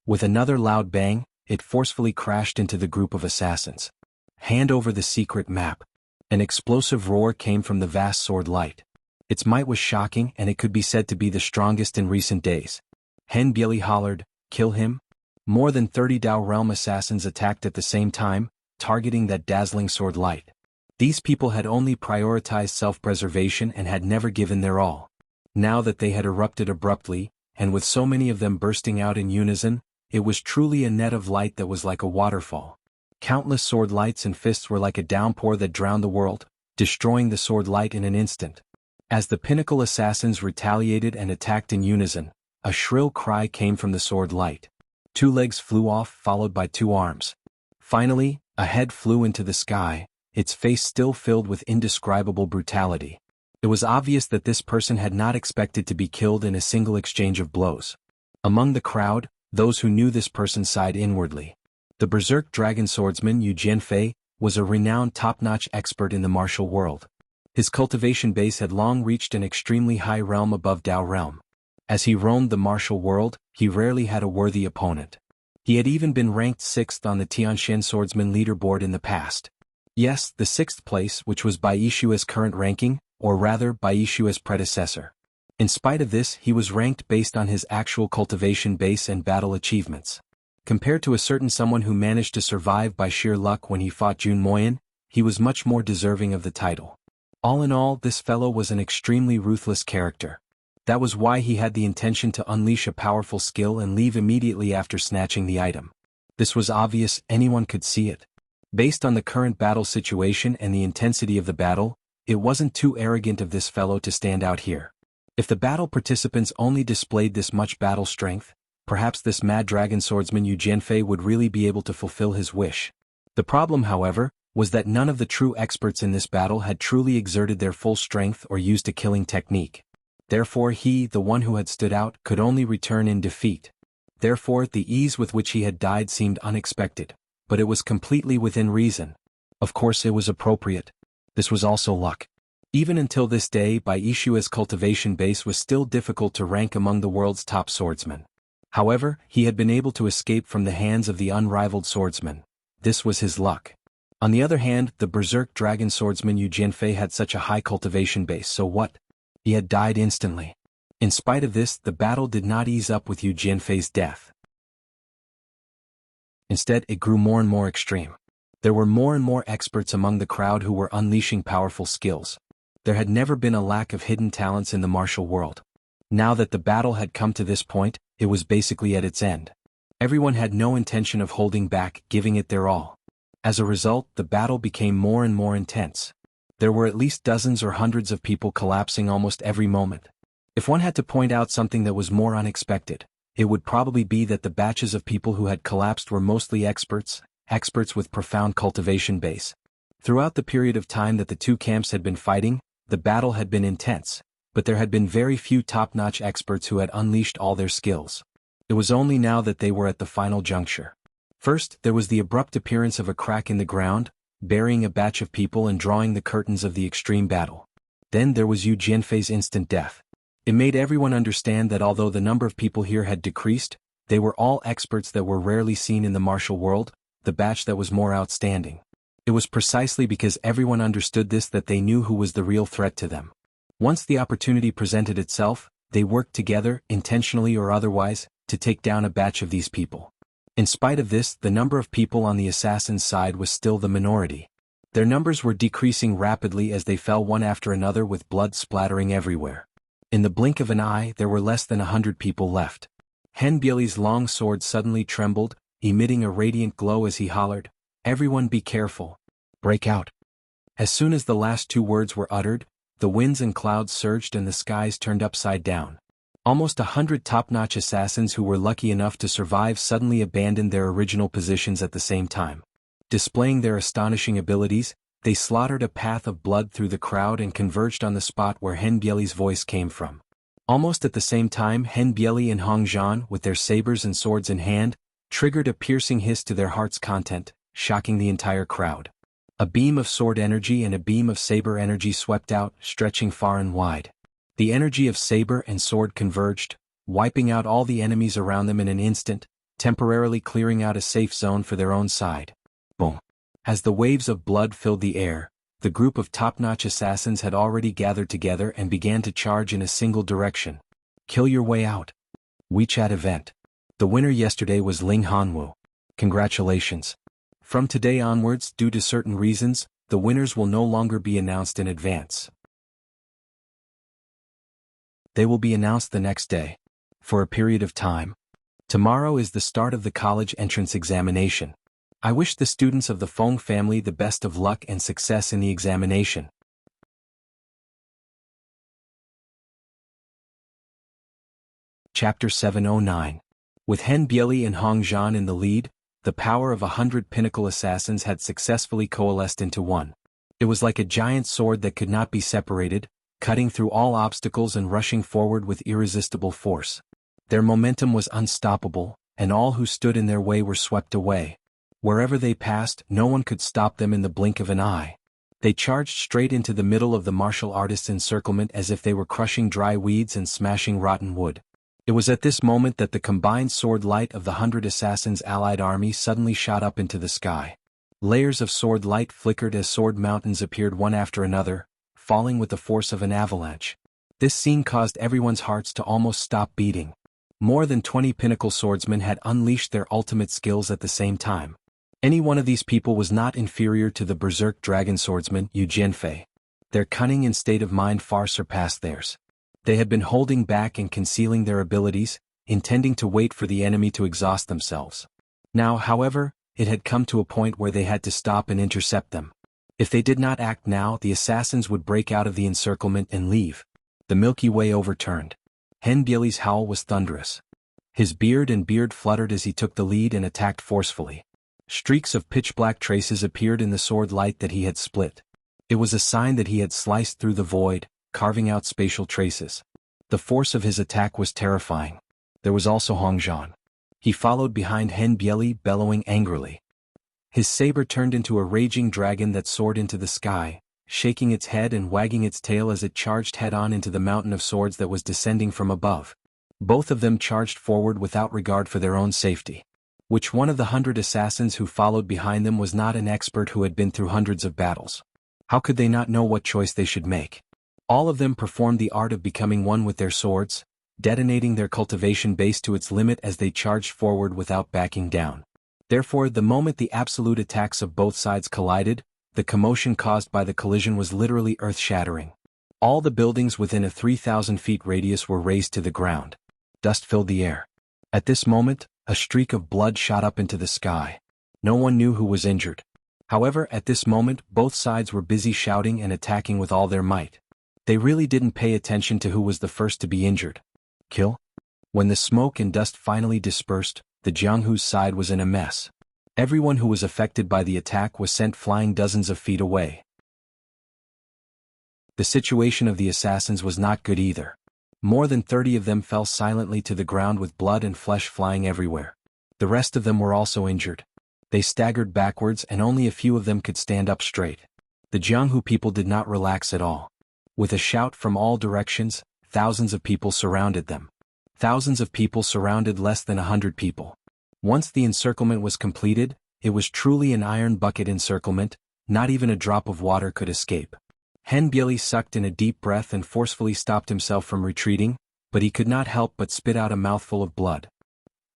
With another loud bang, it forcefully crashed into the group of assassins. Hand over the secret map. An explosive roar came from the vast sword light. Its might was shocking, and it could be said to be the strongest in recent days. Hen Bieli hollered, "Kill him?" More than 30 Dao Realm assassins attacked at the same time, targeting that dazzling sword light. These people had only prioritized self-preservation and had never given their all. Now that they had erupted abruptly, and with so many of them bursting out in unison, it was truly a net of light that was like a waterfall. Countless sword lights and fists were like a downpour that drowned the world, destroying the sword light in an instant. As the pinnacle assassins retaliated and attacked in unison, a shrill cry came from the sword light. 2 legs flew off, followed by 2 arms. Finally, a head flew into the sky, its face still filled with indescribable brutality. It was obvious that this person had not expected to be killed in a single exchange of blows. Among the crowd, those who knew this person sighed inwardly. The berserk dragon swordsman Yu Jianfei was a renowned top-notch expert in the martial world. His cultivation base had long reached an extremely high realm above Dao realm. As he roamed the martial world, he rarely had a worthy opponent. He had even been ranked 6th on the Tianxian swordsman leaderboard in the past. Yes, the 6th place, which was Bai Yishua's current ranking, or rather Bai Yishua's predecessor. In spite of this, he was ranked based on his actual cultivation base and battle achievements. Compared to a certain someone who managed to survive by sheer luck when he fought Jun Moyan, he was much more deserving of the title. All in all, this fellow was an extremely ruthless character. That was why he had the intention to unleash a powerful skill and leave immediately after snatching the item. This was obvious, anyone could see it. Based on the current battle situation and the intensity of the battle, it wasn't too arrogant of this fellow to stand out here. If the battle participants only displayed this much battle strength, perhaps this mad dragon swordsman Yu Jianfei would really be able to fulfill his wish. The problem, however, was that none of the true experts in this battle had truly exerted their full strength or used a killing technique. Therefore he, the one who had stood out, could only return in defeat. Therefore the ease with which he had died seemed unexpected, but it was completely within reason. Of course it was appropriate. This was also luck. Even until this day, Bai Yishua's cultivation base was still difficult to rank among the world's top swordsmen. However, he had been able to escape from the hands of the unrivaled swordsman. This was his luck. On the other hand, the berserk dragon swordsman Yu Jianfei had such a high cultivation base, so what? He had died instantly. In spite of this, the battle did not ease up with Yu Jianfei's death. Instead, it grew more and more extreme. There were more and more experts among the crowd who were unleashing powerful skills. There had never been a lack of hidden talents in the martial world. Now that the battle had come to this point, it was basically at its end. Everyone had no intention of holding back, giving it their all. As a result, the battle became more and more intense. There were at least dozens or hundreds of people collapsing almost every moment. If one had to point out something that was more unexpected, it would probably be that the batches of people who had collapsed were mostly experts with profound cultivation base. Throughout the period of time that the two camps had been fighting, the battle had been intense, but there had been very few top-notch experts who had unleashed all their skills. It was only now that they were at the final juncture. First, there was the abrupt appearance of a crack in the ground, burying a batch of people and drawing the curtains of the extreme battle. Then there was Yu Jianfei's instant death. It made everyone understand that although the number of people here had decreased, they were all experts that were rarely seen in the martial world, the batch that was more outstanding. It was precisely because everyone understood this that they knew who was the real threat to them. Once the opportunity presented itself, they worked together, intentionally or otherwise, to take down a batch of these people. In spite of this, the number of people on the assassin's side was still the minority. Their numbers were decreasing rapidly as they fell one after another with blood splattering everywhere. In the blink of an eye, there were less than 100 people left. Hen Bieli's long sword suddenly trembled, emitting a radiant glow as he hollered, "Everyone be careful. Break out." As soon as the last two words were uttered, the winds and clouds surged and the skies turned upside down. Almost 100 top-notch assassins who were lucky enough to survive suddenly abandoned their original positions at the same time. Displaying their astonishing abilities, they slaughtered a path of blood through the crowd and converged on the spot where Hen Bieli's voice came from. Almost at the same time, Hen Bieli and Hong Zhan, with their sabers and swords in hand, triggered a piercing hiss to their heart's content, shocking the entire crowd. A beam of sword energy and a beam of saber energy swept out, stretching far and wide. The energy of saber and sword converged, wiping out all the enemies around them in an instant, temporarily clearing out a safe zone for their own side. Boom! As the waves of blood filled the air, the group of top-notch assassins had already gathered together and began to charge in a single direction. Kill your way out. WeChat event. The winner yesterday was Ling Hanwu. Congratulations. From today onwards, due to certain reasons, the winners will no longer be announced in advance. They will be announced the next day. For a period of time. Tomorrow is the start of the college entrance examination. I wish the students of the Feng family the best of luck and success in the examination. Chapter 709. With Hen Bieli and Hong Zhan in the lead, the power of 100 pinnacle assassins had successfully coalesced into one. It was like a giant sword that could not be separated, cutting through all obstacles and rushing forward with irresistible force. Their momentum was unstoppable, and all who stood in their way were swept away. Wherever they passed, no one could stop them in the blink of an eye. They charged straight into the middle of the martial artists' encirclement as if they were crushing dry weeds and smashing rotten wood. It was at this moment that the combined sword light of the 100 assassins' allied army suddenly shot up into the sky. Layers of sword light flickered as sword mountains appeared one after another, falling with the force of an avalanche. This scene caused everyone's hearts to almost stop beating. More than 20 pinnacle swordsmen had unleashed their ultimate skills at the same time. Any one of these people was not inferior to the berserk dragon swordsman Yu Jianfei. Their cunning and state of mind far surpassed theirs. They had been holding back and concealing their abilities, intending to wait for the enemy to exhaust themselves. Now, however, it had come to a point where they had to stop and intercept them. If they did not act now, the assassins would break out of the encirclement and leave. The Milky Way overturned. Hen Bieli's howl was thunderous. His beard fluttered as he took the lead and attacked forcefully. Streaks of pitch-black traces appeared in the sword light that he had split. It was a sign that he had sliced through the void, carving out spatial traces. The force of his attack was terrifying. There was also Hong Zhan. He followed behind Hen Bieli, bellowing angrily. His saber turned into a raging dragon that soared into the sky, shaking its head and wagging its tail as it charged head-on into the mountain of swords that was descending from above. Both of them charged forward without regard for their own safety. Which one of the 100 assassins who followed behind them was not an expert who had been through hundreds of battles? How could they not know what choice they should make? All of them performed the art of becoming one with their swords, detonating their cultivation base to its limit as they charged forward without backing down. Therefore, the moment the absolute attacks of both sides collided, the commotion caused by the collision was literally earth-shattering. All the buildings within a 3,000 feet radius were razed to the ground. Dust filled the air. At this moment, a streak of blood shot up into the sky. No one knew who was injured. However, at this moment, both sides were busy shouting and attacking with all their might. They really didn't pay attention to who was the first to be injured. Kill? When the smoke and dust finally dispersed, the Jianghu's side was in a mess. Everyone who was affected by the attack was sent flying dozens of feet away. The situation of the assassins was not good either. More than 30 of them fell silently to the ground with blood and flesh flying everywhere. The rest of them were also injured. They staggered backwards and only a few of them could stand up straight. The Jianghu people did not relax at all. With a shout from all directions, thousands of people surrounded them. Thousands of people surrounded less than 100 people. Once the encirclement was completed, it was truly an iron bucket encirclement, not even a drop of water could escape. Hen Bieli sucked in a deep breath and forcefully stopped himself from retreating, but he could not help but spit out a mouthful of blood.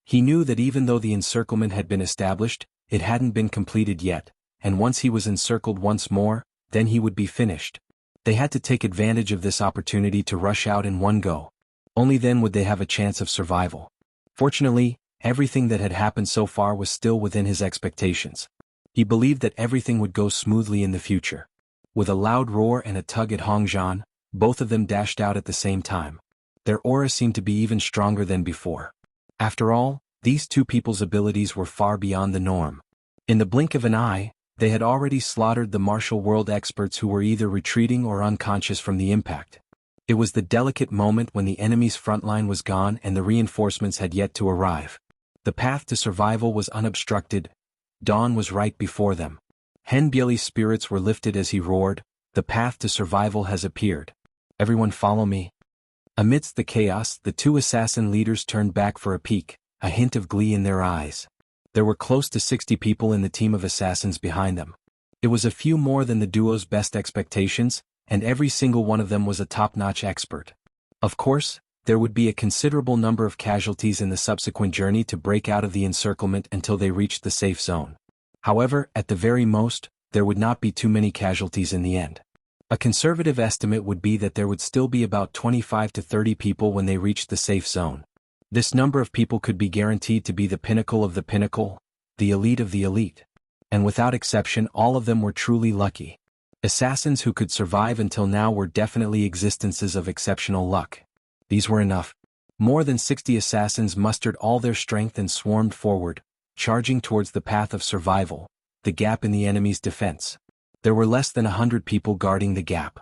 He knew that even though the encirclement had been established, it hadn't been completed yet, and once he was encircled once more, then he would be finished. They had to take advantage of this opportunity to rush out in one go. Only then would they have a chance of survival. Fortunately, everything that had happened so far was still within his expectations. He believed that everything would go smoothly in the future. With a loud roar and a tug at Hongzhan, both of them dashed out at the same time. Their aura seemed to be even stronger than before. After all, these two people's abilities were far beyond the norm. In the blink of an eye, they had already slaughtered the martial world experts who were either retreating or unconscious from the impact. It was the delicate moment when the enemy's front line was gone and the reinforcements had yet to arrive. The path to survival was unobstructed. Dawn was right before them. Hen Bieli's spirits were lifted as he roared, "The path to survival has appeared. Everyone follow me." Amidst the chaos, the two assassin leaders turned back for a peek, a hint of glee in their eyes. There were close to 60 people in the team of assassins behind them. It was a few more than the duo's best expectations, and every single one of them was a top-notch expert. Of course, there would be a considerable number of casualties in the subsequent journey to break out of the encirclement until they reached the safe zone. However, at the very most, there would not be too many casualties in the end. A conservative estimate would be that there would still be about 25 to 30 people when they reached the safe zone. This number of people could be guaranteed to be the pinnacle of the pinnacle, the elite of the elite. And without exception, all of them were truly lucky. Assassins who could survive until now were definitely existences of exceptional luck. These were enough. More than 60 assassins mustered all their strength and swarmed forward, charging towards the path of survival, the gap in the enemy's defense. There were less than 100 people guarding the gap.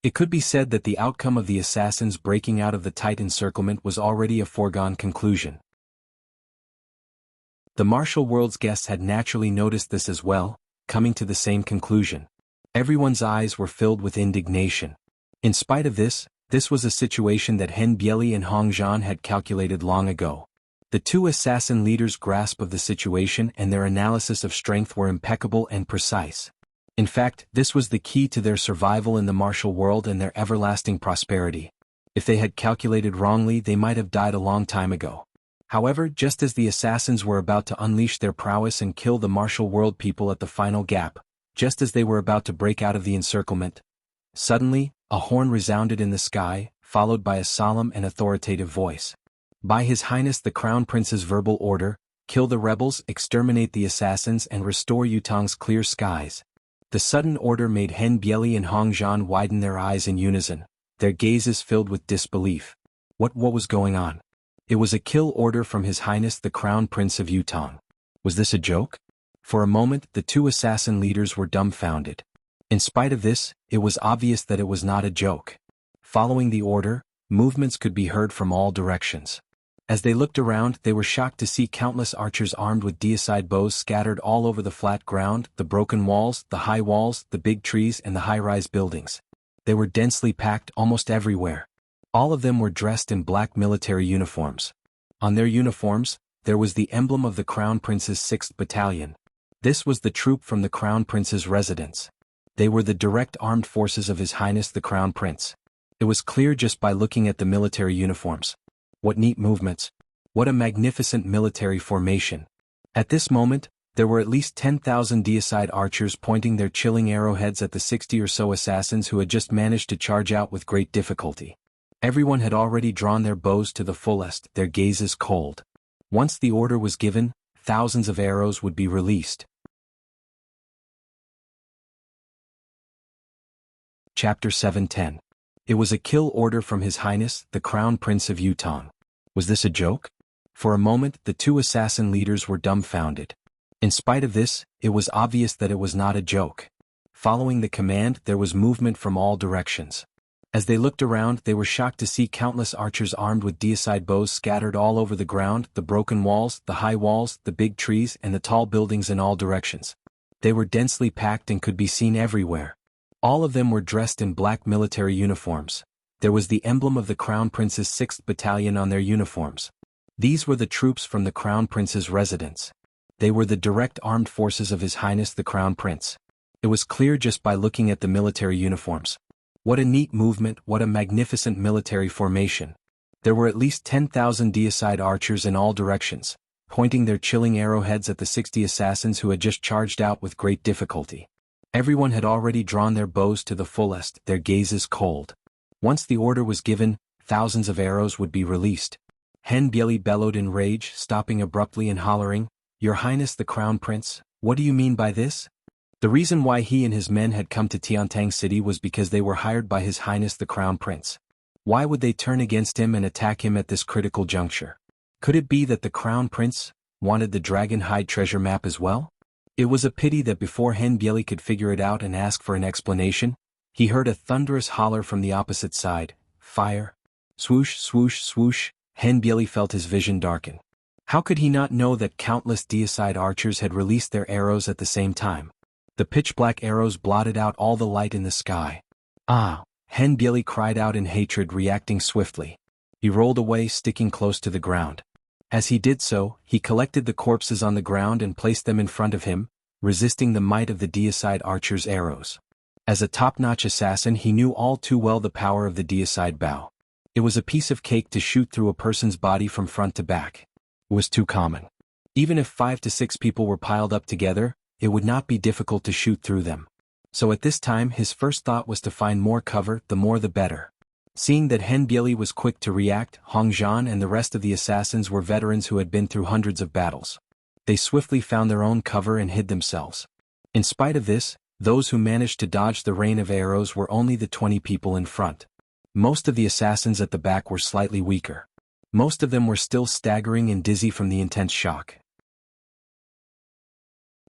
It could be said that the outcome of the assassins breaking out of the tight encirclement was already a foregone conclusion. The martial world's guests had naturally noticed this as well, coming to the same conclusion. Everyone's eyes were filled with indignation. In spite of this, this was a situation that Hen Bieli and Hongzhan had calculated long ago. The two assassin leaders' grasp of the situation and their analysis of strength were impeccable and precise. In fact, this was the key to their survival in the martial world and their everlasting prosperity. If they had calculated wrongly, they might have died a long time ago. However, just as the assassins were about to unleash their prowess and kill the martial world people at the final gap, just as they were about to break out of the encirclement, suddenly, a horn resounded in the sky, followed by a solemn and authoritative voice. "By His Highness the Crown Prince's verbal order, kill the rebels, exterminate the assassins and restore Yutong's clear skies." The sudden order made Hen Bieli and Hongzhan widen their eyes in unison, their gazes filled with disbelief. What was going on? It was a kill order from His Highness the Crown Prince of Yutong. Was this a joke? For a moment, the two assassin leaders were dumbfounded. In spite of this, it was obvious that it was not a joke. Following the order, movements could be heard from all directions. As they looked around, they were shocked to see countless archers armed with deicide bows scattered all over the flat ground, the broken walls, the high walls, the big trees and the high-rise buildings. They were densely packed almost everywhere. All of them were dressed in black military uniforms. On their uniforms, there was the emblem of the Crown Prince's 6th Battalion. This was the troop from the Crown Prince's residence. They were the direct armed forces of His Highness the Crown Prince. It was clear just by looking at the military uniforms. What neat movements. What a magnificent military formation. At this moment, there were at least 10,000 deicide archers pointing their chilling arrowheads at the 60 or so assassins who had just managed to charge out with great difficulty. Everyone had already drawn their bows to the fullest, their gazes cold. Once the order was given, thousands of arrows would be released. Chapter 710. It was a kill order from His Highness, the Crown Prince of Yutong. Was this a joke? For a moment, the two assassin leaders were dumbfounded. In spite of this, it was obvious that it was not a joke. Following the command, there was movement from all directions. As they looked around, they were shocked to see countless archers armed with deicide bows scattered all over the ground, the broken walls, the high walls, the big trees, and the tall buildings in all directions. They were densely packed and could be seen everywhere. All of them were dressed in black military uniforms. There was the emblem of the Crown Prince's 6th Battalion on their uniforms. These were the troops from the Crown Prince's residence. They were the direct armed forces of His Highness the Crown Prince. It was clear just by looking at the military uniforms. What a neat movement, what a magnificent military formation. There were at least 10,000 deicide archers in all directions, pointing their chilling arrowheads at the 60 assassins who had just charged out with great difficulty. Everyone had already drawn their bows to the fullest, their gazes cold. Once the order was given, thousands of arrows would be released. Hen Bieli bellowed in rage, stopping abruptly and hollering, "Your Highness the Crown Prince, what do you mean by this?" The reason why he and his men had come to Tiantang City was because they were hired by His Highness the Crown Prince. Why would they turn against him and attack him at this critical juncture? Could it be that the Crown Prince wanted the Dragon Hide treasure map as well? It was a pity that before Hen Bieli could figure it out and ask for an explanation, he heard a thunderous holler from the opposite side, "Fire!" Swoosh, swoosh, swoosh, Hen Bieli felt his vision darken. How could he not know that countless deicide archers had released their arrows at the same time? The pitch-black arrows blotted out all the light in the sky. "Ah!" Hen Bieli cried out in hatred, reacting swiftly. He rolled away, sticking close to the ground. As he did so, he collected the corpses on the ground and placed them in front of him, resisting the might of the deicide archers' arrows. As a top-notch assassin, he knew all too well the power of the deicide bow. It was a piece of cake to shoot through a person's body from front to back. It was too common. Even if 5 to 6 people were piled up together, it would not be difficult to shoot through them. So at this time, his first thought was to find more cover, the more the better. Seeing that Hen Bieli was quick to react, Hong Zhan and the rest of the assassins were veterans who had been through hundreds of battles. They swiftly found their own cover and hid themselves. In spite of this, those who managed to dodge the rain of arrows were only the 20 people in front. Most of the assassins at the back were slightly weaker. Most of them were still staggering and dizzy from the intense shock.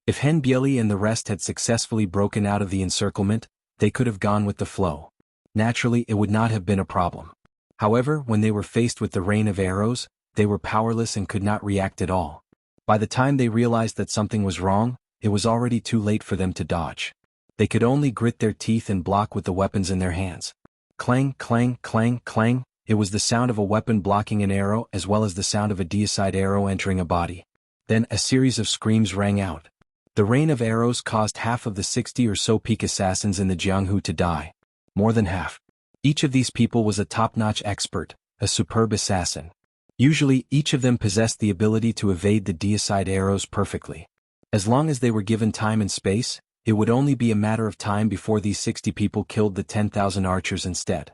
If Hen Bieli and the rest had successfully broken out of the encirclement, they could have gone with the flow. Naturally, it would not have been a problem. However, when they were faced with the rain of arrows, they were powerless and could not react at all. By the time they realized that something was wrong, it was already too late for them to dodge. They could only grit their teeth and block with the weapons in their hands. Clang, clang, clang, clang. It was the sound of a weapon blocking an arrow as well as the sound of a deicide arrow entering a body. Then a series of screams rang out. The rain of arrows caused half of the 60 or so peak assassins in the Jianghu to die. More than half. Each of these people was a top-notch expert, a superb assassin. Usually, each of them possessed the ability to evade the deicide arrows perfectly. As long as they were given time and space, it would only be a matter of time before these 60 people killed the 10,000 archers instead.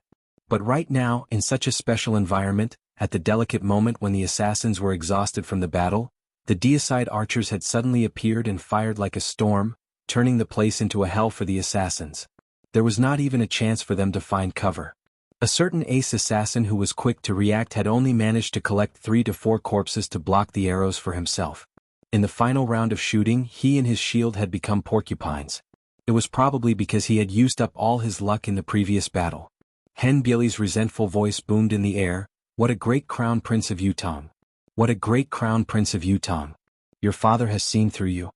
But right now, in such a special environment, at the delicate moment when the assassins were exhausted from the battle, the deicide archers had suddenly appeared and fired like a storm, turning the place into a hell for the assassins. There was not even a chance for them to find cover. A certain ace assassin who was quick to react had only managed to collect 3 to 4 corpses to block the arrows for himself. In the final round of shooting, he and his shield had become porcupines. It was probably because he had used up all his luck in the previous battle. Hen Bieli's resentful voice boomed in the air, "What a great Crown Prince of Yutong! What a great Crown Prince of Yutong! Your father has seen through you."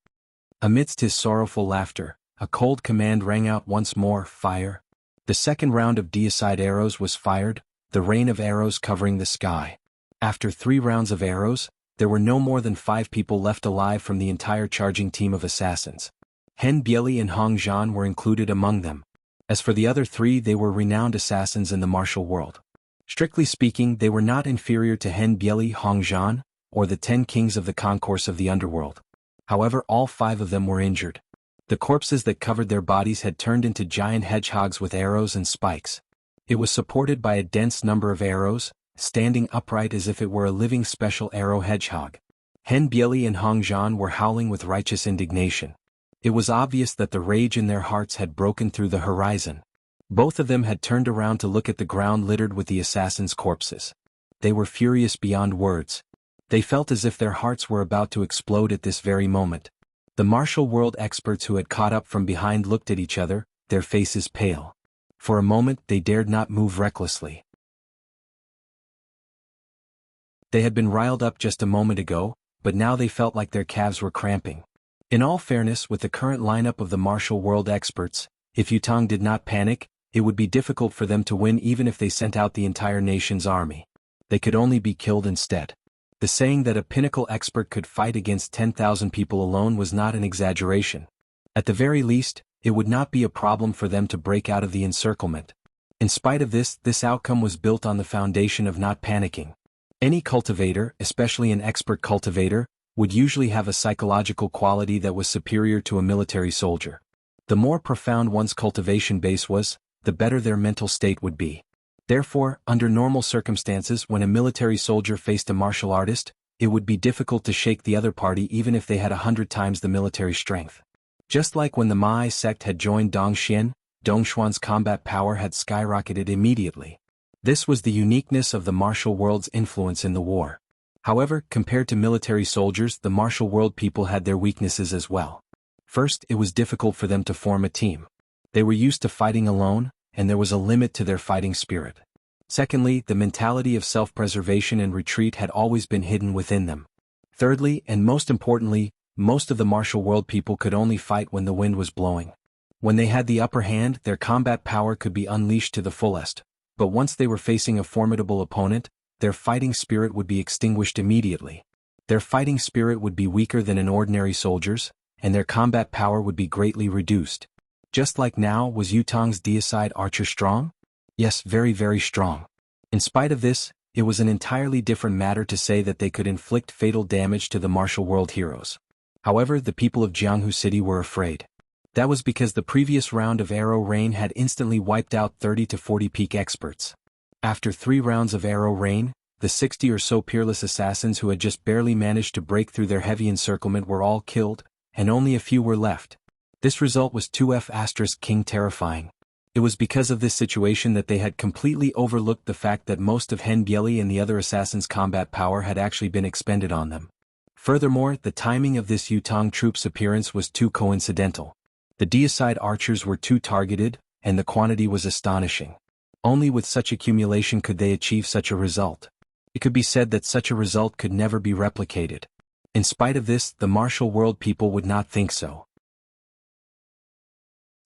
Amidst his sorrowful laughter, a cold command rang out once more, "Fire!" The second round of deicide arrows was fired, the rain of arrows covering the sky. After 3 rounds of arrows, there were no more than 5 people left alive from the entire charging team of assassins. Hen Bieli and Hong Zhan were included among them. As for the other 3, they were renowned assassins in the martial world. Strictly speaking, they were not inferior to Hen Bieli, Hong Zhan, or the 10 kings of the concourse of the underworld. However, all 5 of them were injured. The corpses that covered their bodies had turned into giant hedgehogs with arrows and spikes. It was supported by a dense number of arrows, standing upright as if it were a living special arrow hedgehog. Hen Bieli and Hong Zhan were howling with righteous indignation. It was obvious that the rage in their hearts had broken through the horizon. Both of them had turned around to look at the ground littered with the assassins' corpses. They were furious beyond words. They felt as if their hearts were about to explode at this very moment. The martial world experts who had caught up from behind looked at each other, their faces pale. For a moment they dared not move recklessly. They had been riled up just a moment ago, but now they felt like their calves were cramping. In all fairness, with the current lineup of the martial world experts, if Yutong did not panic, it would be difficult for them to win even if they sent out the entire nation's army. They could only be killed instead. The saying that a pinnacle expert could fight against 10,000 people alone was not an exaggeration. At the very least, it would not be a problem for them to break out of the encirclement. In spite of this outcome was built on the foundation of not panicking. Any cultivator, especially an expert cultivator, would usually have a psychological quality that was superior to a military soldier. The more profound one's cultivation base was, the better their mental state would be. Therefore, under normal circumstances, when a military soldier faced a martial artist, it would be difficult to shake the other party even if they had 100 times the military strength. Just like when the Mai sect had joined Dongxian, Dongxuan's combat power had skyrocketed immediately. This was the uniqueness of the martial world's influence in the war. However, compared to military soldiers, the martial world people had their weaknesses as well. First, it was difficult for them to form a team. They were used to fighting alone, and there was a limit to their fighting spirit. Secondly, the mentality of self-preservation and retreat had always been hidden within them. Thirdly, and most importantly, most of the martial world people could only fight when the wind was blowing. When they had the upper hand, their combat power could be unleashed to the fullest, but once they were facing a formidable opponent, their fighting spirit would be extinguished immediately. Their fighting spirit would be weaker than an ordinary soldier's, and their combat power would be greatly reduced. Just like now, was Yutong's deicide archer strong? Yes, very, very strong. In spite of this, it was an entirely different matter to say that they could inflict fatal damage to the martial world heroes. However, the people of Jianghu City were afraid. That was because the previous round of arrow rain had instantly wiped out 30 to 40 peak experts. After 3 rounds of arrow rain, the 60 or so peerless assassins who had just barely managed to break through their heavy encirclement were all killed, and only a few were left. This result was 2F** King terrifying. It was because of this situation that they had completely overlooked the fact that most of Hen Bieli and the other assassins' combat power had actually been expended on them. Furthermore, the timing of this Yutong troops' appearance was too coincidental. The deicide archers were too targeted, and the quantity was astonishing. Only with such accumulation could they achieve such a result. It could be said that such a result could never be replicated. In spite of this, the martial world people would not think so.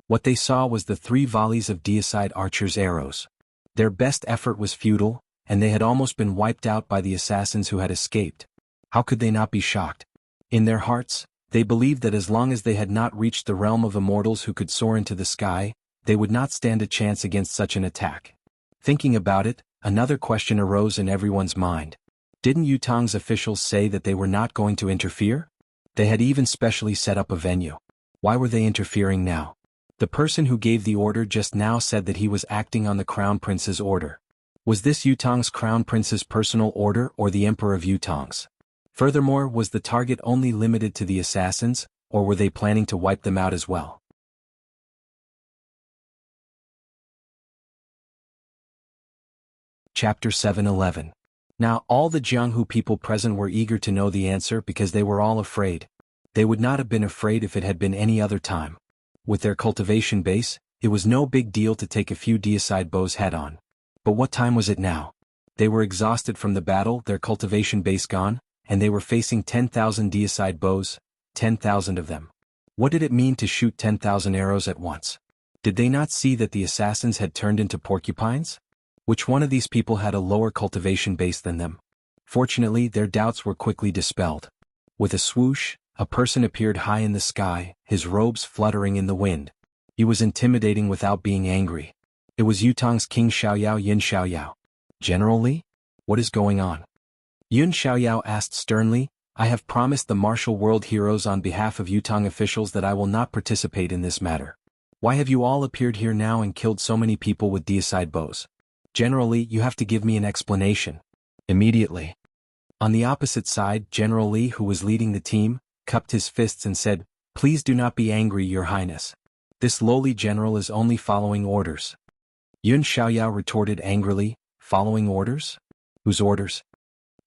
What they saw was the 3 volleys of deicide archers' arrows. Their best effort was futile, and they had almost been wiped out by the assassins who had escaped. How could they not be shocked? In their hearts, they believed that as long as they had not reached the realm of immortals who could soar into the sky, they would not stand a chance against such an attack. Thinking about it, another question arose in everyone's mind. Didn't Yutong's officials say that they were not going to interfere? They had even specially set up a venue. Why were they interfering now? The person who gave the order just now said that he was acting on the Crown Prince's order. Was this Yutong's Crown Prince's personal order or the Emperor of Yutong's? Furthermore, was the target only limited to the assassins, or were they planning to wipe them out as well? Chapter 7:11. Now all the Jianghu people present were eager to know the answer because they were all afraid. They would not have been afraid if it had been any other time. With their cultivation base, it was no big deal to take a few deicide bows head-on. But what time was it now? They were exhausted from the battle, their cultivation base gone, and they were facing 10,000 deicide bows, 10,000 of them. What did it mean to shoot 10,000 arrows at once? Did they not see that the assassins had turned into porcupines? Which one of these people had a lower cultivation base than them? Fortunately, their doubts were quickly dispelled. With a swoosh, a person appeared high in the sky, his robes fluttering in the wind. He was intimidating without being angry. It was Yutong's King Xiaoyao Yin Xiaoyao. General Li? What is going on? Yun Xiaoyao asked sternly, I have promised the martial world heroes on behalf of Yutong officials that I will not participate in this matter. Why have you all appeared here now and killed so many people with deicide bows? General Li, you have to give me an explanation. Immediately. On the opposite side, General Li, who was leading the team, cupped his fists and said, Please do not be angry, Your Highness. This lowly general is only following orders. Yun Xiaoyao retorted angrily, following orders? Whose orders?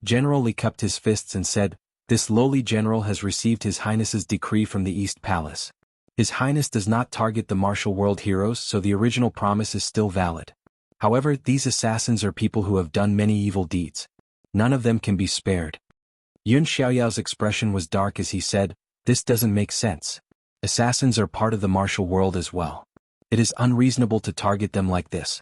General Li cupped his fists and said, this lowly general has received His Highness's decree from the East Palace. His Highness does not target the martial world heroes, so the original promise is still valid. However, these assassins are people who have done many evil deeds. None of them can be spared. Yun Xiaoyao's expression was dark as he said, this doesn't make sense. Assassins are part of the martial world as well. It is unreasonable to target them like this.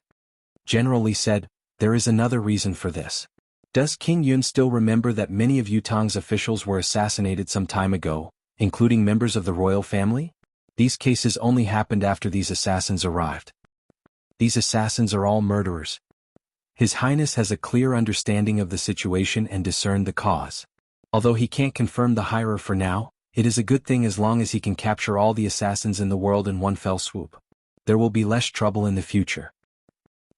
General Li said, there is another reason for this. Does King Yun still remember that many of Yutong's officials were assassinated some time ago, including members of the royal family? These cases only happened after these assassins arrived. These assassins are all murderers. His Highness has a clear understanding of the situation and discerned the cause. Although he can't confirm the hirer for now, it is a good thing as long as he can capture all the assassins in the world in one fell swoop. There will be less trouble in the future.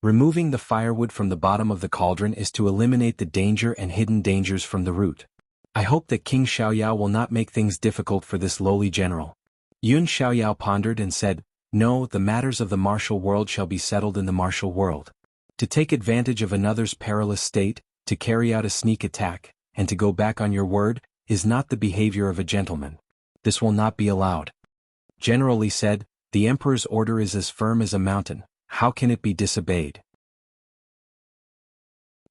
Removing the firewood from the bottom of the cauldron is to eliminate the danger and hidden dangers from the root. I hope that King Xiaoyao will not make things difficult for this lowly general. Yun Xiaoyao pondered and said, no, the matters of the martial world shall be settled in the martial world. To take advantage of another's perilous state, to carry out a sneak attack, and to go back on your word, is not the behavior of a gentleman. This will not be allowed. General Li said, the emperor's order is as firm as a mountain. How can it be disobeyed?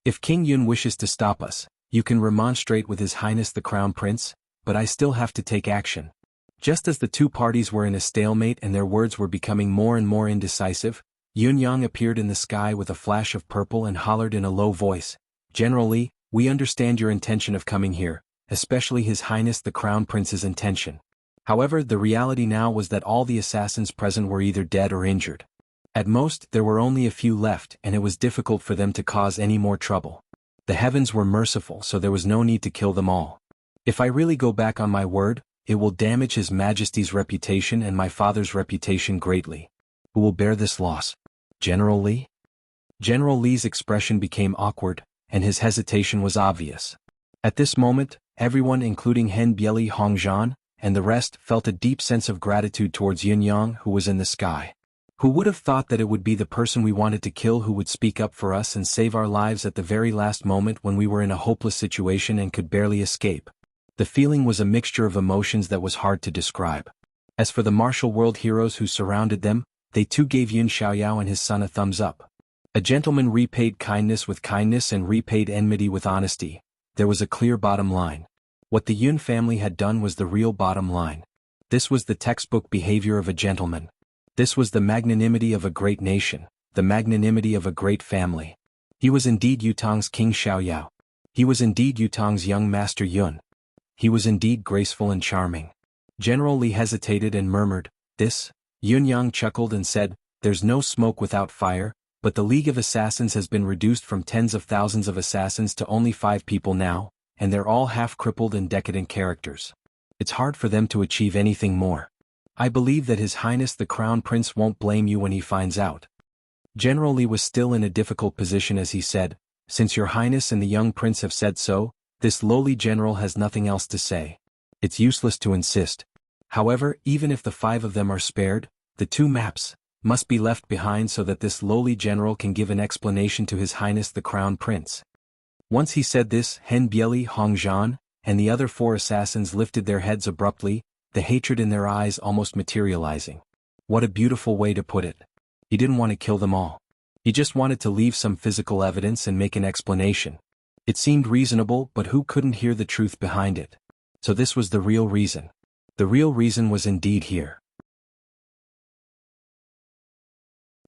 If King Yun wishes to stop us, you can remonstrate with His Highness the Crown Prince, but I still have to take action. Just as the two parties were in a stalemate and their words were becoming more and more indecisive, Yun Yang appeared in the sky with a flash of purple and hollered in a low voice, General Li, we understand your intention of coming here, especially His Highness the Crown Prince's intention. However, the reality now was that all the assassins present were either dead or injured. At most, there were only a few left and it was difficult for them to cause any more trouble. The heavens were merciful, so there was no need to kill them all. If I really go back on my word, it will damage His Majesty's reputation and my father's reputation greatly. Who will bear this loss? General Li? General Li's expression became awkward, and his hesitation was obvious. At this moment, everyone including Hen Bieli Hongzhan, and the rest felt a deep sense of gratitude towards Yun Yang who was in the sky. Who would have thought that it would be the person we wanted to kill who would speak up for us and save our lives at the very last moment when we were in a hopeless situation and could barely escape? The feeling was a mixture of emotions that was hard to describe. As for the martial world heroes who surrounded them, they too gave Yun Xiaoyao and his son a thumbs up. A gentleman repaid kindness with kindness and repaid enmity with honesty. There was a clear bottom line. What the Yun family had done was the real bottom line. This was the textbook behavior of a gentleman. This was the magnanimity of a great nation, the magnanimity of a great family. He was indeed Yutong's King Xiaoyao. He was indeed Yutong's young master Yun. He was indeed graceful and charming. General Li hesitated and murmured, this? Yun Yang chuckled and said, there's no smoke without fire, but the League of Assassins has been reduced from tens of thousands of assassins to only 5 people now, and they're all half-crippled and decadent characters. It's hard for them to achieve anything more. I believe that His Highness the Crown Prince won't blame you when he finds out. General Li was still in a difficult position as he said, since your Highness and the young prince have said so, this lowly general has nothing else to say. It's useless to insist. However, even if the 5 of them are spared, the 2 maps must be left behind so that this lowly general can give an explanation to His Highness the Crown Prince. Once he said this, Hen Bieli Hongzhan, and the other 4 assassins lifted their heads abruptly, the hatred in their eyes almost materializing. What a beautiful way to put it. He didn't want to kill them all. He just wanted to leave some physical evidence and make an explanation. It seemed reasonable, but who couldn't hear the truth behind it? So this was the real reason. The real reason was indeed here.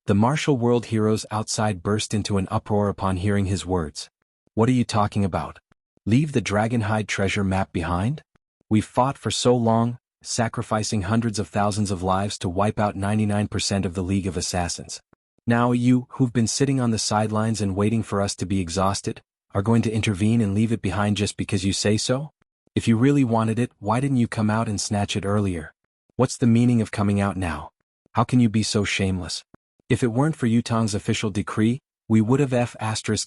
The martial world heroes outside burst into an uproar upon hearing his words. What are you talking about? Leave the Dragonhide treasure map behind? We've fought for so long, sacrificing hundreds of thousands of lives to wipe out 99% of the League of Assassins. Now you, who've been sitting on the sidelines and waiting for us to be exhausted, are going to intervene and leave it behind just because you say so? If you really wanted it, why didn't you come out and snatch it earlier? What's the meaning of coming out now? How can you be so shameless? If it weren't for Yutong's official decree, we would have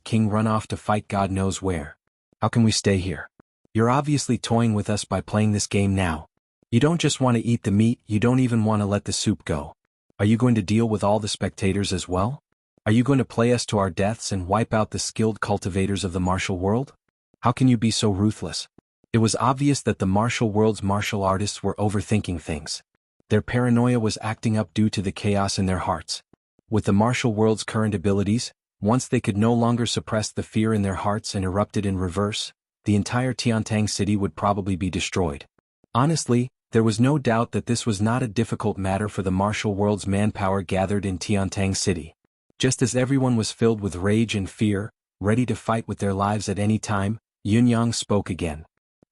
King run off to fight God knows where. How can we stay here? You're obviously toying with us by playing this game now. You don't just want to eat the meat, you don't even want to let the soup go. Are you going to deal with all the spectators as well? Are you going to play us to our deaths and wipe out the skilled cultivators of the martial world? How can you be so ruthless? It was obvious that the martial world's martial artists were overthinking things. Their paranoia was acting up due to the chaos in their hearts. With the martial world's current abilities, once they could no longer suppress the fear in their hearts and erupted in reverse, the entire Tiantang city would probably be destroyed. Honestly, there was no doubt that this was not a difficult matter for the martial world's manpower gathered in Tiantang city. Just as everyone was filled with rage and fear, ready to fight with their lives at any time, Yunyang spoke again.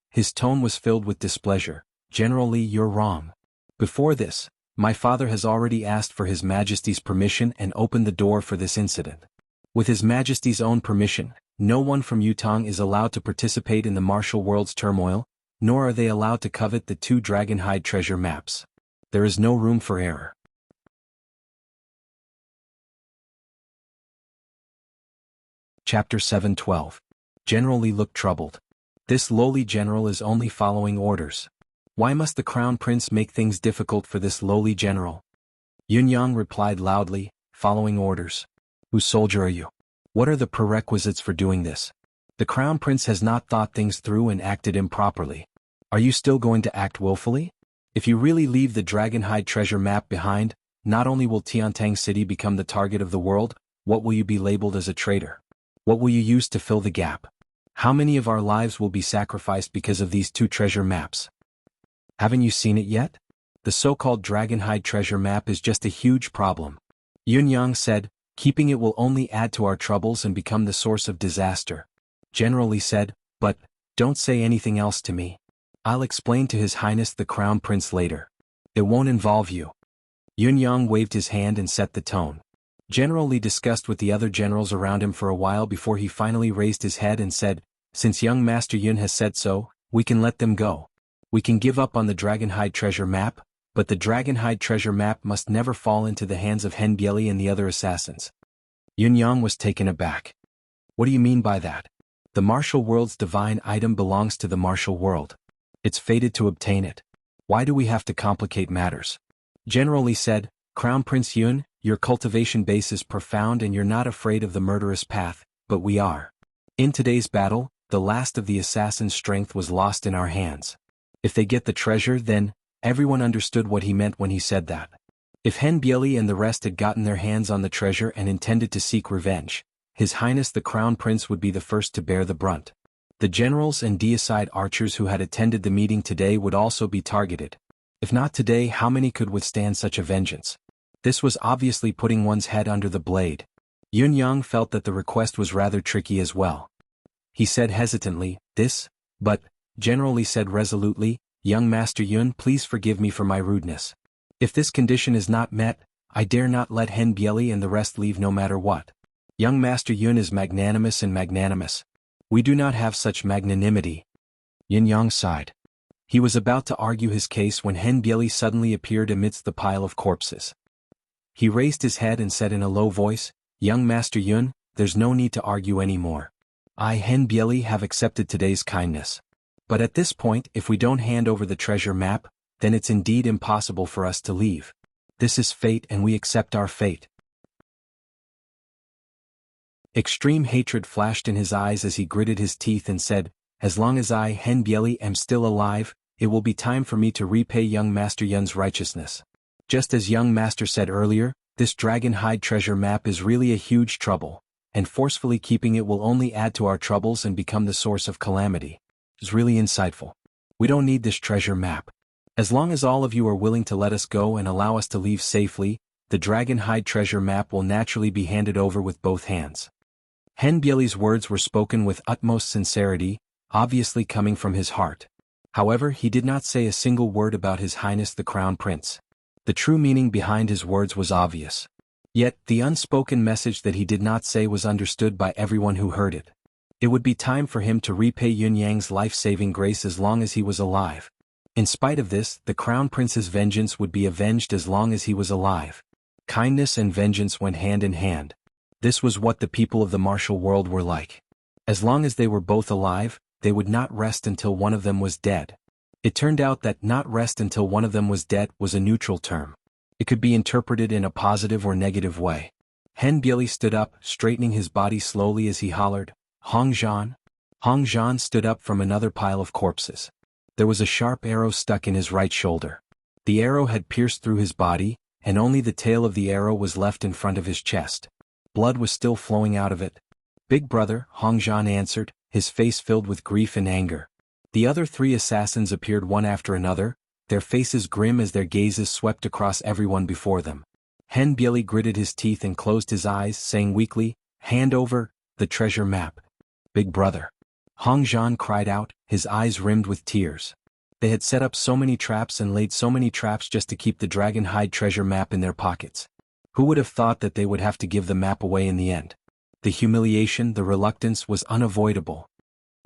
His tone was filled with displeasure. General Li, you're wrong. Before this, my father has already asked for His Majesty's permission and opened the door for this incident. With His Majesty's own permission, no one from Yutong is allowed to participate in the martial world's turmoil, nor are they allowed to covet the 2 Dragonhide treasure maps. There is no room for error. Chapter 7:12. General Li looked troubled. This lowly general is only following orders. Why must the Crown Prince make things difficult for this lowly general? Yunyang replied loudly, following orders. Whose soldier are you? What are the prerequisites for doing this? The Crown Prince has not thought things through and acted improperly. Are you still going to act willfully? If you really leave the Dragonhide treasure map behind, not only will Tiantang City become the target of the world, what will you be labeled as a traitor? What will you use to fill the gap? How many of our lives will be sacrificed because of these 2 treasure maps? Haven't you seen it yet? The so-called Dragonhide treasure map is just a huge problem. Yunyang said, keeping it will only add to our troubles and become the source of disaster. General Li said, but, don't say anything else to me. I'll explain to His Highness the Crown Prince later. It won't involve you. Yunyang waved his hand and set the tone. General Li discussed with the other generals around him for a while before he finally raised his head and said, since young Master Yun has said so, we can let them go. We can give up on the Dragonhide treasure map, but the Dragonhide treasure map must never fall into the hands of Hen Bieli and the other assassins. Yunyang was taken aback. What do you mean by that? The martial world's divine item belongs to the martial world. It's fated to obtain it. Why do we have to complicate matters? General Li said, Crown Prince Yun, your cultivation base is profound and you're not afraid of the murderous path, but we are. In today's battle, the last of the assassin's strength was lost in our hands. If they get the treasure, then, everyone understood what he meant when he said that. If Hen Bieli and the rest had gotten their hands on the treasure and intended to seek revenge, His Highness the Crown Prince would be the first to bear the brunt. The generals and deicide archers who had attended the meeting today would also be targeted. If not today, how many could withstand such a vengeance? This was obviously putting one's head under the blade. Yunyang felt that the request was rather tricky as well. He said hesitantly, but, General Li said resolutely, young Master Yun, please forgive me for my rudeness. If this condition is not met, I dare not let Hen Bieli and the rest leave no matter what. Young Master Yun is magnanimous and magnanimous. We do not have such magnanimity. Yunyang sighed. He was about to argue his case when Hen Bieli suddenly appeared amidst the pile of corpses. He raised his head and said in a low voice, Young Master Yun, there's no need to argue anymore. I, Hen Bieli, have accepted today's kindness. But at this point, if we don't hand over the treasure map, then it's indeed impossible for us to leave. This is fate and we accept our fate. Extreme hatred flashed in his eyes as he gritted his teeth and said, as long as I, Hen Bieli, am still alive, it will be time for me to repay young Master Yun's righteousness. Just as young Master said earlier, this Dragonhide treasure map is really a huge trouble, and forcefully keeping it will only add to our troubles and become the source of calamity. It's really insightful. We don't need this treasure map. As long as all of you are willing to let us go and allow us to leave safely, the Dragonhide treasure map will naturally be handed over with both hands. Hen Bieli's words were spoken with utmost sincerity, obviously coming from his heart. However, he did not say a single word about His Highness the Crown Prince. The true meaning behind his words was obvious. Yet, the unspoken message that he did not say was understood by everyone who heard it. It would be time for him to repay Yunyang's life-saving grace as long as he was alive. In spite of this, the Crown Prince's vengeance would be avenged as long as he was alive. Kindness and vengeance went hand in hand. This was what the people of the martial world were like. As long as they were both alive, they would not rest until one of them was dead. It turned out that not rest until one of them was dead was a neutral term. It could be interpreted in a positive or negative way. Hen Bieli stood up, straightening his body slowly as he hollered, Hong Zhan. Hong Zhan stood up from another pile of corpses. There was a sharp arrow stuck in his right shoulder. The arrow had pierced through his body, and only the tail of the arrow was left in front of his chest. Blood was still flowing out of it. Big brother, Hong Zhan answered, his face filled with grief and anger. The other 3 assassins appeared one after another, their faces grim as their gazes swept across everyone before them. Hen Bieli gritted his teeth and closed his eyes, saying weakly, Hand over the treasure map. Big brother. Hong Zhan cried out, his eyes rimmed with tears. They had set up so many traps and laid so many traps just to keep the dragon hide treasure map in their pockets. Who would have thought that they would have to give the map away in the end? The humiliation, the reluctance was unavoidable.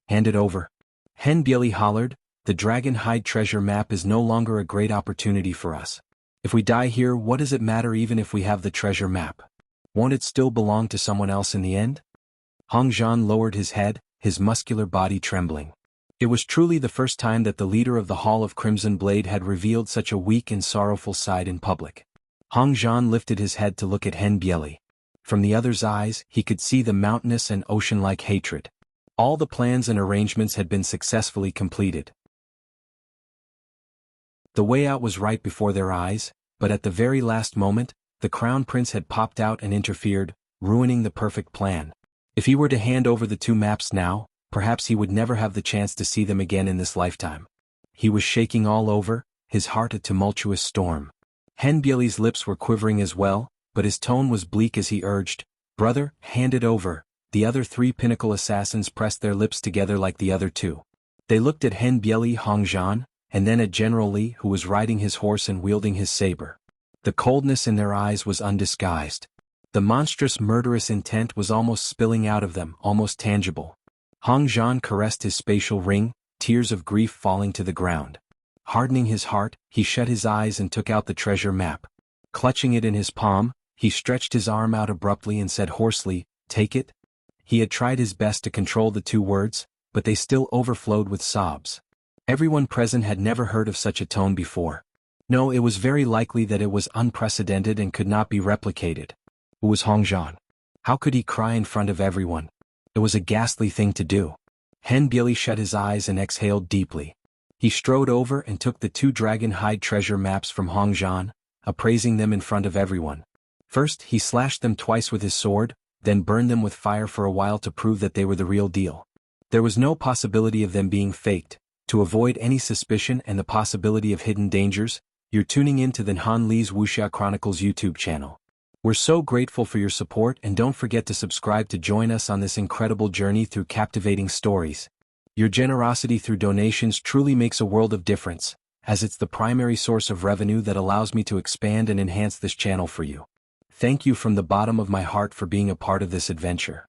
Hand it over. Hen Bieli hollered, the dragon hide treasure map is no longer a great opportunity for us. If we die here, what does it matter even if we have the treasure map? Won't it still belong to someone else in the end? Hong Zhan lowered his head, his muscular body trembling. It was truly the first time that the leader of the Hall of Crimson Blade had revealed such a weak and sorrowful side in public. Hong Zhan lifted his head to look at Hen Bieli. From the other's eyes, he could see the mountainous and ocean-like hatred. All the plans and arrangements had been successfully completed. The way out was right before their eyes, but at the very last moment, the Crown Prince had popped out and interfered, ruining the perfect plan. If he were to hand over the 2 maps now, perhaps he would never have the chance to see them again in this lifetime. He was shaking all over, his heart a tumultuous storm. Hen Bieli's lips were quivering as well, but his tone was bleak as he urged, Brother, hand it over. The other 3 pinnacle assassins pressed their lips together like the other 2. They looked at Hen Bieli, Hong Zhan, and then at General Li, who was riding his horse and wielding his saber. The coldness in their eyes was undisguised. The monstrous murderous intent was almost spilling out of them, almost tangible. Hong Zhan caressed his spatial ring, tears of grief falling to the ground. Hardening his heart, he shut his eyes and took out the treasure map. Clutching it in his palm, he stretched his arm out abruptly and said hoarsely, Take it? He had tried his best to control the 2 words, but they still overflowed with sobs. Everyone present had never heard of such a tone before. No, it was very likely that it was unprecedented and could not be replicated. Who was Hong Zhan? How could he cry in front of everyone? It was a ghastly thing to do. Hen Bieli shut his eyes and exhaled deeply. He strode over and took the 2 dragon hide treasure maps from Hong Zhan, appraising them in front of everyone. First, he slashed them twice with his sword, then burned them with fire for a while to prove that they were the real deal. There was no possibility of them being faked. To avoid any suspicion and the possibility of hidden dangers, you're tuning in to the Han Li's Wuxia Chronicles YouTube channel. We're so grateful for your support, and don't forget to subscribe to join us on this incredible journey through captivating stories. Your generosity through donations truly makes a world of difference, as it's the primary source of revenue that allows me to expand and enhance this channel for you. Thank you from the bottom of my heart for being a part of this adventure.